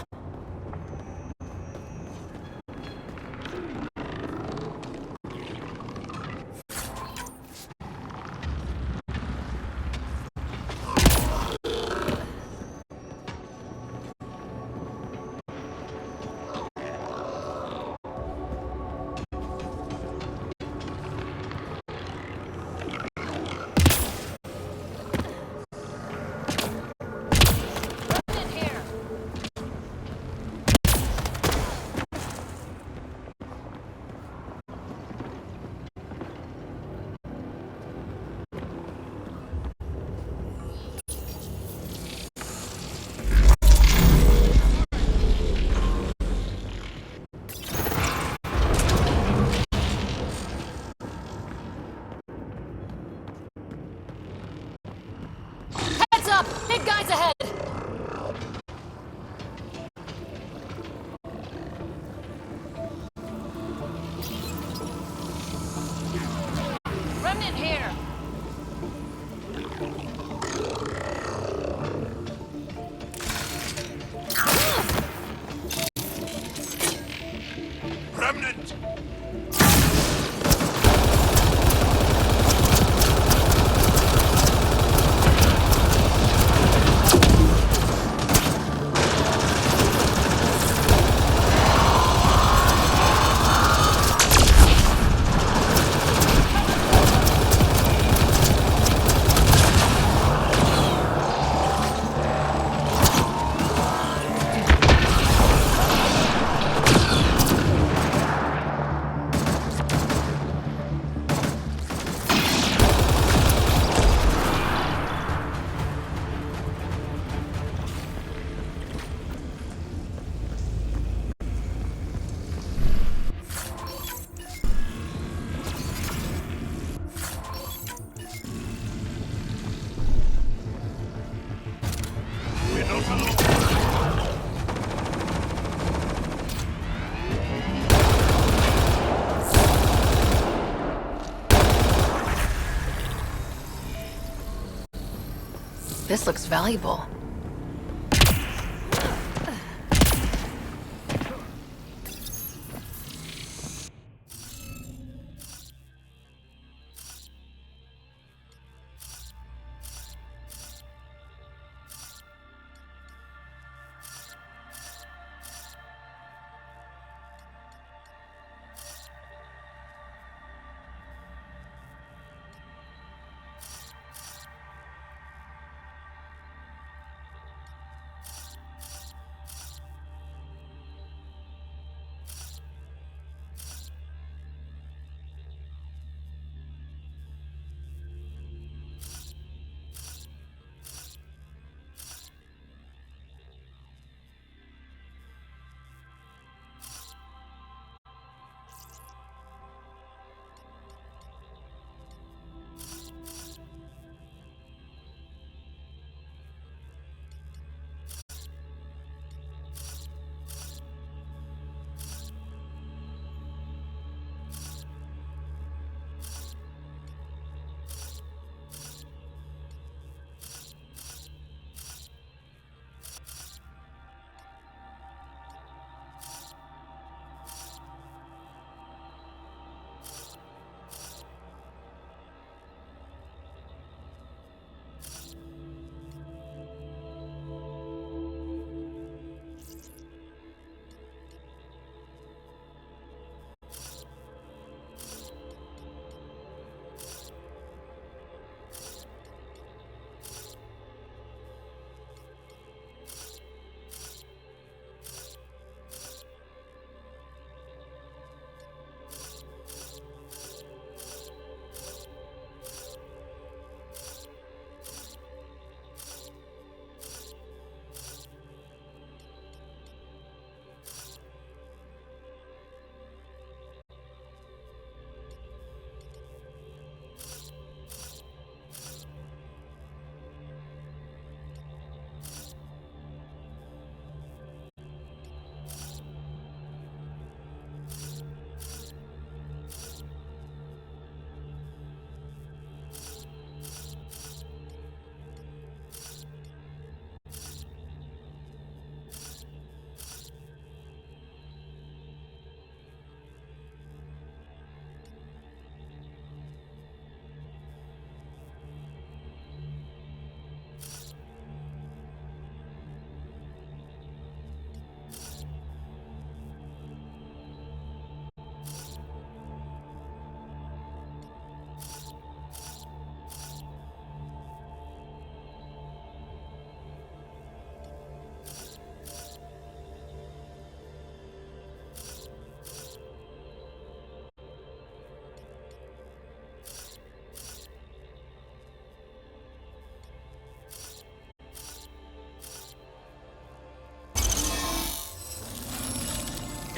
This looks valuable.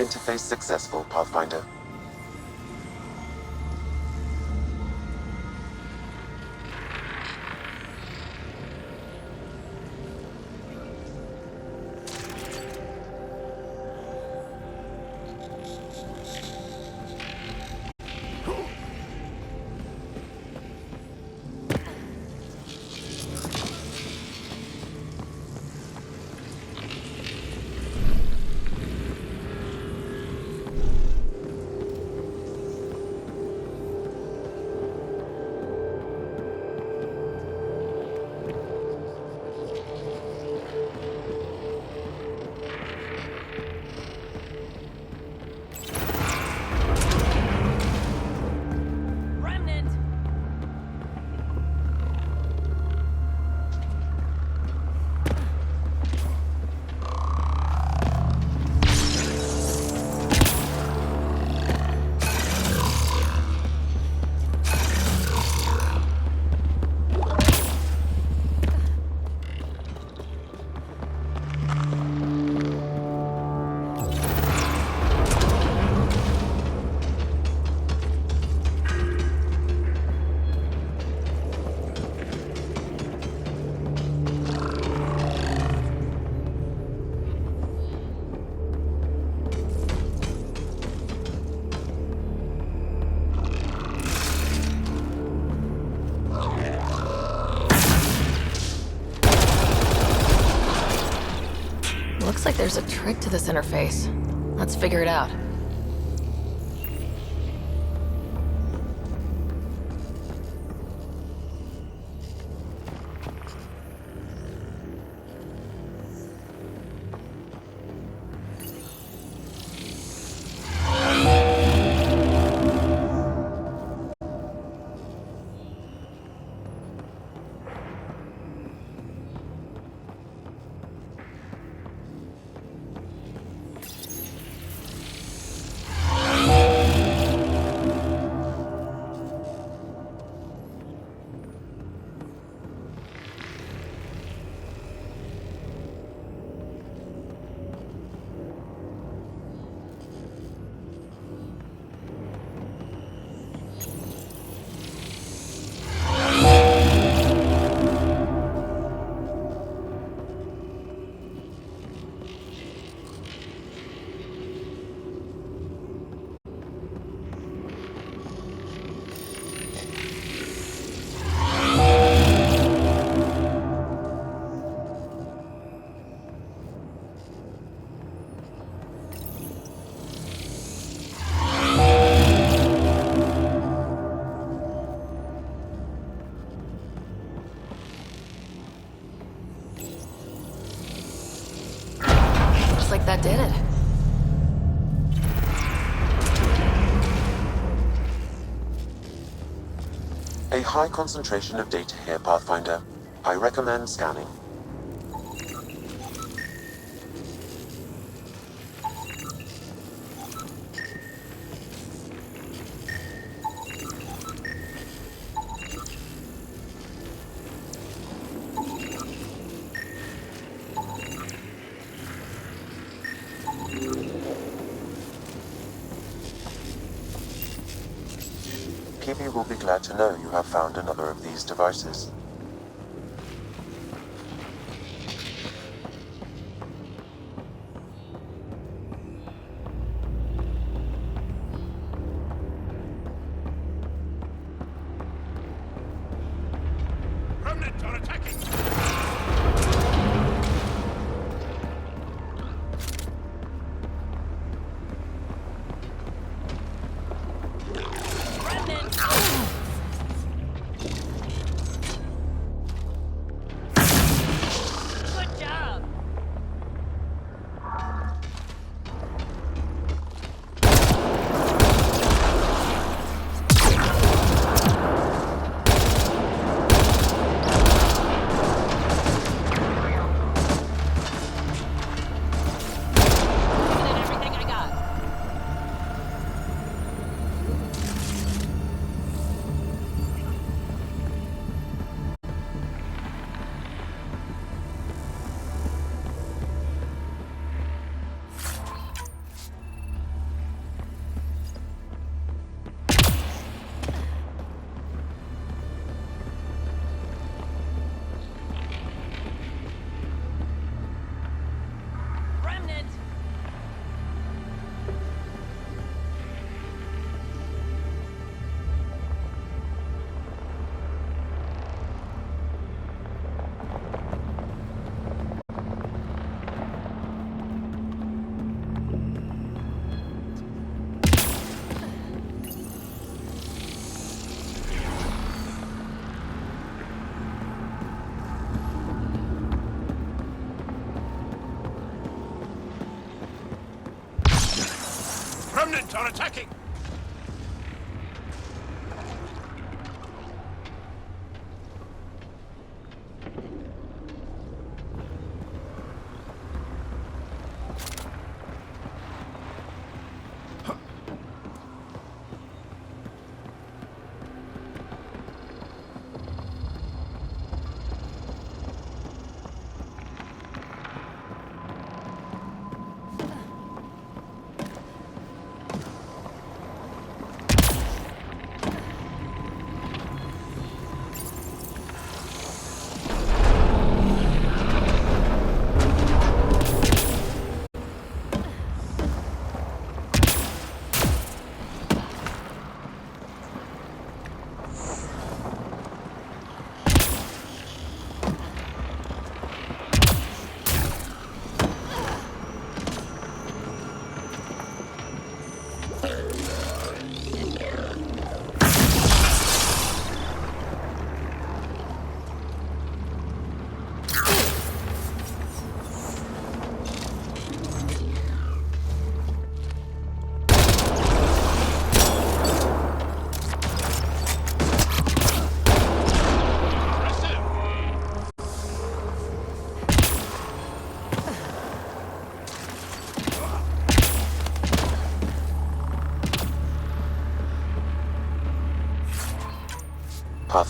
Interface successful, Pathfinder. like there's a trick to this interface. Let's figure it out. Like that did it. A high concentration of data here, Pathfinder. I recommend scanning. PB will be glad to know you have found another of these devices. Remnant are attacking! Remnant are attacking!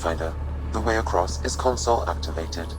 Pathfinder. The way across is console activated.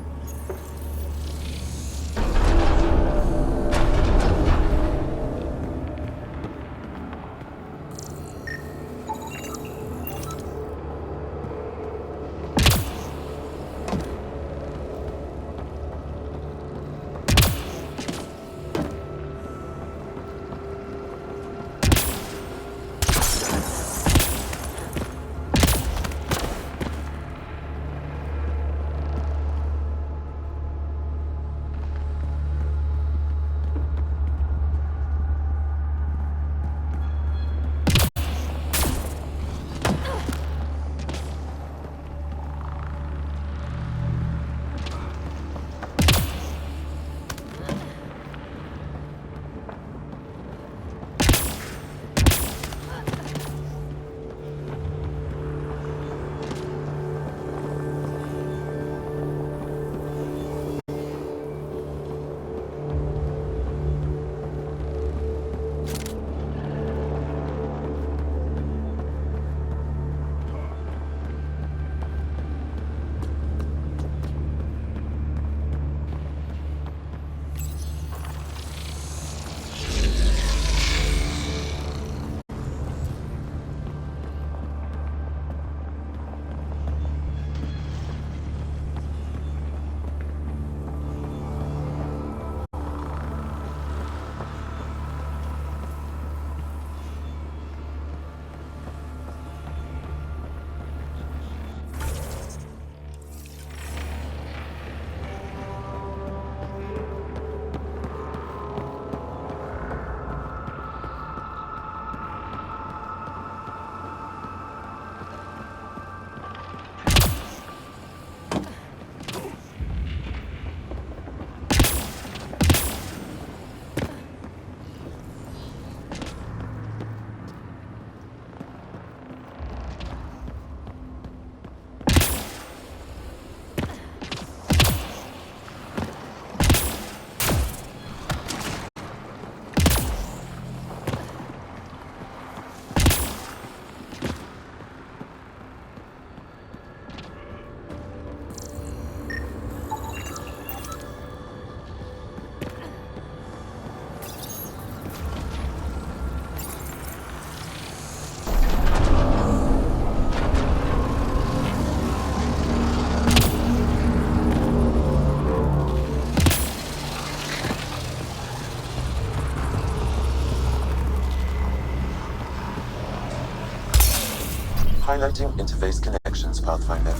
Highlighting interface connections, Pathfinder.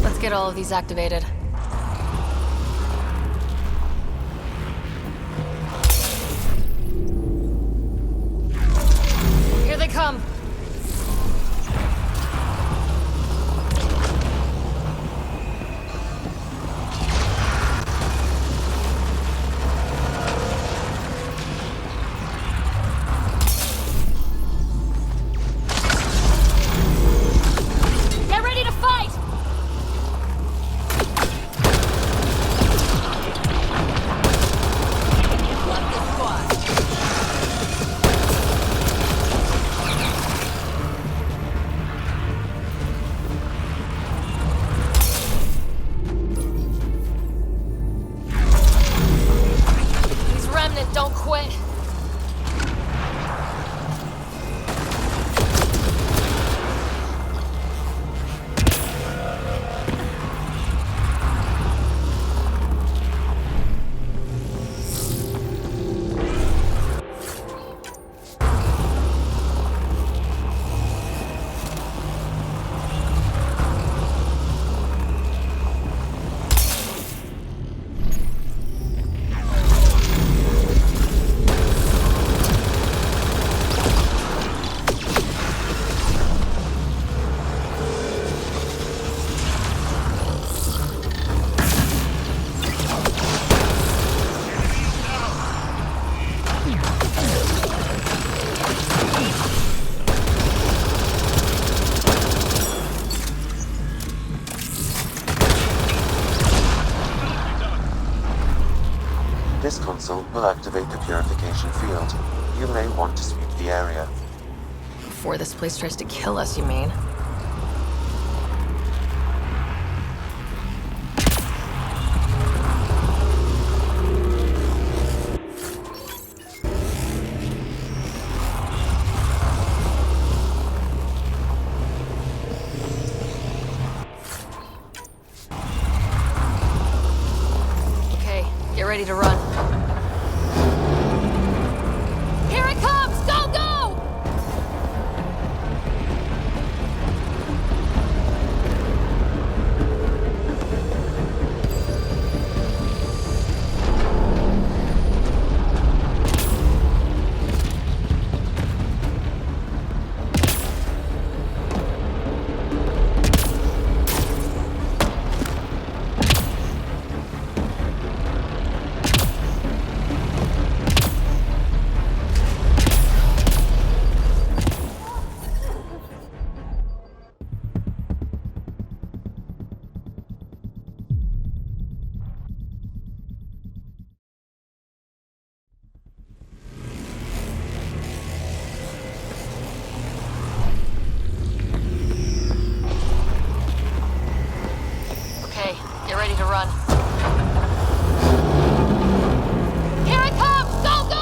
Let's get all of these activated. Here they come. Get ready to fight! These remnant don't quit. This console will activate the purification field. You may want to sweep the area. Before this place tries to kill us, you mean? ready to run. Here it comes! Go, go! Okay, get ready to run. Here it comes! Go, go!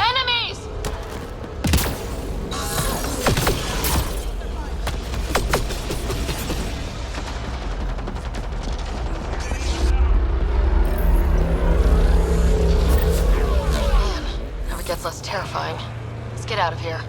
Enemies! Man, never gets less terrifying. Let's get out of here.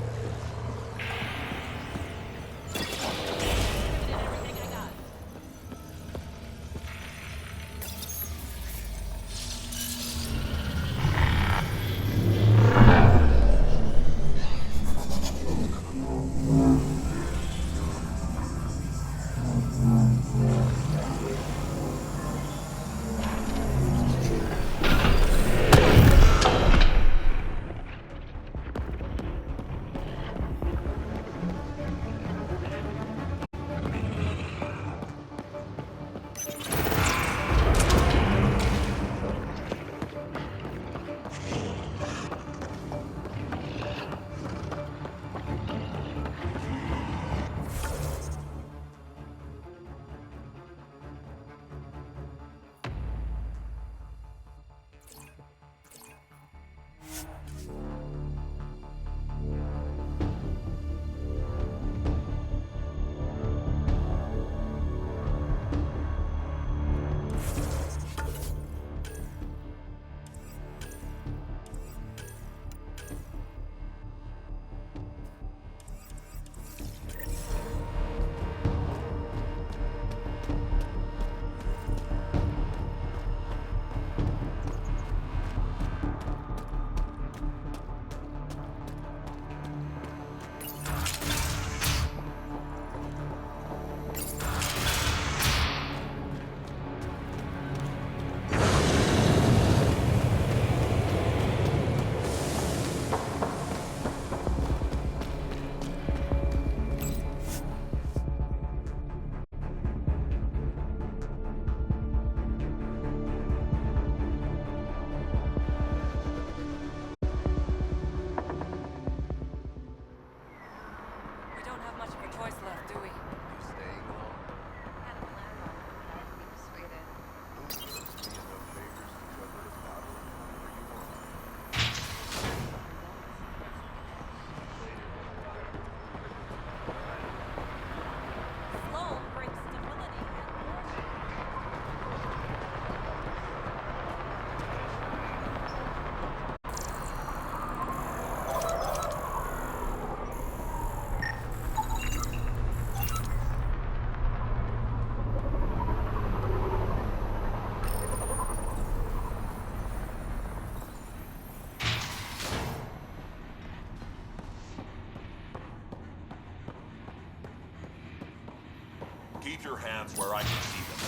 Keep your hands where I can see them.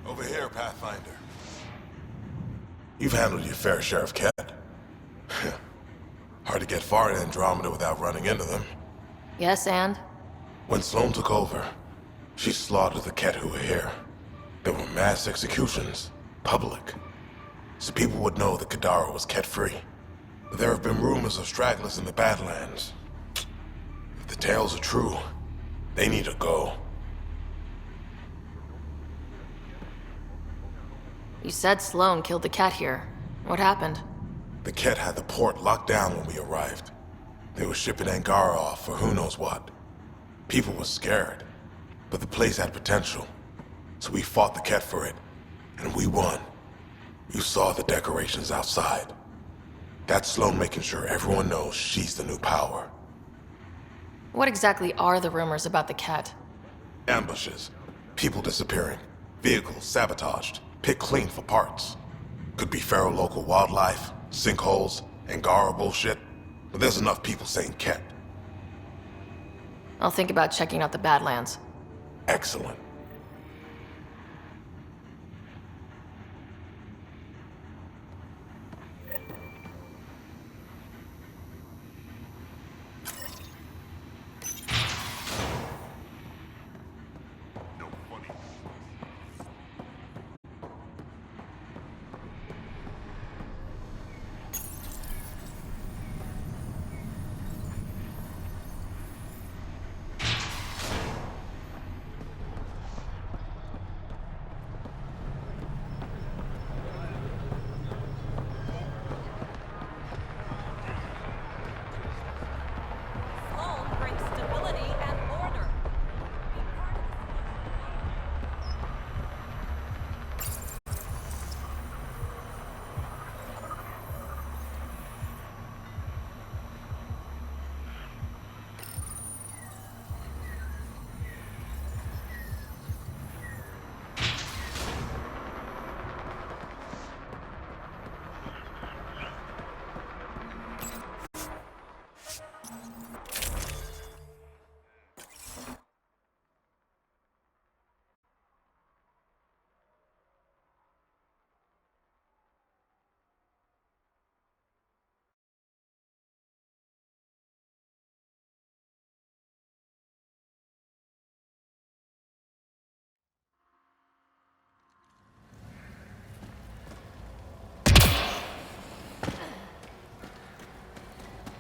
Over here, Pathfinder. You've handled your fair share of Cat. get far in Andromeda without running into them. Yes, and? When Sloane took over, she slaughtered the Ket who were here. There were mass executions, public. So people would know that Kadara was Ket-free. But there have been rumors of stragglers in the Badlands. If the tales are true, they need to go. You said Sloane killed the Ket here. What happened? The Ket had the port locked down when we arrived. They were shipping Angara off for who knows what. People were scared, but the place had potential. So we fought the Ket for it, and we won. You saw the decorations outside. That's Sloane making sure everyone knows she's the new power. What exactly are the rumors about the Ket? Ambushes, people disappearing, vehicles sabotaged, picked clean for parts. Could be feral local wildlife, sinkholes, Angara bullshit, but there's enough people saying Ket. I'll think about checking out the Badlands. Excellent.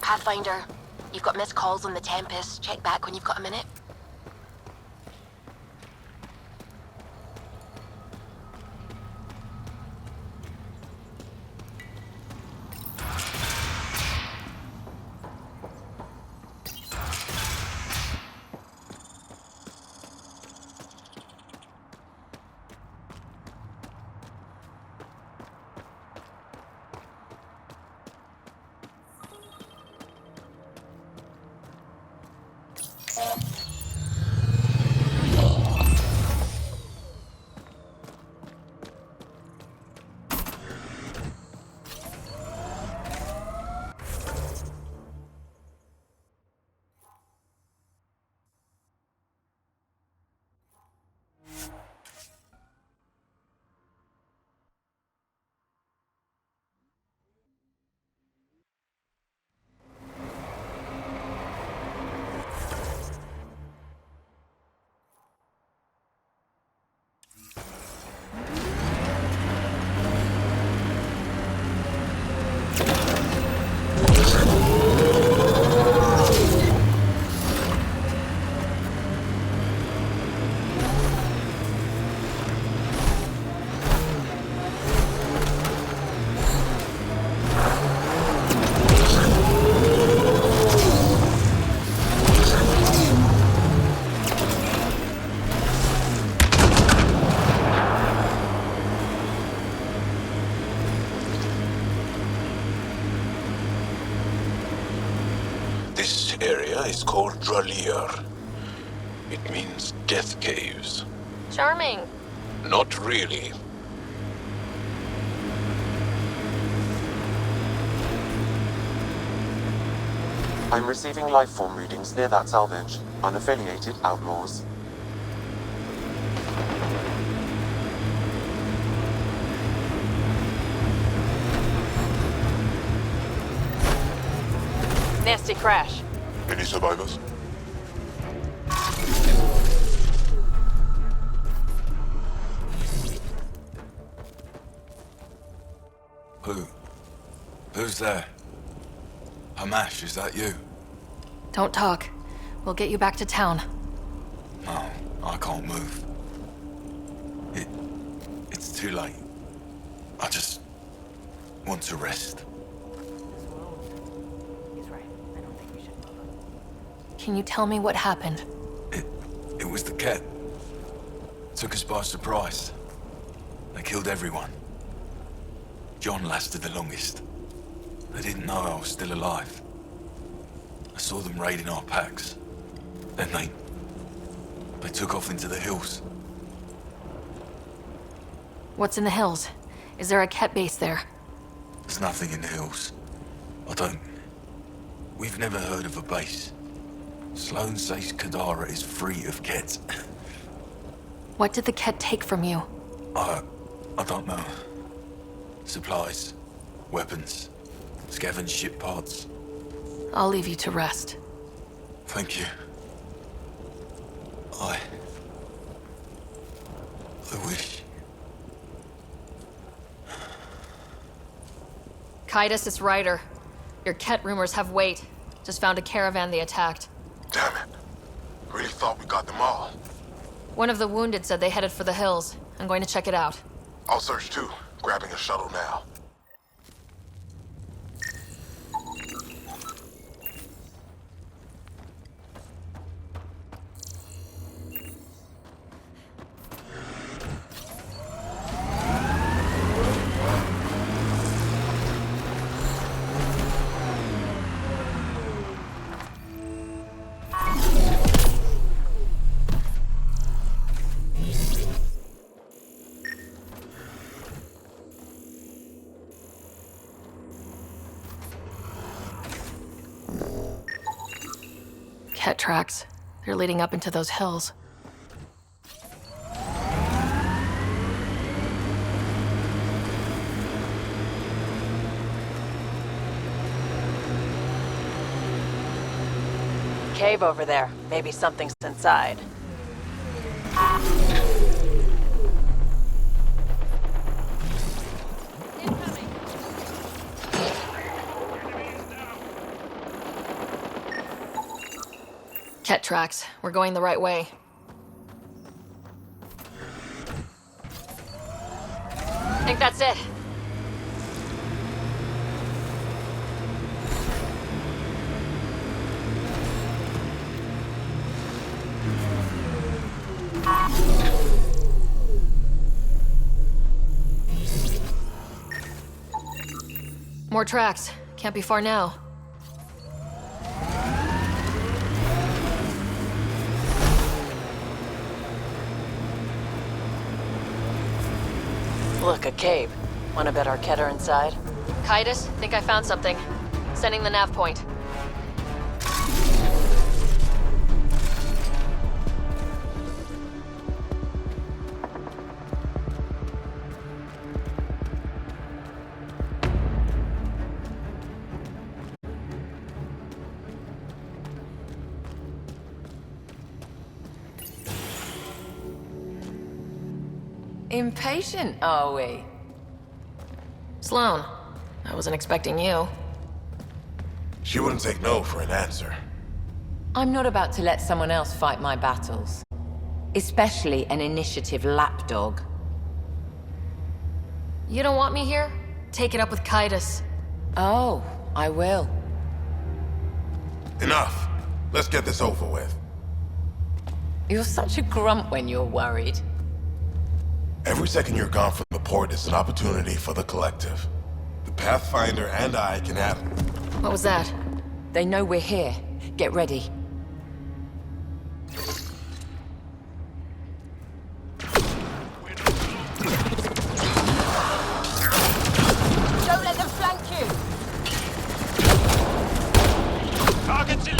Pathfinder, you've got missed calls on the Tempest. Check back when you've got a minute. This area is called Ryder. It means death caves. Charming. Not really. I'm receiving life form readings near that salvage. Unaffiliated outlaws. Nasty crash. Any survivors? Who's there? Hamash, is that you? Don't talk. We'll get you back to town. No, I can't move. It's too late. I just want to rest. Can you tell me what happened? It was the Ket. Took us by surprise. They killed everyone. John lasted the longest. They didn't know I was still alive. I saw them raiding our packs. Then they took off into the hills. What's in the hills? Is there a Ket base there? There's nothing in the hills. We've never heard of a base. Sloan says Kadara is free of Ket. What did the Ket take from you? I don't know. Supplies, weapons, scavenged ship parts. I'll leave you to rest. Thank you. I wish. Kaitis, it's Ryder. Your Ket rumors have weight. Just found a caravan they attacked. Damn it. Really thought we got them all. One of the wounded said they headed for the hills. I'm going to check it out. I'll search too. Grabbing a shuttle now. Ket tracks. They're leading up into those hills. Cave over there. Maybe something's inside. Ket tracks. We're going the right way. I think that's it. More tracks. Can't be far now. Look, a cave. Wanna bet our Ket are inside? Kaitis, think I found something. Sending the nav point. Impatient, are we? Sloan, I wasn't expecting you. She wouldn't take no for an answer. I'm not about to let someone else fight my battles. Especially an initiative lapdog. You don't want me here? Take it up with Kaitis. Oh, I will. Enough. Let's get this over with. You're such a grump when you're worried. Every second you're gone from the port is an opportunity for the collective. The Pathfinder and I can have it. What was that? They know we're here. Get ready. Don't let them flank you! Targets in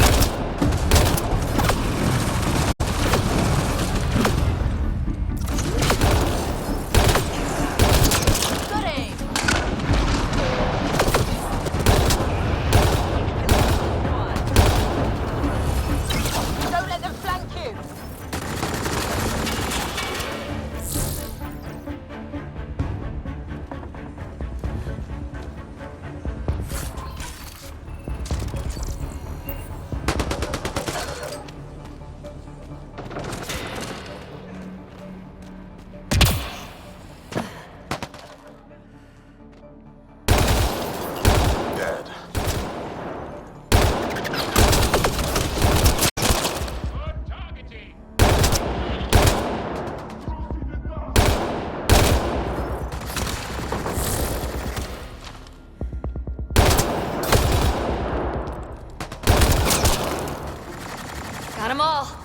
them all.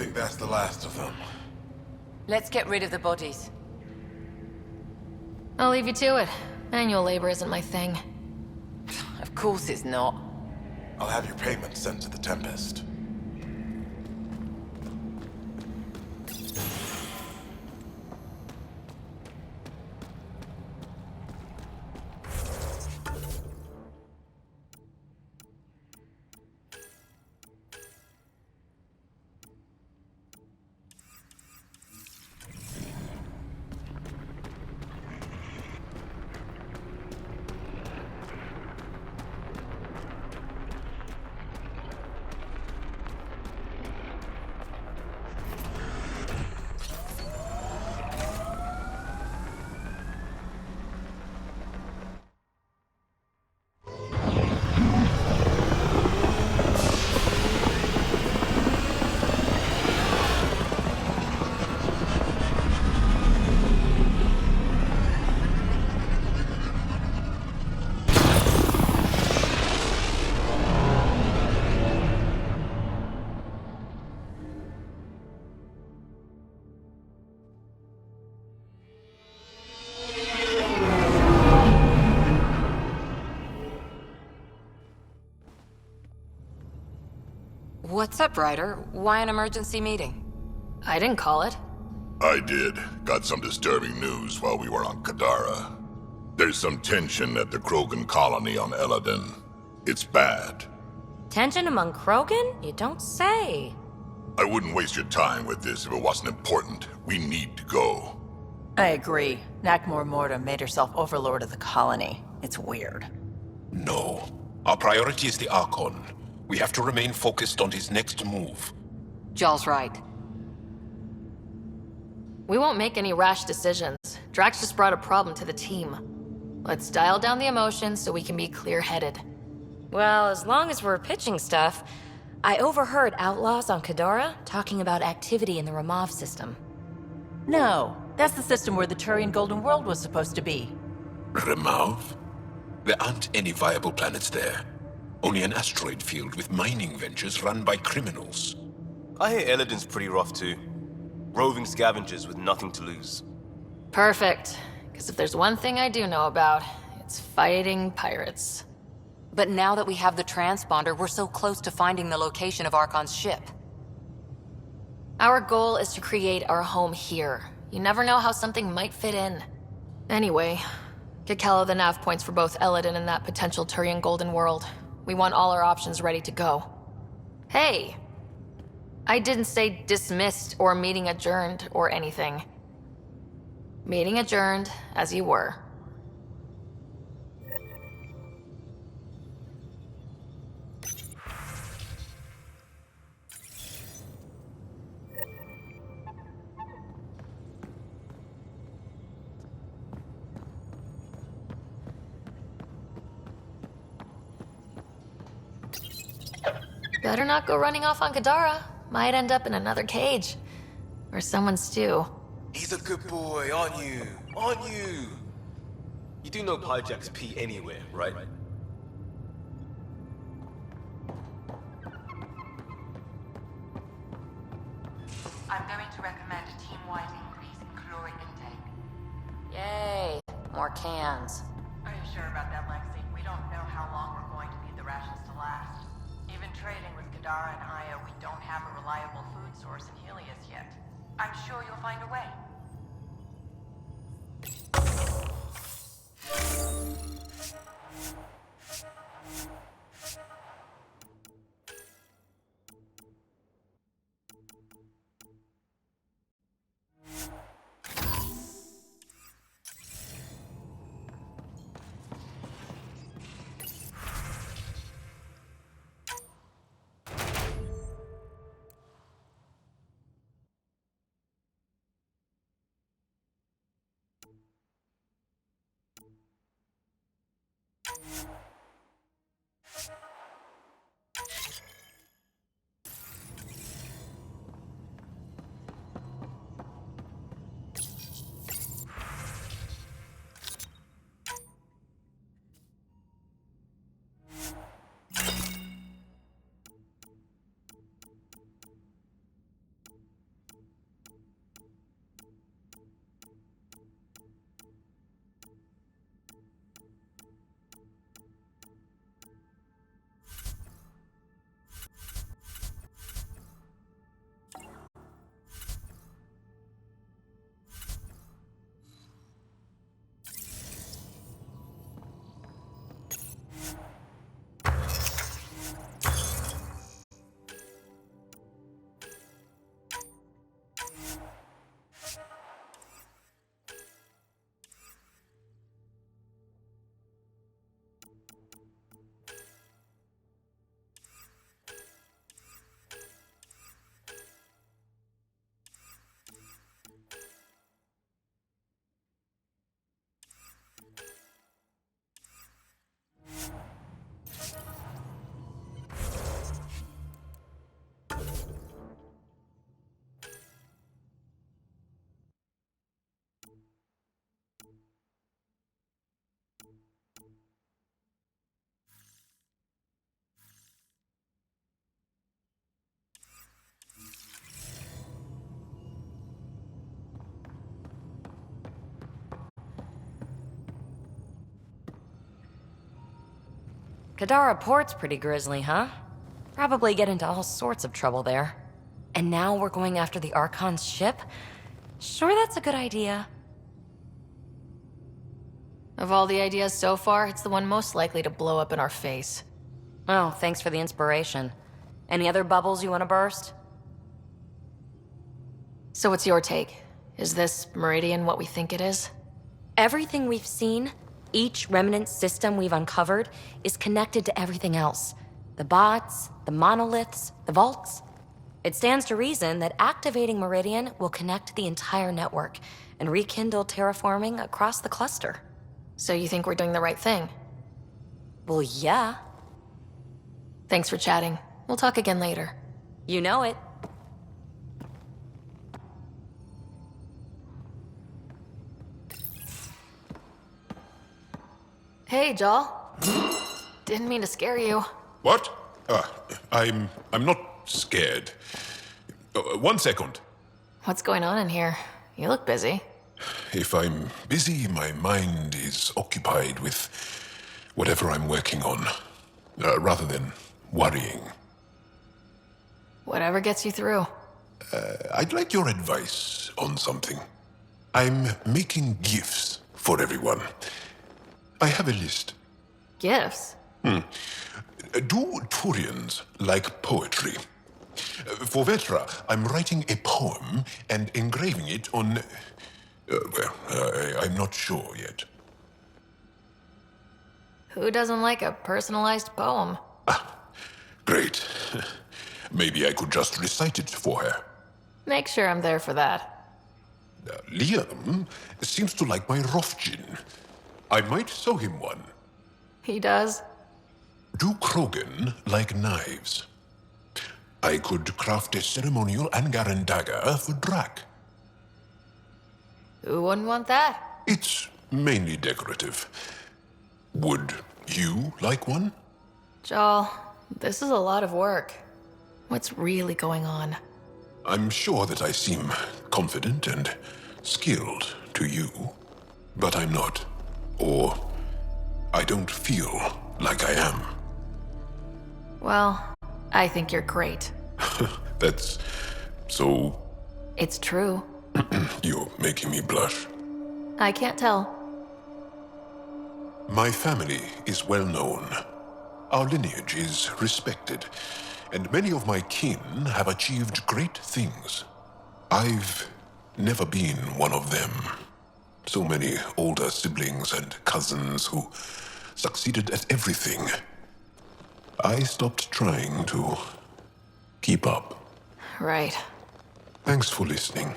Think that's the last of them. Let's get rid of the bodies. I'll leave you to it. Manual labor isn't my thing. Of course it's not. I'll have your payment sent to the Tempest. What's up, Ryder? Why an emergency meeting? I didn't call it. I did. Got some disturbing news while we were on Kadara. There's some tension at the Krogan colony on Eladin. It's bad. Tension among Krogan? You don't say. I wouldn't waste your time with this if it wasn't important. We need to go. I agree. Nakmor Morta made herself overlord of the colony. It's weird. No. Our priority is the Archon. We have to remain focused on his next move. Jaal's right. We won't make any rash decisions. Drax just brought a problem to the team. Let's dial down the emotions so we can be clear-headed. Well, as long as we're pitching stuff, I overheard outlaws on Kadara talking about activity in the Ramav system. No, that's the system where the Turian Golden World was supposed to be. Ramav? There aren't any viable planets there. Only an asteroid field with mining ventures run by criminals. I hear Elodin's pretty rough too. Roving scavengers with nothing to lose. Perfect. Because if there's one thing I do know about, it's fighting pirates. But now that we have the transponder, we're so close to finding the location of Archon's ship. Our goal is to create our home here. You never know how something might fit in. Anyway, get Kello the nav points for both Elodin and that potential Turian Golden World. We want all our options ready to go. Hey! I didn't say dismissed or meeting adjourned or anything. Meeting adjourned, as you were. Better not go running off on Kadara. Might end up in another cage. Or someone's stew. He's a good boy, aren't you? Aren't you? You do know Pyjack's pee anywhere, right? I'm going to recommend a team-wide increase in caloric intake. Yay, more cans. Are you sure about that, Lexi? We don't know how long we're going to need the rations to last. Even trading with Kadara and Aya, we don't have a reliable food source in Helios yet. I'm sure you'll find a way. Kadara Port's pretty grisly, huh? Probably get into all sorts of trouble there. And now we're going after the Archon's ship? Sure that's a good idea. Of all the ideas so far, it's the one most likely to blow up in our face. Oh, thanks for the inspiration. Any other bubbles you want to burst? So what's your take? Is this Meridian what we think it is? Everything we've seen, each remnant system we've uncovered, is connected to everything else. The bots, the monoliths, the vaults. It stands to reason that activating Meridian will connect the entire network and rekindle terraforming across the cluster. So you think we're doing the right thing? Well, yeah. Thanks for chatting. We'll talk again later. You know it. Hey, Jaal. Didn't mean to scare you. What? I'm not scared. 1 second. What's going on in here? You look busy. If I'm busy, my mind is occupied with whatever I'm working on, rather than worrying. Whatever gets you through. I'd like your advice on something. I'm making gifts for everyone. I have a list. Gifts? Do Turians like poetry? For Vetra, I'm writing a poem and engraving it on... I'm not sure yet. Who doesn't like a personalized poem? Great. Maybe I could just recite it for her. Make sure I'm there for that. Liam seems to like my Rofgin. I might sew him one. He does? Do Krogan like knives? I could craft a ceremonial Angaran dagger for Drak. Who wouldn't want that? It's mainly decorative. Would you like one? Jaal, this is a lot of work. What's really going on? I'm sure that I seem confident and skilled to you, but I'm not. Or I don't feel like I am. Well, I think you're great. That's so... It's true. You're making me blush. I can't tell. My family is well known. Our lineage is respected, and many of my kin have achieved great things. I've never been one of them. So many older siblings and cousins who succeeded at everything. I stopped trying to keep up. Right. Thanks for listening.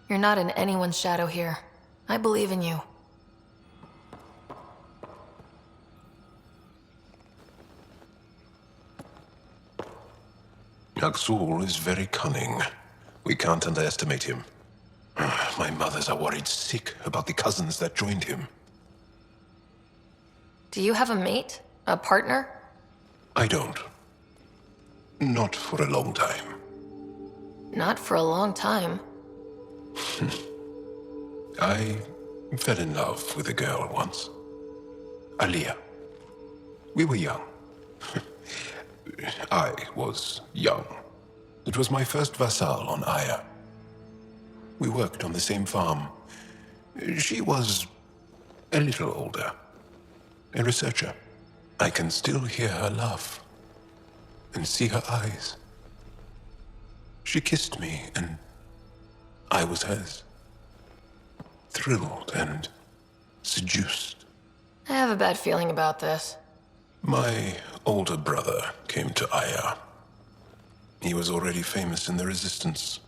You're not in anyone's shadow here. I believe in you. Aksul is very cunning. We can't underestimate him. My mothers are worried sick about the cousins that joined him. Do you have a mate? A partner? I don't. Not for a long time. Not for a long time. I fell in love with a girl once. Aliyah. We were young. I was young. It was my first vassal on Aya. We worked on the same farm. She was a little older. A researcher. I can still hear her laugh and see her eyes. She kissed me and I was hers. Thrilled and seduced. I have a bad feeling about this. My older brother came to Aya. He was already famous in the Resistance.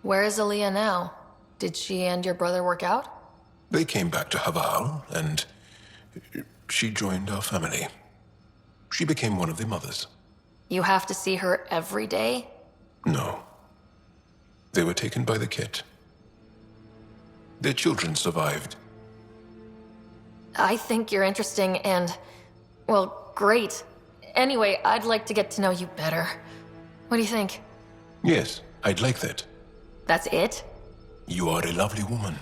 Where is Aaliyah now? Did she and your brother work out? They came back to Haval, and she joined our family. She became one of the mothers. You have to see her every day? No. They were taken by the Ket. Their children survived. I think you're interesting and, well, great. Anyway, I'd like to get to know you better. What do you think? Yes, I'd like that. That's it? You are a lovely woman.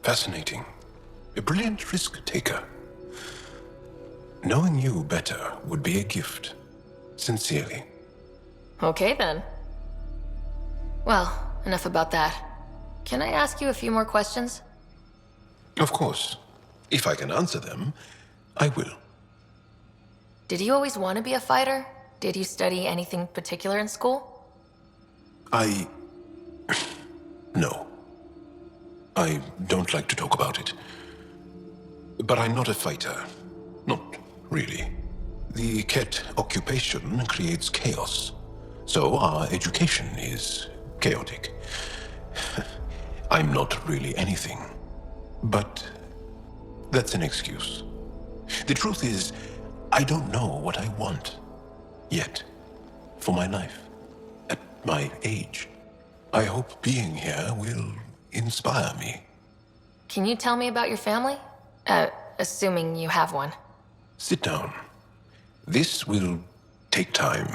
Fascinating. A brilliant risk-taker. Knowing you better would be a gift. Sincerely. Okay, then. Well, enough about that. Can I ask you a few more questions? Of course. If I can answer them, I will. Did you always want to be a fighter? Did you study anything particular in school? No. I don't like to talk about it. But I'm not a fighter. Not really. The Ket occupation creates chaos. So our education is chaotic. I'm not really anything. But that's an excuse. The truth is, I don't know what I want. Yet. For my life. At my age. I hope being here will inspire me. Can you tell me about your family? assuming you have one. Sit down. This will take time.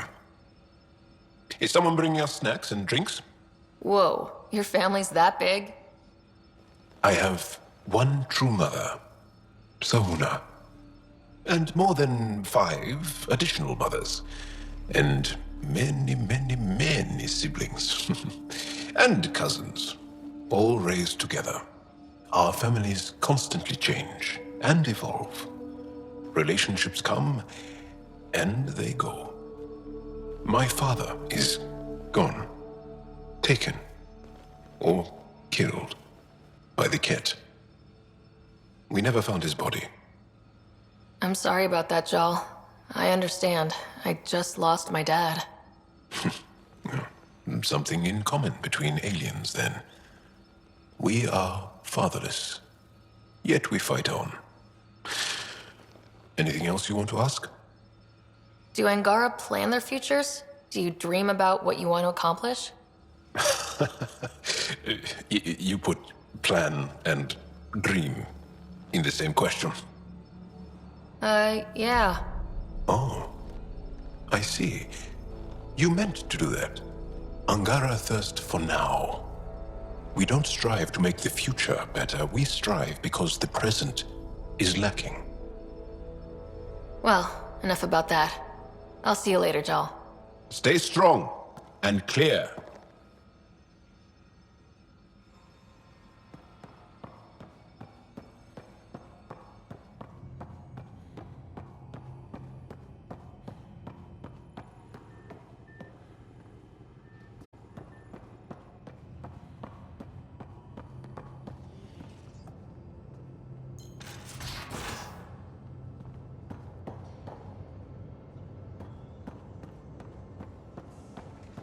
Is someone bringing us snacks and drinks? Whoa, your family's that big? I have one true mother, Sahuna, and more than 5 additional mothers, and many, many, many siblings, and cousins, all raised together. Our families constantly change and evolve. Relationships come and they go. My father is gone, taken, or killed by the Ket. We never found his body. I'm sorry about that, Jaal. I understand. I just lost my dad. Something in common between aliens, then. We are fatherless, yet we fight on. Anything else you want to ask? Do Angara plan their futures? Do you dream about what you want to accomplish? You put plan and dream in the same question. Yeah. Oh, I see. You meant to do that. Angara thirst for now. We don't strive to make the future better. We strive because the present is lacking. Well, enough about that. I'll see you later, Jaal. Stay strong and clear.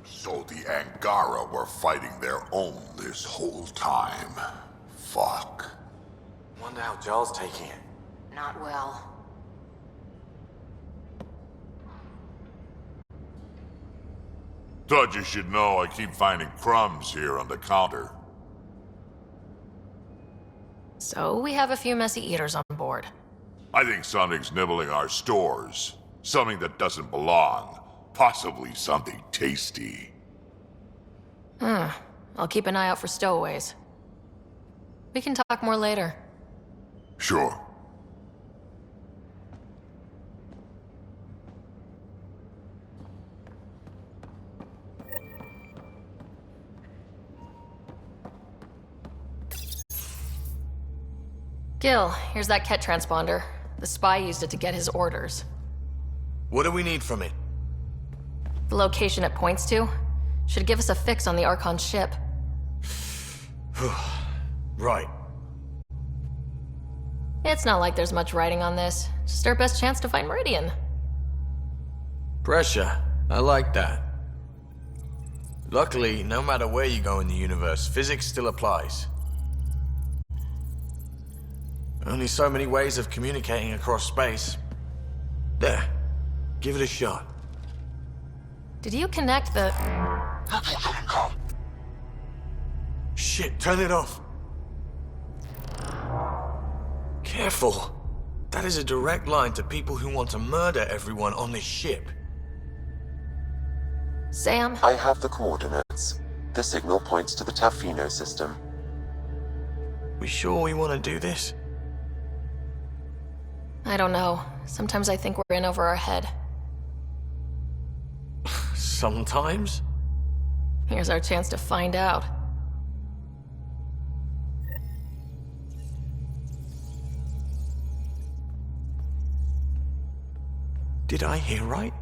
So the Angara were fighting their own this whole time. Fuck. Wonder how Jaal's taking it. Not well. Thought you should know I keep finding crumbs here on the counter. So we have a few messy eaters on board. I think something's nibbling our stores. Something that doesn't belong. Possibly something tasty. I'll keep an eye out for stowaways. We can talk more later. Sure. Gil, here's that Ket transponder. The spy used it to get his orders. What do we need from it? The location it points to should give us a fix on the Archon's ship. Right. It's not like there's much writing on this. Just our best chance to find Meridian. Pressure. I like that. Luckily, no matter where you go in the universe, physics still applies. Only so many ways of communicating across space. There. Give it a shot. Did you connect the... Shit, turn it off. Careful. That is a direct line to people who want to murder everyone on this ship. Sam? I have the coordinates. The signal points to the Tafino system. We sure we want to do this? I don't know. Sometimes I think we're in over our head. Sometimes? Here's our chance to find out. Did I hear right?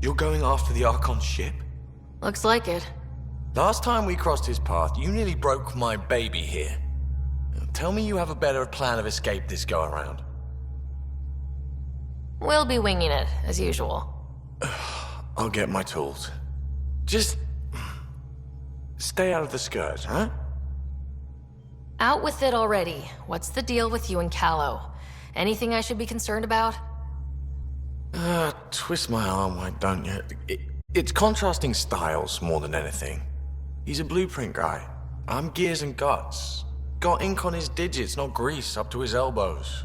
You're going after the Archon's ship? Looks like it. Last time we crossed his path, you nearly broke my baby here. Tell me you have a better plan of escape this go-around. We'll be winging it, as usual. I'll get my tools. Just... stay out of the scourge, huh? Out with it already. What's the deal with you and Callow? Anything I should be concerned about? Twist my arm, why don't you? It's contrasting styles more than anything. He's a blueprint guy. I'm gears and guts. Got ink on his digits, not grease, up to his elbows.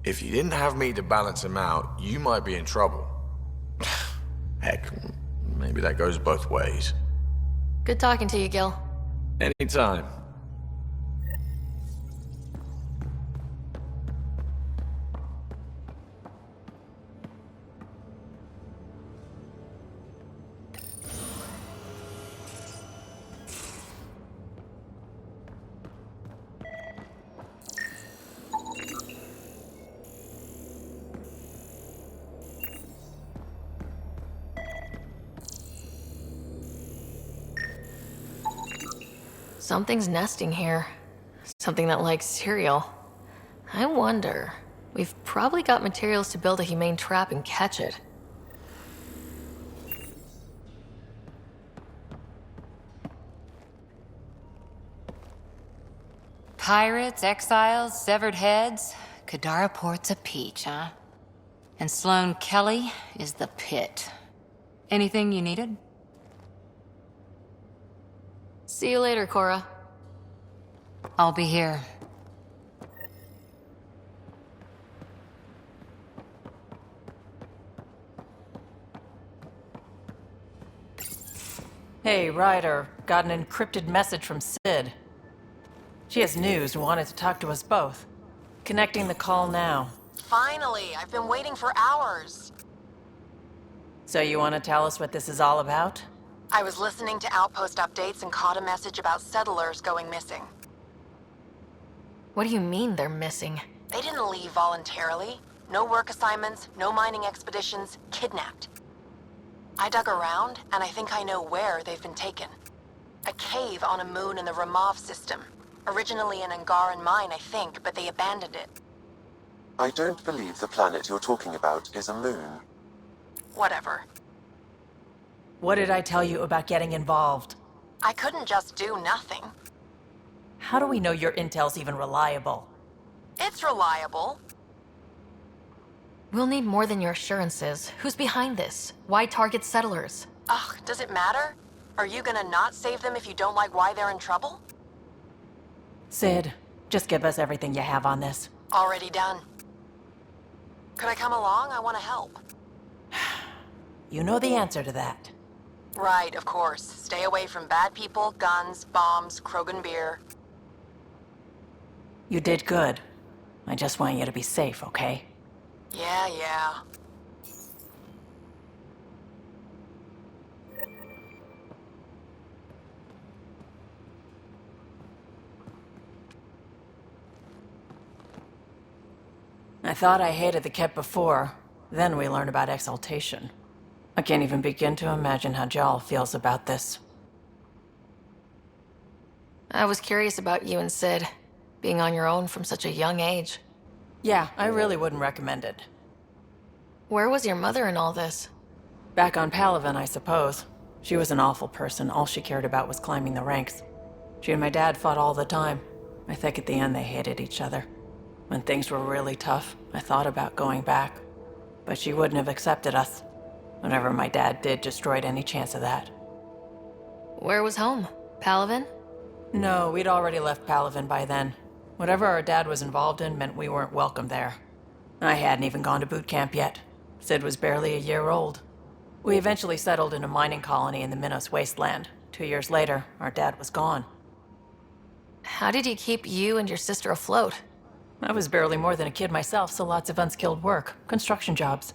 If you didn't have me to balance him out, you might be in trouble. Heck, maybe that goes both ways. Good talking to you, Gil. Anytime. Something's nesting here. Something that likes cereal. I wonder. We've probably got materials to build a humane trap and catch it. Pirates, exiles, severed heads. Kadara Port's a peach, huh? And Sloane Kelly is the pit. Anything you needed? See you later, Cora. I'll be here. Hey, Ryder. Got an encrypted message from Sid. She has news and wanted to talk to us both. Connecting the call now. Finally, I've been waiting for hours. So you want to tell us what this is all about? I was listening to Outpost updates and caught a message about settlers going missing. What do you mean they're missing? They didn't leave voluntarily. No work assignments, no mining expeditions, kidnapped. I dug around, and I think I know where they've been taken. A cave on a moon in the Ramov system. Originally an Angaran mine, I think, but they abandoned it. I don't believe the planet you're talking about is a moon. Whatever. What did I tell you about getting involved? I couldn't just do nothing. How do we know your intel's even reliable? It's reliable. We'll need more than your assurances. Who's behind this? Why target settlers? Ugh, does it matter? Are you gonna not save them if you don't like why they're in trouble? Sid, just give us everything you have on this. Already done. Could I come along? I want to help. You know the answer to that. Right, of course. Stay away from bad people, guns, bombs, Krogan beer. You did good. I just want you to be safe, okay? Yeah. I thought I hated the Ket before. Then we learned about exaltation. I can't even begin to imagine how Jaal feels about this. I was curious about you and Sid, being on your own from such a young age. Yeah, I really wouldn't recommend it. Where was your mother in all this? Back on Palaven, I suppose. She was an awful person. All she cared about was climbing the ranks. She and my dad fought all the time. I think at the end they hated each other. When things were really tough, I thought about going back. But she wouldn't have accepted us. Whatever my dad did destroyed any chance of that. Where was home? Palaven? No, we'd already left Palaven by then. Whatever our dad was involved in meant we weren't welcome there. I hadn't even gone to boot camp yet. Sid was barely a year old. We eventually settled in a mining colony in the Minos wasteland. 2 years later, our dad was gone. How did he keep you and your sister afloat? I was barely more than a kid myself, so lots of unskilled work. Construction jobs.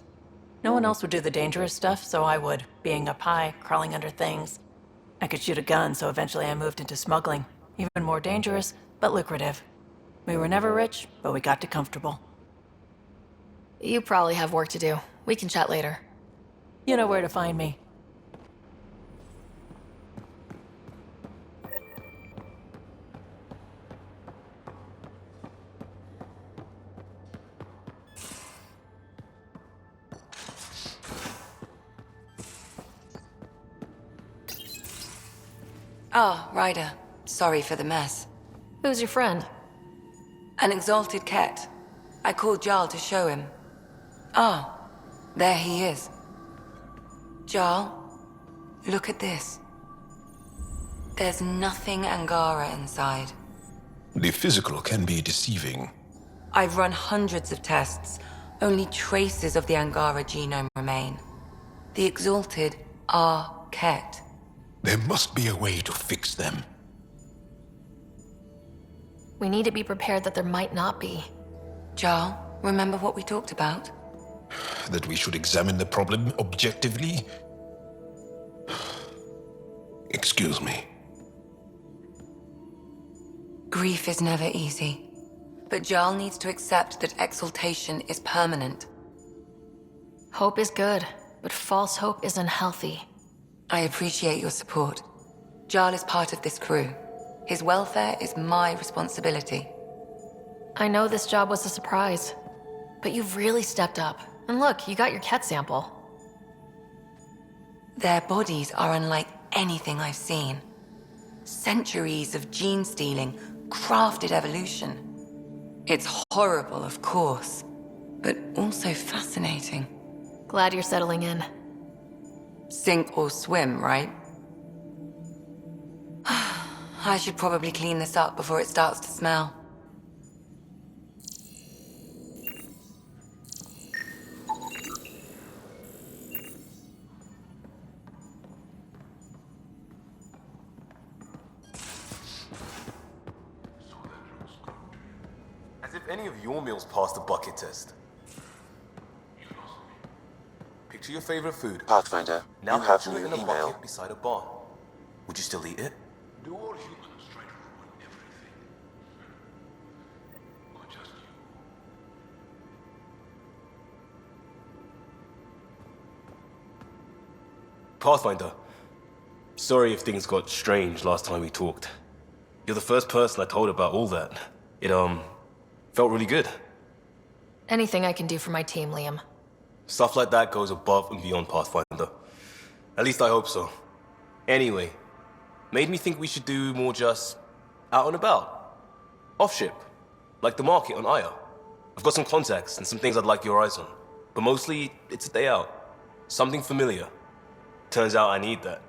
No one else would do the dangerous stuff, so I would. Being up high, crawling under things. I could shoot a gun, so eventually I moved into smuggling. Even more dangerous, but lucrative. We were never rich, but we got to comfortable. You probably have work to do. We can chat later. You know where to find me. Ah, Ryder. Sorry for the mess. Who's your friend? An exalted cat. I called Jaal to show him. Ah, there he is. Jaal, look at this. There's nothing Angara inside. The physical can be deceiving. I've run hundreds of tests. Only traces of the Angara genome remain. The Exalted are Ket. There must be a way to fix them. We need to be prepared that there might not be. Jaal, remember what we talked about? That we should examine the problem objectively? Excuse me. Grief is never easy. But Jaal needs to accept that exaltation is permanent. Hope is good, but false hope is unhealthy. I appreciate your support. Jaal is part of this crew. His welfare is my responsibility. I know this job was a surprise, but you've really stepped up. And look, you got your Ket sample. Their bodies are unlike anything I've seen. Centuries of gene stealing, crafted evolution. It's horrible, of course, but also fascinating. Glad you're settling in. Sink or swim, right? I should probably clean this up before it starts to smell. As if any of your meals passed the bucket test. Picture your favorite food. Pathfinder, Now you have picture it new in a email. bucket beside a barn. Would you still eat it? Do all humans try to ruin everything? Or just you? Pathfinder. Sorry if things got strange last time we talked. You're the first person I told about all that. It, felt really good. Anything I can do for my team, Liam. Stuff like that goes above and beyond Pathfinder. At least I hope so. Anyway, made me think we should do more just out and about. Off ship. Like the market on Aya. I've got some contacts and some things I'd like your eyes on. But mostly, it's a day out. Something familiar. Turns out I need that.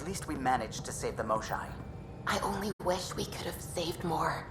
At least we managed to save the Mojai. I only wish we could have saved more.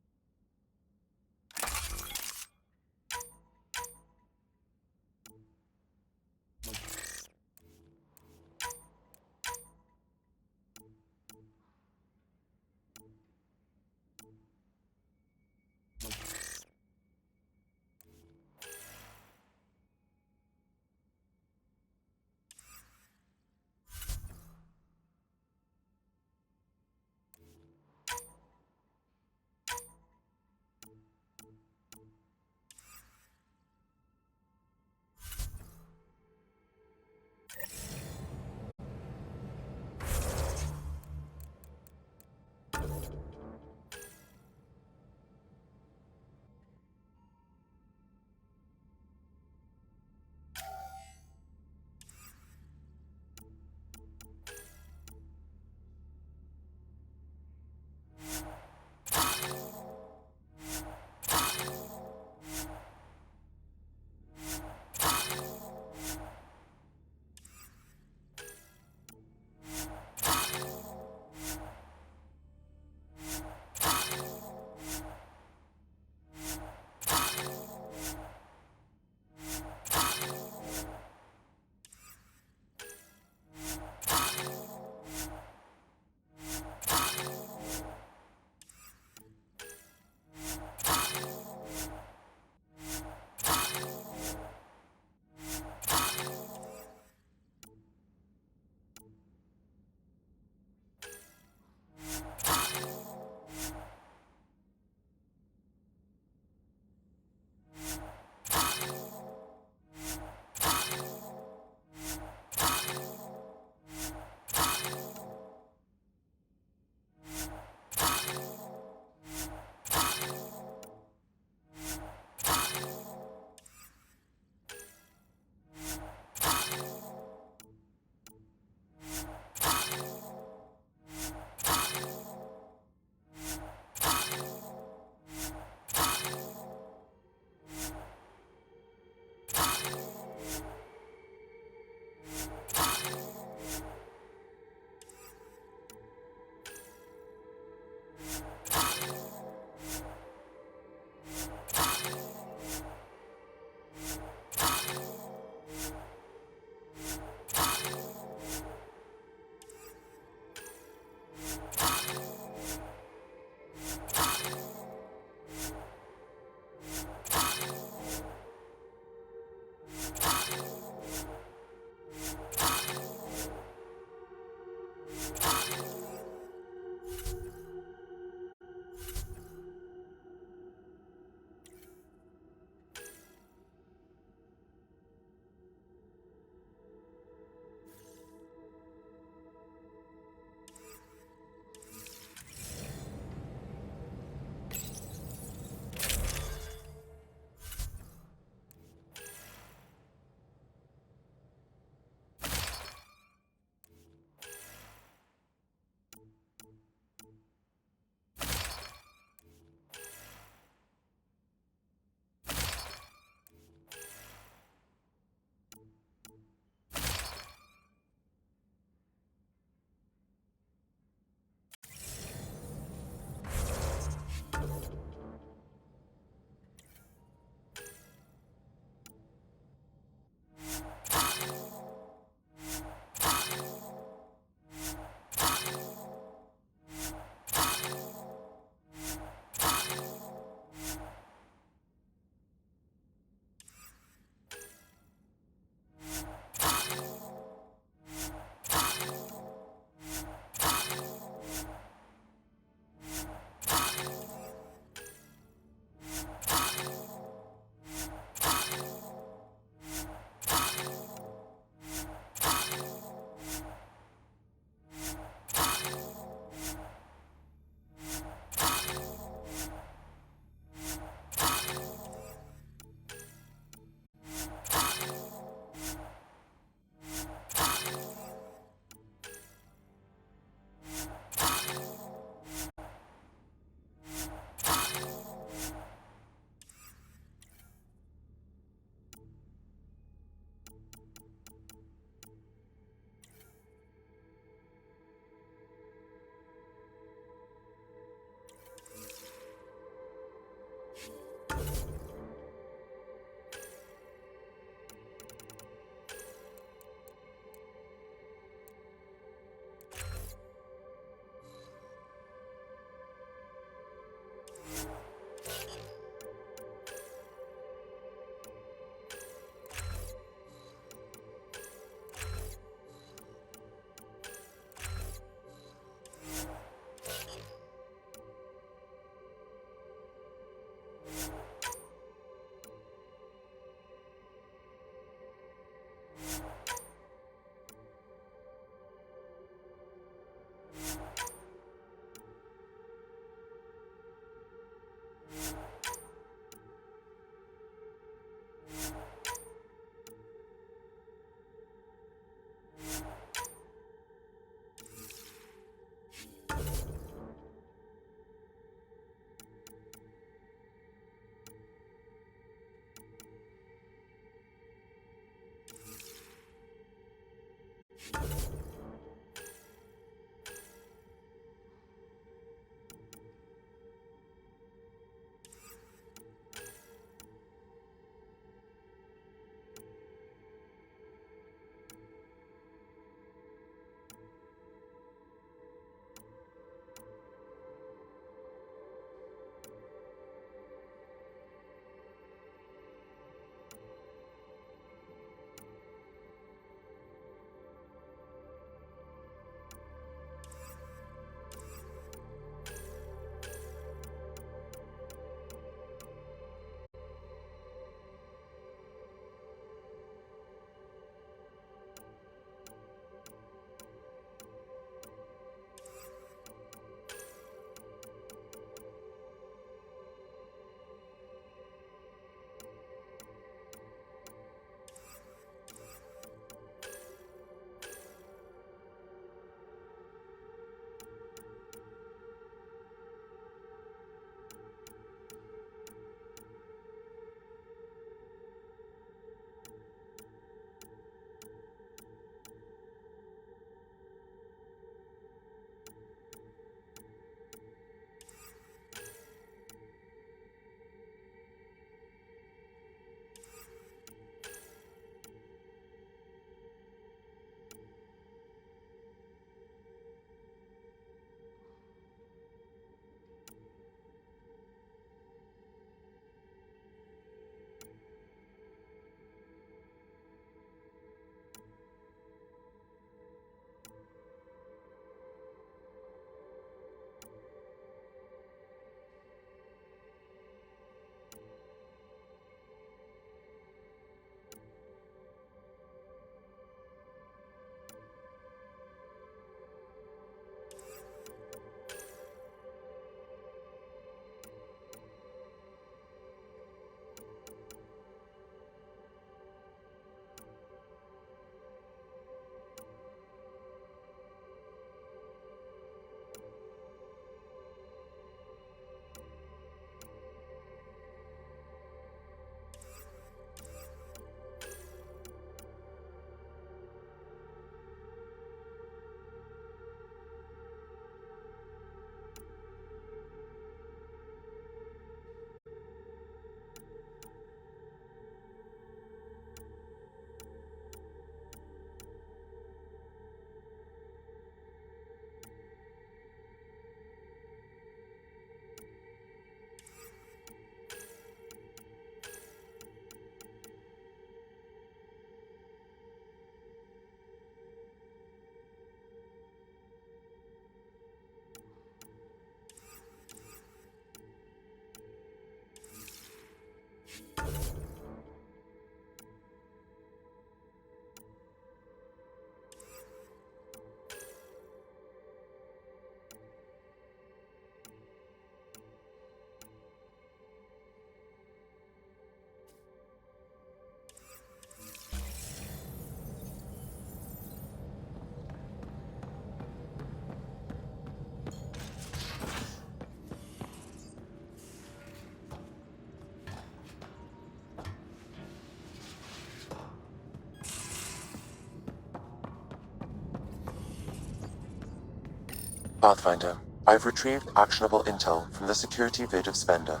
Pathfinder, I've retrieved actionable intel from the security vid of Spender.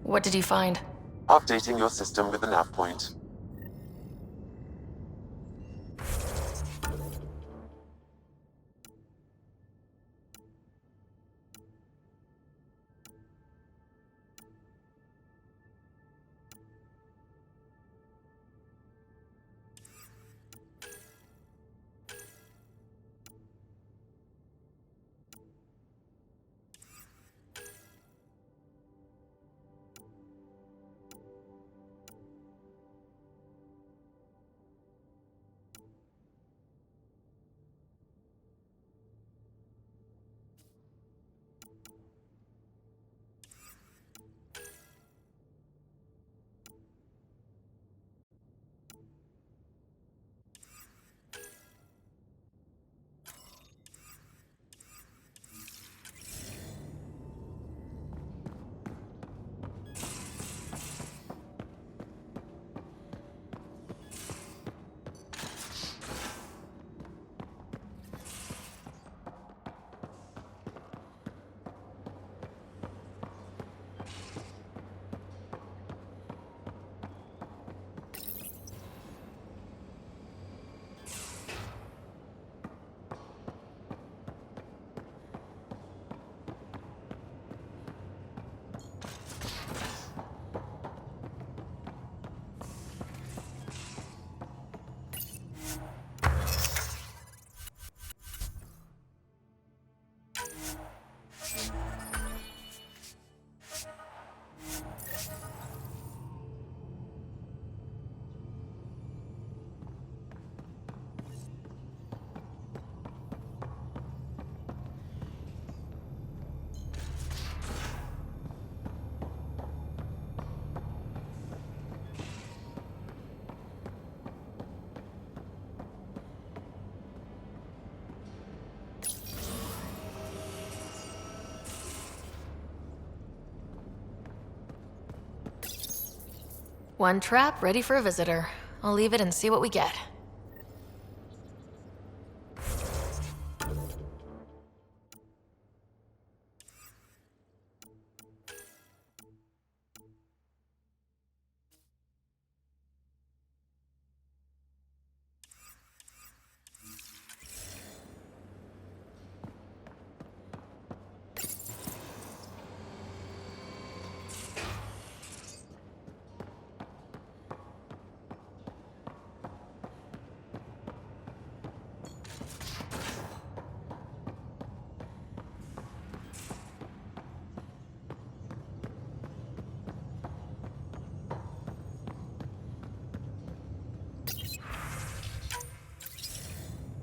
What did you find? Updating your system with the nav point. One trap ready for a visitor. I'll leave it and see what we get.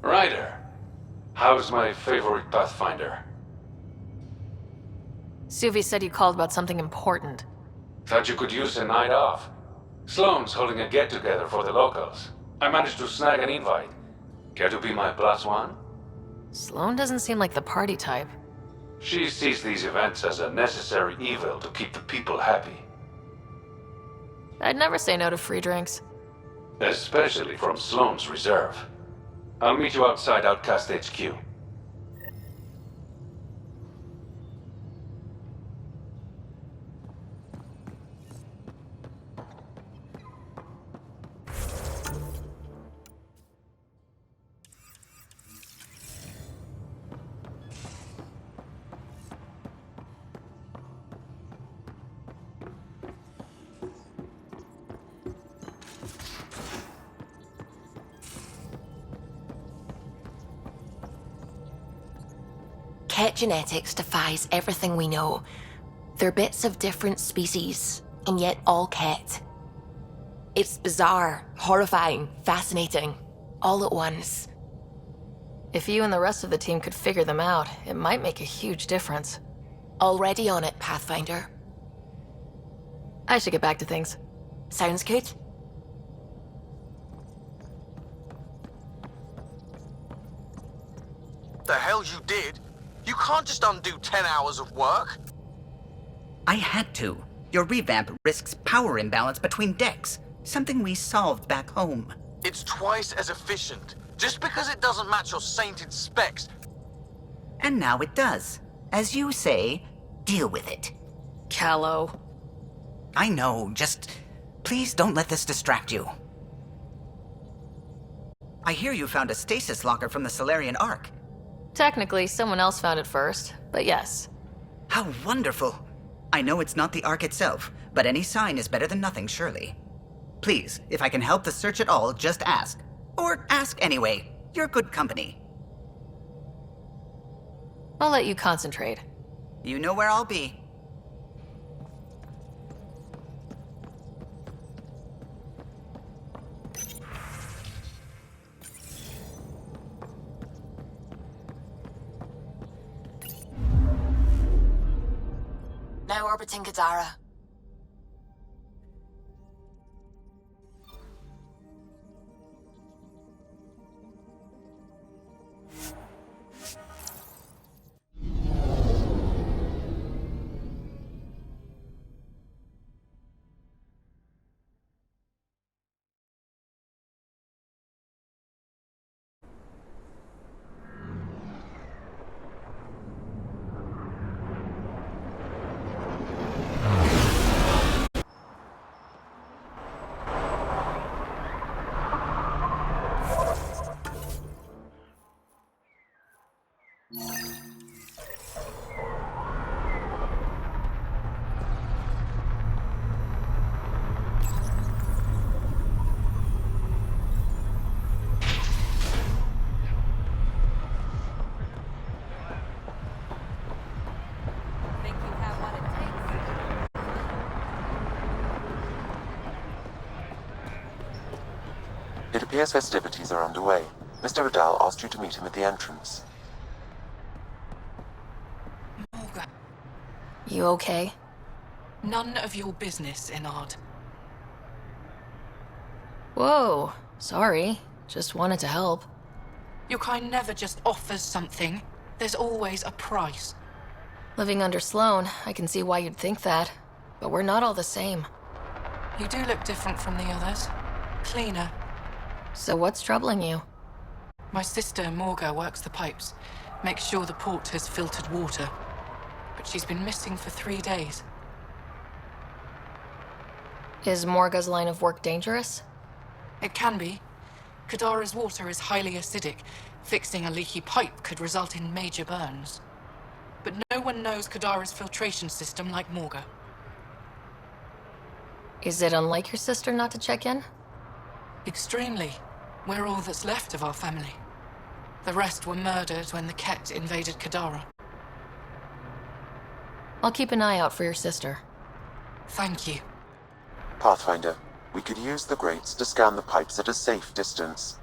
Ryder, how's my favorite Pathfinder? Suvi said you called about something important. Thought you could use a night off. Sloane's holding a get-together for the locals. I managed to snag an invite. Care to be my +1? Sloane doesn't seem like the party type. She sees these events as a necessary evil to keep the people happy. I'd never say no to free drinks. Especially from Sloane's reserve. I'll meet you outside Outcast HQ. Ket genetics defies everything we know. They're bits of different species, and yet all Ket. It's bizarre, horrifying, fascinating, all at once. If you and the rest of the team could figure them out, it might make a huge difference. Already on it, Pathfinder. I should get back to things. Sounds good. The hell you did? You can't just undo 10 hours of work. I had to. Your revamp risks power imbalance between decks, something we solved back home. It's twice as efficient. Just because it doesn't match your sainted specs. And now it does. As you say, deal with it. Callow. I know, just please don't let this distract you. I hear you found a stasis locker from the Solarian Ark. Technically, someone else found it first, but yes. How wonderful. I know it's not the Ark itself, but any sign is better than nothing, surely. Please, if I can help the search at all, just ask. Or ask anyway. You're good company. I'll let you concentrate. You know where I'll be. Now orbiting Kadara. It appears festivities are underway. Mr. Jaal asked you to meet him at the entrance. You okay? None of your business, Enard. Whoa, sorry. Just wanted to help. Your kind never just offers something. There's always a price. Living under Sloane, I can see why you'd think that. But we're not all the same. You do look different from the others. Cleaner. So what's troubling you? My sister, Morga, works the pipes. Makes sure the port has filtered water. But she's been missing for 3 days. Is Morga's line of work dangerous? It can be. Kadara's water is highly acidic. Fixing a leaky pipe could result in major burns. But no one knows Kadara's filtration system like Morga. Is it unlike your sister not to check in? Extremely. We're all that's left of our family. The rest were murdered when the Ket invaded Kadara. I'll keep an eye out for your sister. Thank you. Pathfinder, we could use the grates to scan the pipes at a safe distance.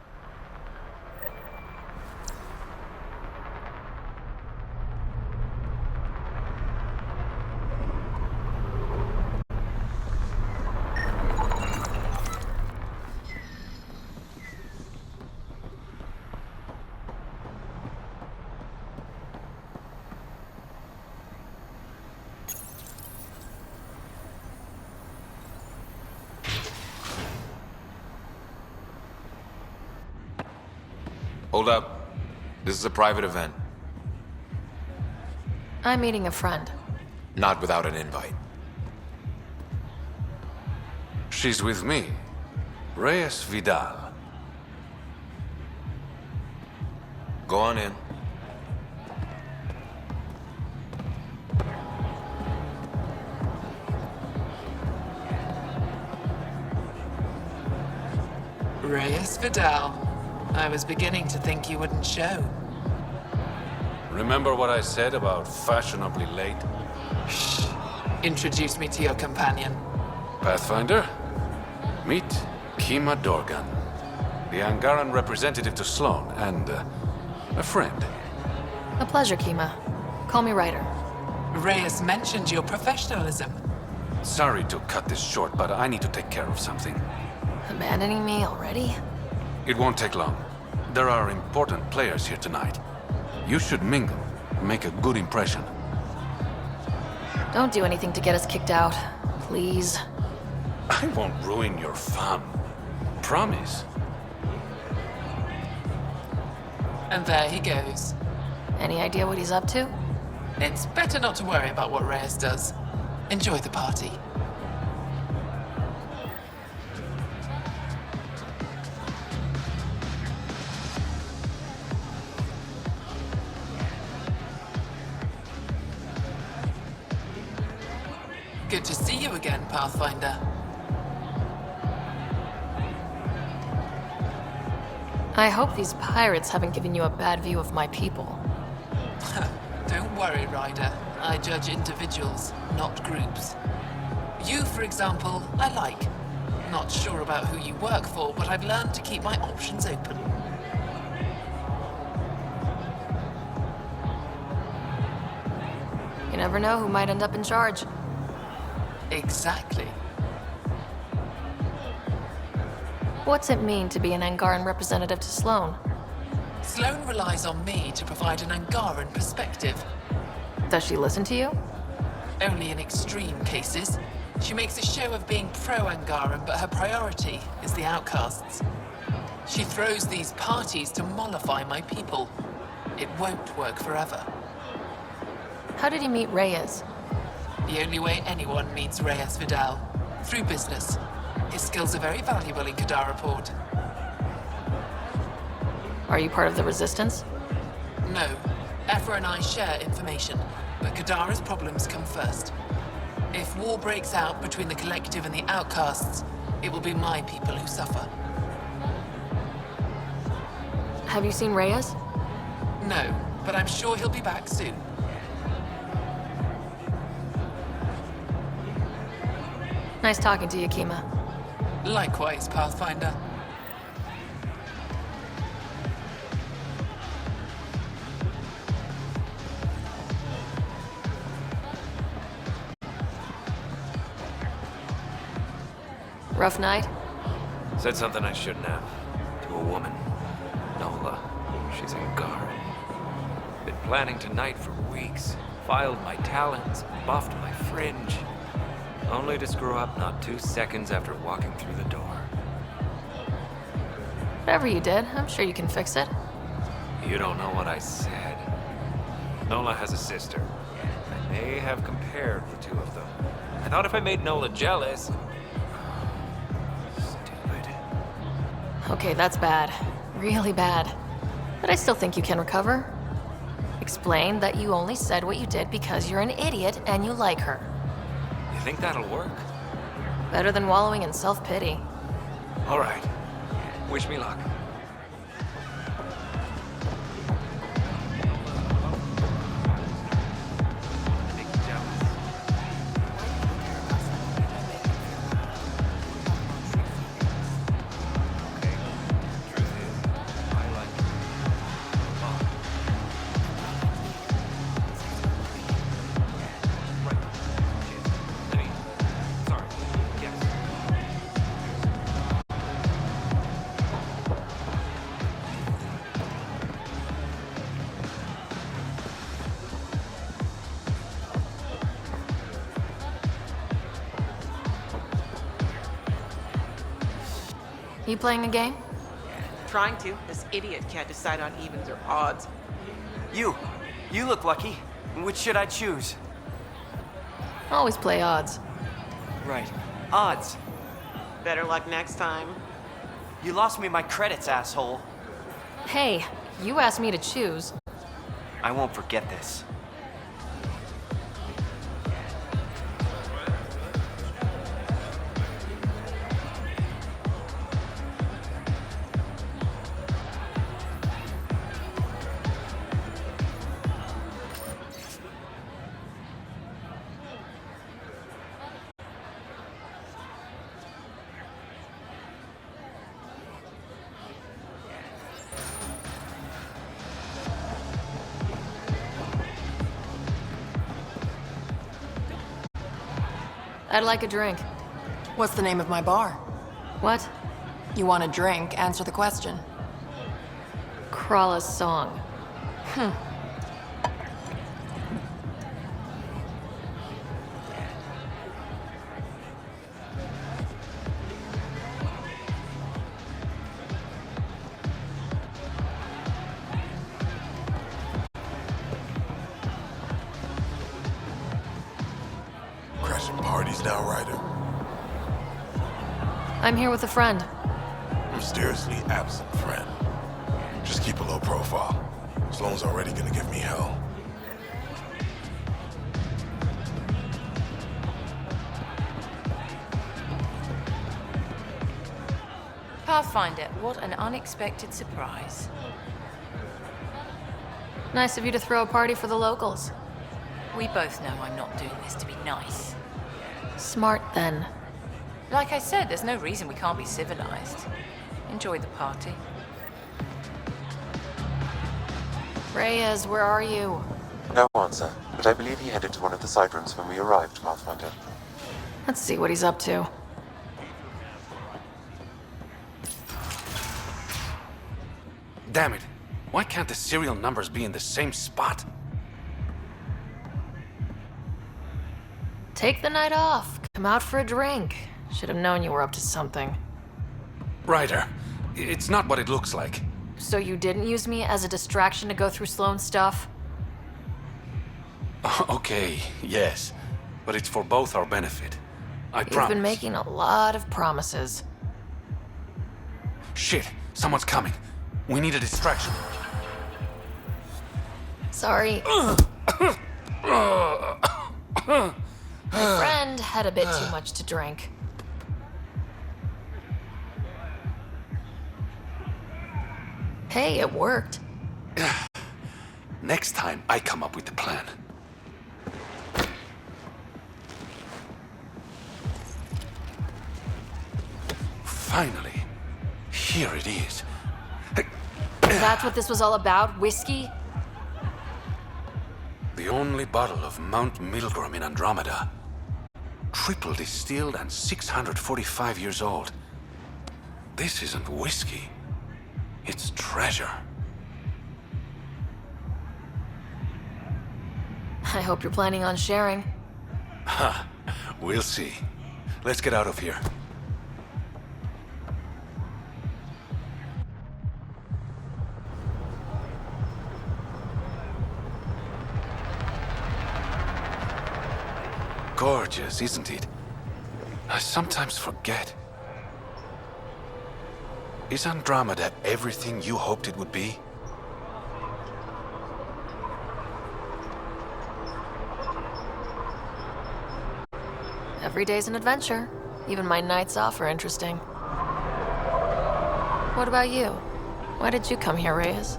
Hold up. This is a private event. I'm meeting a friend. Not without an invite. She's with me. Reyes Vidal. Go on in. Reyes Vidal. I was beginning to think you wouldn't show. Remember what I said about fashionably late? Shh. Introduce me to your companion. Pathfinder, meet Kima Dorgan, the Angaran representative to Sloan, and a friend. A pleasure, Kima. Call me Ryder. Reyes mentioned your professionalism. Sorry to cut this short, but I need to take care of something. Abandoning me already? It won't take long. There are important players here tonight. You should mingle, make a good impression. Don't do anything to get us kicked out, please. I won't ruin your fun. Promise. And there he goes. Any idea what he's up to? It's better not to worry about what Reyes does. Enjoy the party. Good to see you again, Pathfinder. I hope these pirates haven't given you a bad view of my people. Don't worry, Ryder. I judge individuals, not groups. You, for example, I like. Not sure about who you work for, but I've learned to keep my options open. You never know who might end up in charge. Exactly. What's it mean to be an Angaran representative to Sloan? Sloan relies on me to provide an Angaran perspective. Does she listen to you? Only in extreme cases. She makes a show of being pro-Angaran, but her priority is the outcasts. She throws these parties to mollify my people. It won't work forever. How did you meet Reyes? The only way anyone meets Reyes Vidal. Through business. His skills are very valuable in Kadara Port. Are you part of the Resistance? No. Ephra and I share information, but Kadara's problems come first. If war breaks out between the Collective and the Outcasts, it will be my people who suffer. Have you seen Reyes? No, but I'm sure he'll be back soon. Nice talking to you, Kima. Likewise, Pathfinder. Rough night? Said something I shouldn't have. To a woman. Nola. She's Angaran. Been planning tonight for weeks. Filed my talons, buffed my fringe. Only to screw up not 2 seconds after walking through the door. Whatever you did, I'm sure you can fix it. You don't know what I said. Nola has a sister. I may have compared the two of them. I thought if I made Nola jealous... Stupid. Okay, that's bad. Really bad. But I still think you can recover. Explain that you only said what you did because you're an idiot and you like her. You think that'll work? Better than wallowing in self-pity. All right. Wish me luck. You playing a game? Trying to. This idiot can't decide on evens or odds. You look lucky. Which should I choose? Always play odds. Right. Odds. Better luck next time. You lost me my credits, asshole. Hey, you asked me to choose. I won't forget this. I'd like a drink. What's the name of my bar? What? You want a drink? Answer the question. Krala's song. Crashing parties now, Ryder. I'm here with a friend. Mysteriously absent friend. Just keep a low profile. Sloane's already gonna give me hell. Pathfinder, what an unexpected surprise. Nice of you to throw a party for the locals. We both know I'm not doing this to be nice. Smart, then. Like I said, there's no reason we can't be civilized. Enjoy the party. Reyes, where are you? No answer, but I believe he headed to one of the side rooms when we arrived, Pathfinder. Let's see what he's up to. Damn it. Why can't the serial numbers be in the same spot? Take the night off. Come out for a drink. Should have known you were up to something. Ryder, it's not what it looks like. So you didn't use me as a distraction to go through Sloane's stuff? Okay, yes. But it's for both our benefit. I promise. You've been making a lot of promises. Shit, someone's coming. We need a distraction. Sorry. My friend had a bit too much to drink. Hey, it worked. Next time, I come up with the plan. Finally. Here it is. That's what this was all about? Whiskey? The only bottle of Mount Milgram in Andromeda. Triple distilled and 645 years old. This isn't whiskey. It's treasure. I hope you're planning on sharing. Ha, we'll see. Let's get out of here. Gorgeous, isn't it? I sometimes forget. Is Andromeda everything you hoped it would be? Every day's an adventure. Even my nights off are interesting. What about you? Why did you come here, Reyes?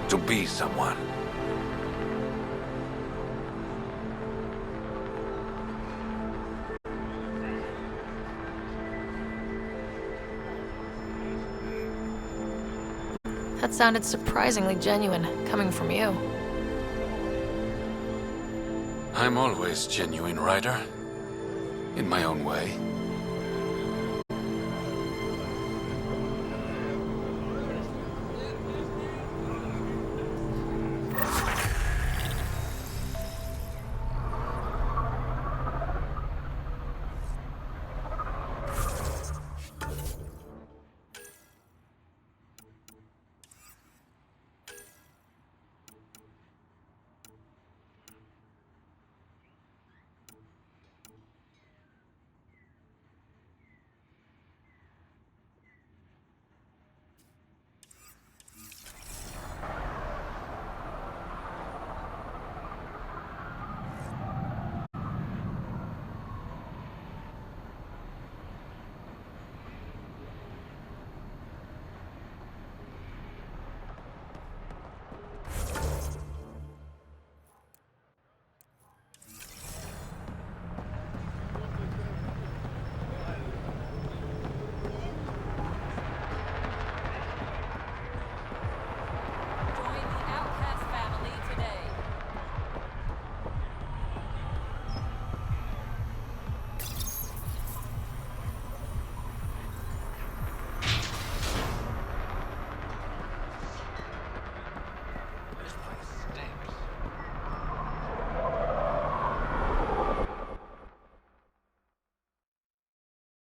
To be someone. That sounded surprisingly genuine, coming from you. I'm always genuine, Ryder. In my own way.